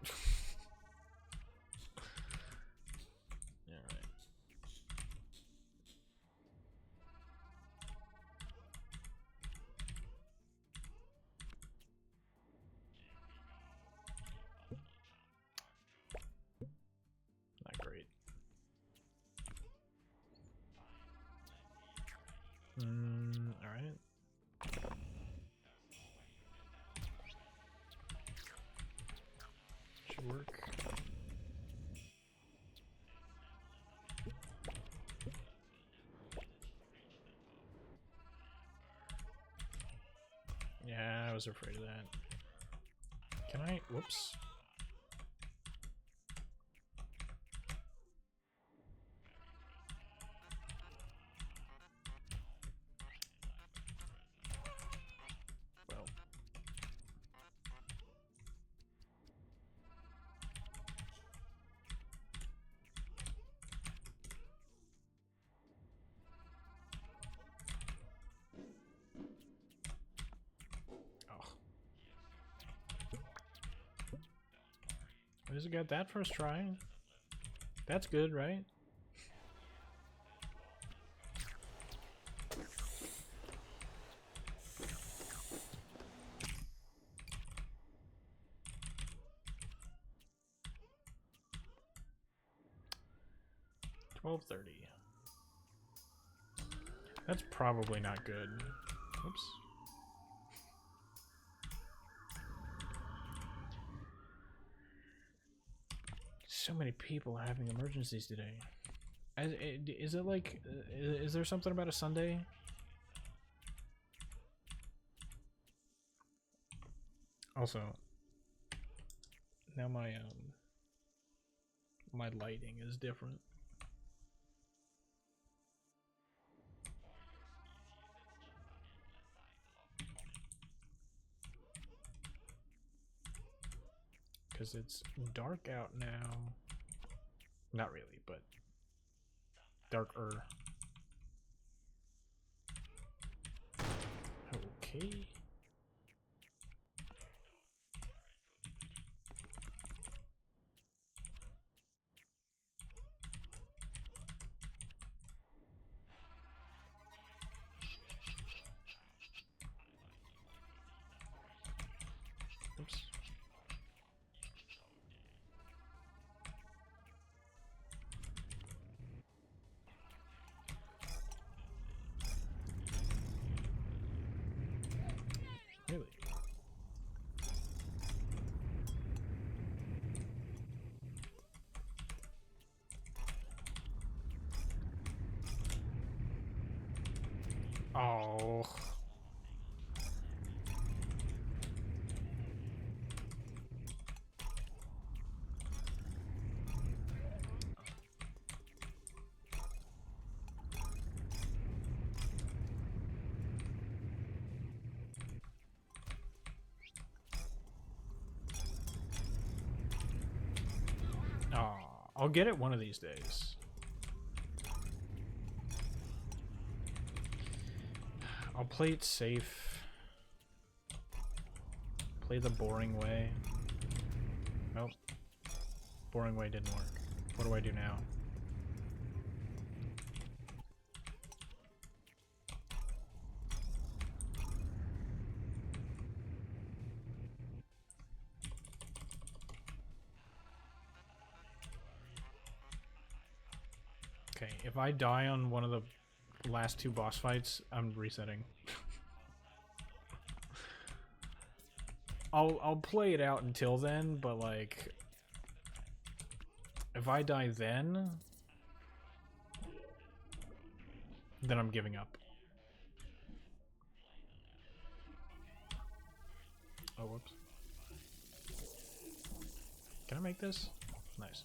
Alright. Not great. Alright. Should work. Yeah, I was afraid of that. Can I? Whoops. Well. Why does it get that first try? That's good, right? 12:30. That's probably not good. Oops. So many people having emergencies today. Is it like, is there something about a Sunday? Also, now my lighting is different. Because it's dark out now. Not really, but darker. Okay. Oops. Really? Oh. Oh, I'll get it one of these days. I'll play it safe. Play the boring way. Nope. Boring way didn't work. What do I do now? Okay, if I die on one of the last two boss fights, I'm resetting. I'll play it out until then, but like if I die then I'm giving up. Oh, whoops. Can I make this? Nice.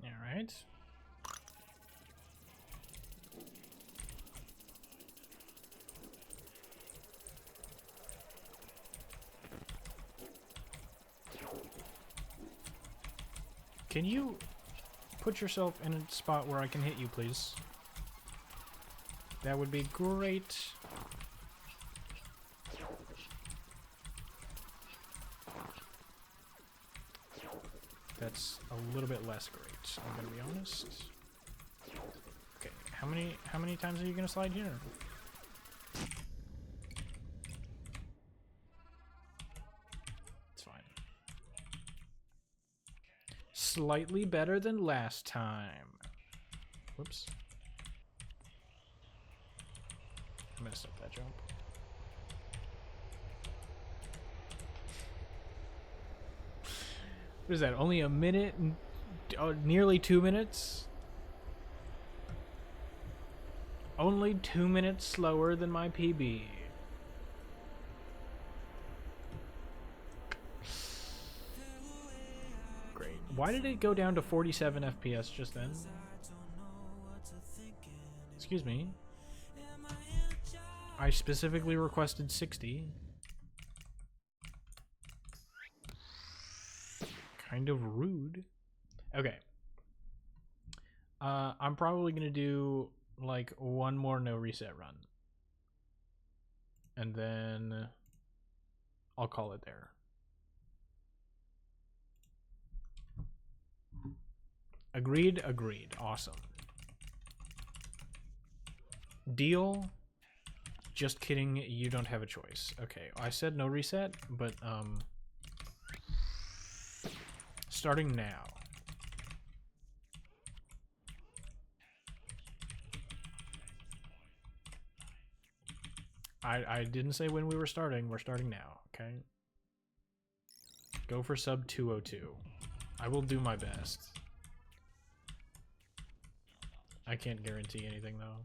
Alright. Can you put yourself in a spot where I can hit you, please? That would be great. That's a little bit less great, I'm gonna be honest. Okay, how many times are you gonna slide here? It's fine. Slightly better than last time. Whoops. I messed up that jump. What is that? Only a minute and nearly 2 minutes? Only 2 minutes slower than my PB. Great. Why did it go down to 47 FPS just then? Excuse me. I specifically requested 60. kind of rude. Okay. I'm probably gonna do like one more no reset run. And then I'll call it there. Agreed, agreed. Awesome. Deal. Just kidding, you don't have a choice. Okay, I said no reset, but starting now. I didn't say when we were starting. We're starting now, okay? Go for sub 202. I will do my best. I can't guarantee anything though.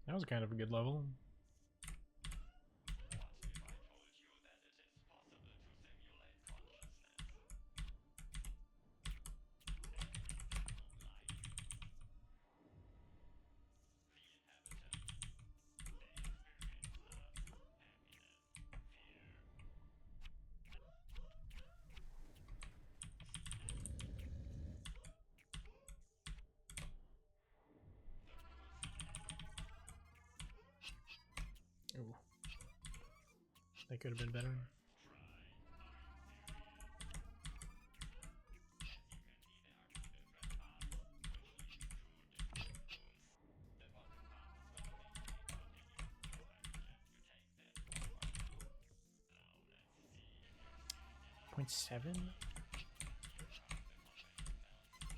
That was kind of a good level. Ooh. That could have been better. .7?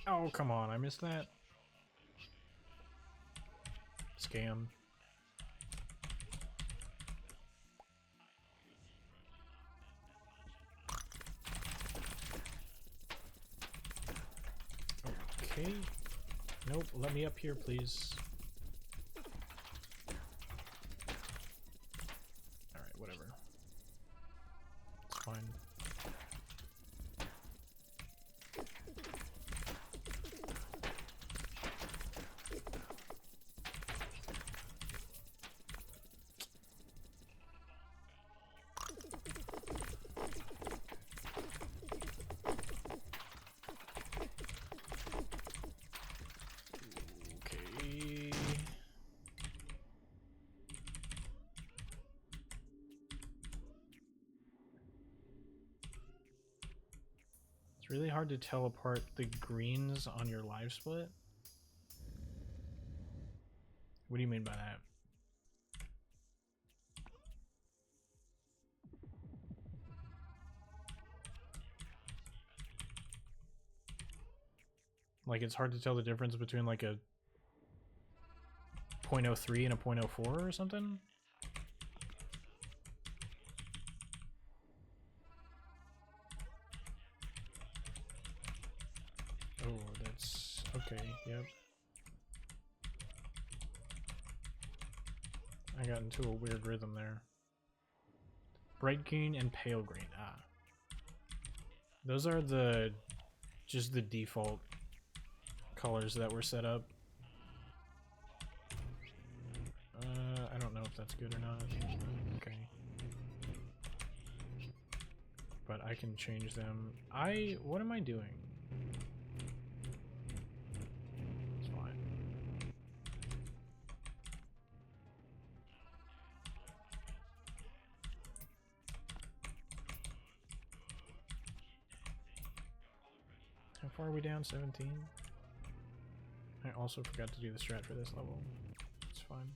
Oh, come on, I missed that. Scam. Okay. Nope, let me up here, please. Alright, whatever. It's fine. Really hard to tell apart the greens on your live split. What do you mean by that? Like it's hard to tell the difference between like a 0.03 and a 0.04 or something? Oh, that's okay, yep. I got into a weird rhythm there. Bright green and pale green, ah. Those are just the default colors that were set up. I don't know if that's good or not. Okay. But I can change them. What am I doing? It's fine. How far are we down? 17? I also forgot to do the strat for this level. It's fine.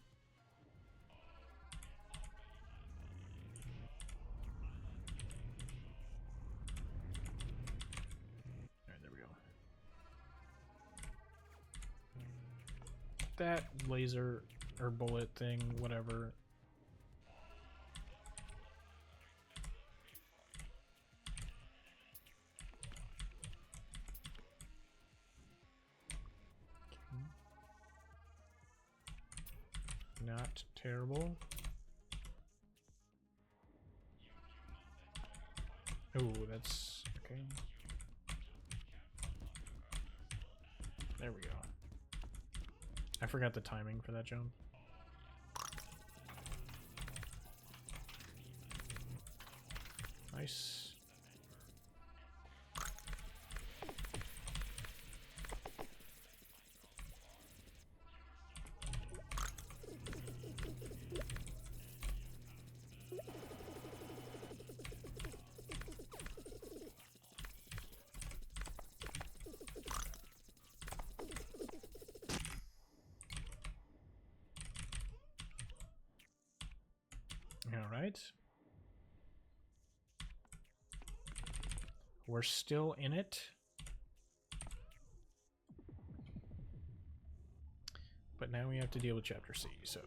Alright, there we go. That laser or bullet thing, whatever. Not terrible. Oh, that's okay. There we go. I forgot the timing for that jump. Nice. All right. We're still in it. But now we have to deal with Chapter C, so...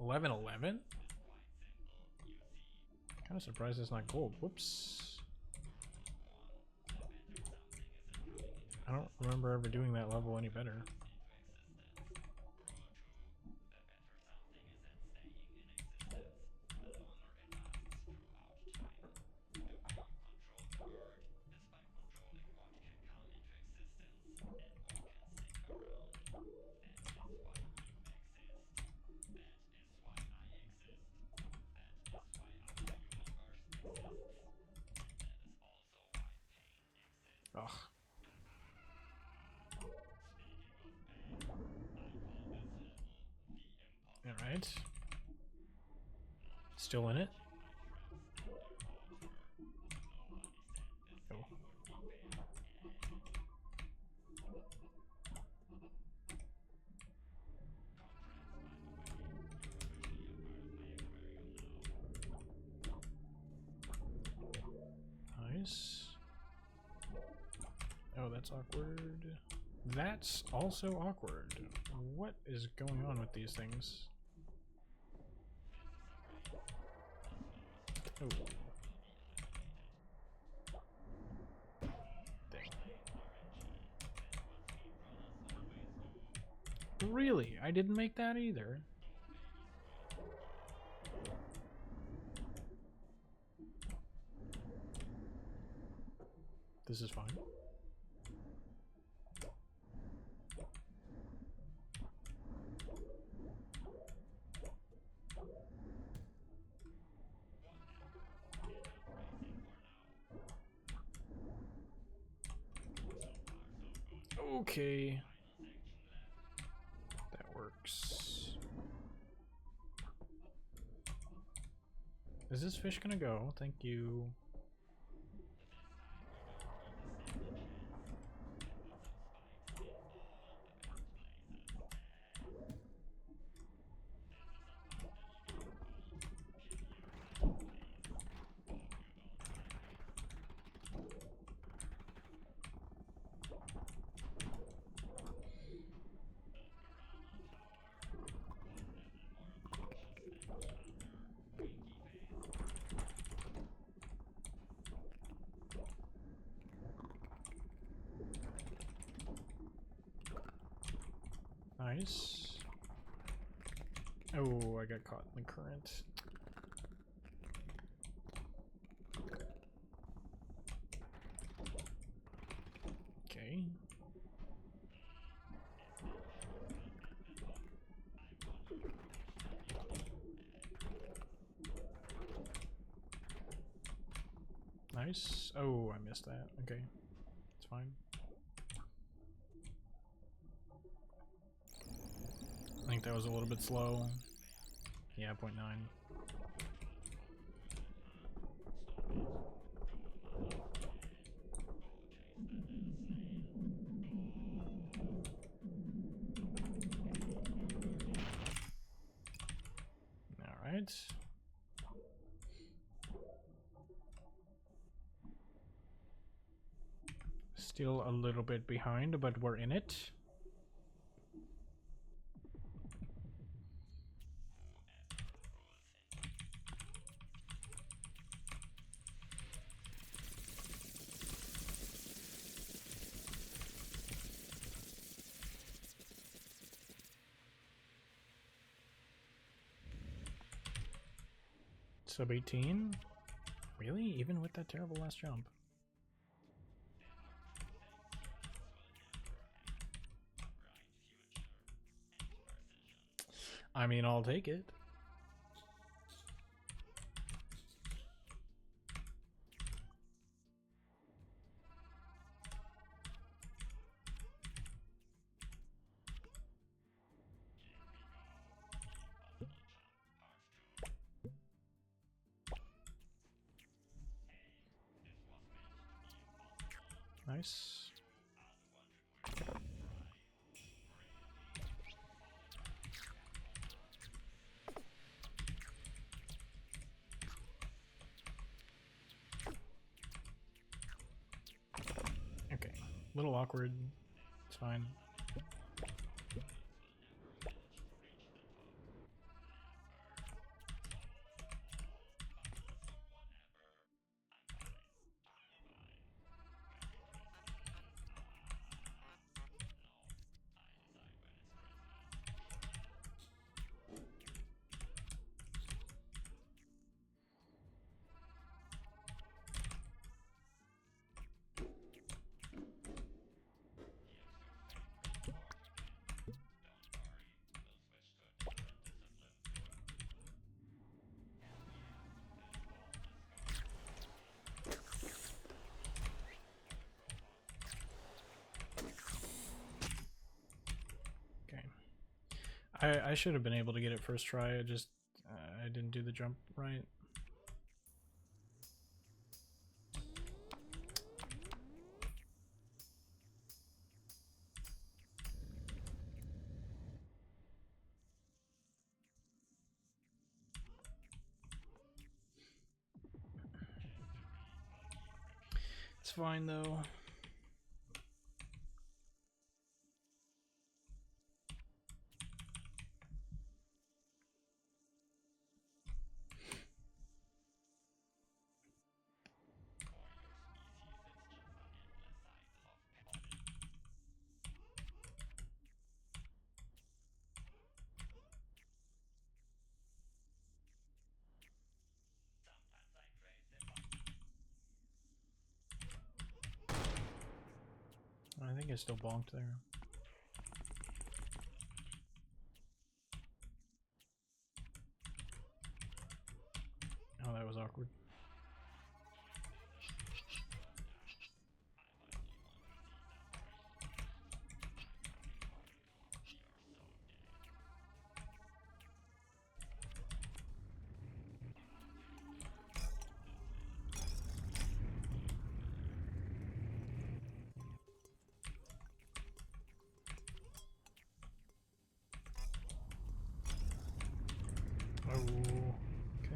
$11.11? Kind of surprised it's not gold. Whoops. I don't remember ever doing that level any better. Ugh. Alright. Still in it? Oh. Nice. Oh, that's awkward. That's also awkward. What is going on with these things? Oh. Dang. Really? I didn't make that either. This is fine. Okay. That works. Is this fish gonna go? Thank you. Nice. Oh, I got caught in the current. Okay. Nice. Oh, I missed that. Okay. It's fine. I think that was a little bit slow. Yeah, 0.9. Alright. Still a little bit behind, but we're in it. Sub 18? Really? Even with that terrible last jump? I mean, I'll take it. Nice. Okay, a little awkward. It's fine. I should have been able to get it first try. I didn't do the jump right. It's fine though. I think I still bonked there. Oh, that was awkward. Oh, okay.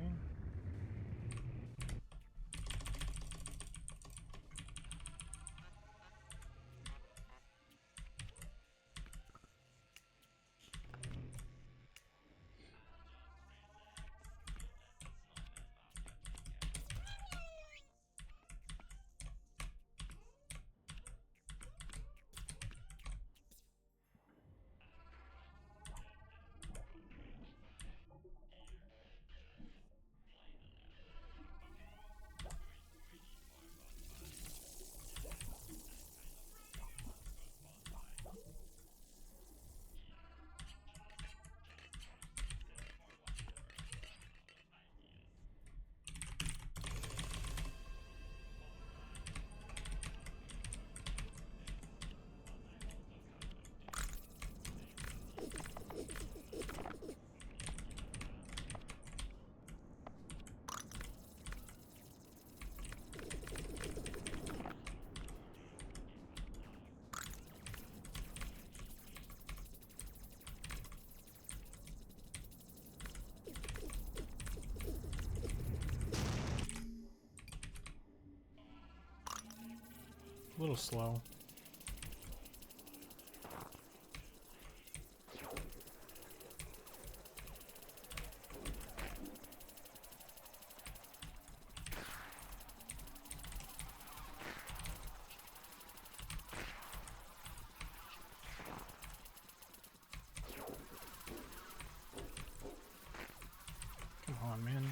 A little slow. Come on, man.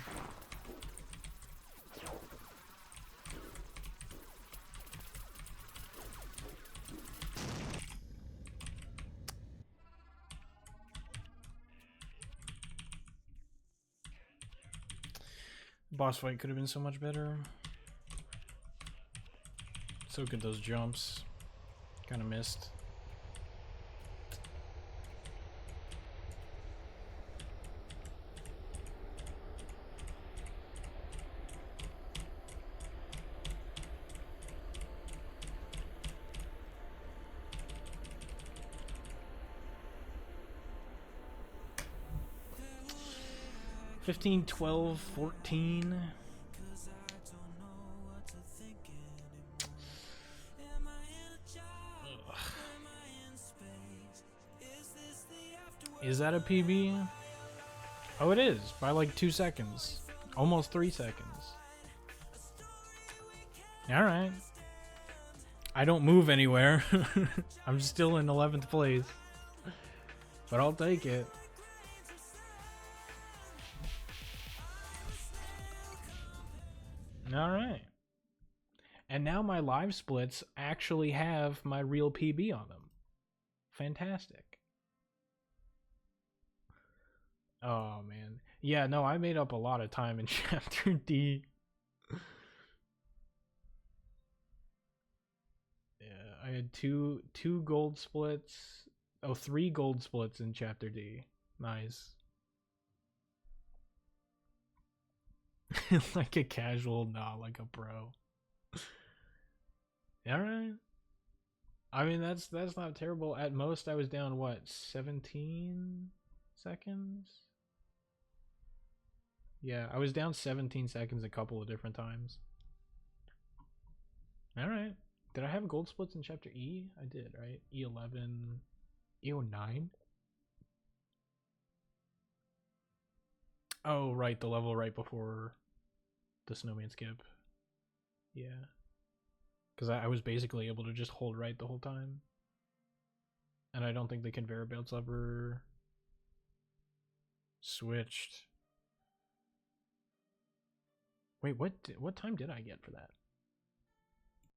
Boss fight could have been so much better. So good those jumps. Kind of missed. $15, $12, $14. Ugh. Is that a PB? Oh, it is, by like 2 seconds. Almost 3 seconds. Alright. I don't move anywhere. I'm still in 11th place. But I'll take it. Alright. And now my live splits actually have my real PB on them. Fantastic. Oh, man. Yeah, no, I made up a lot of time in Chapter D. Yeah, I had two gold splits. Oh, 3 gold splits in Chapter D. Nice. Like a casual, not like a pro. Alright. I mean, that's not terrible. At most, I was down, what, 17 seconds? Yeah, I was down 17 seconds a couple of different times. Alright. Did I have gold splits in Chapter E? I did, right? E11... E09? Oh, right, the level right before the snowman skip. Yeah. Because I was basically able to just hold right the whole time. And I don't think the conveyor belts ever switched. Wait, what time did I get for that?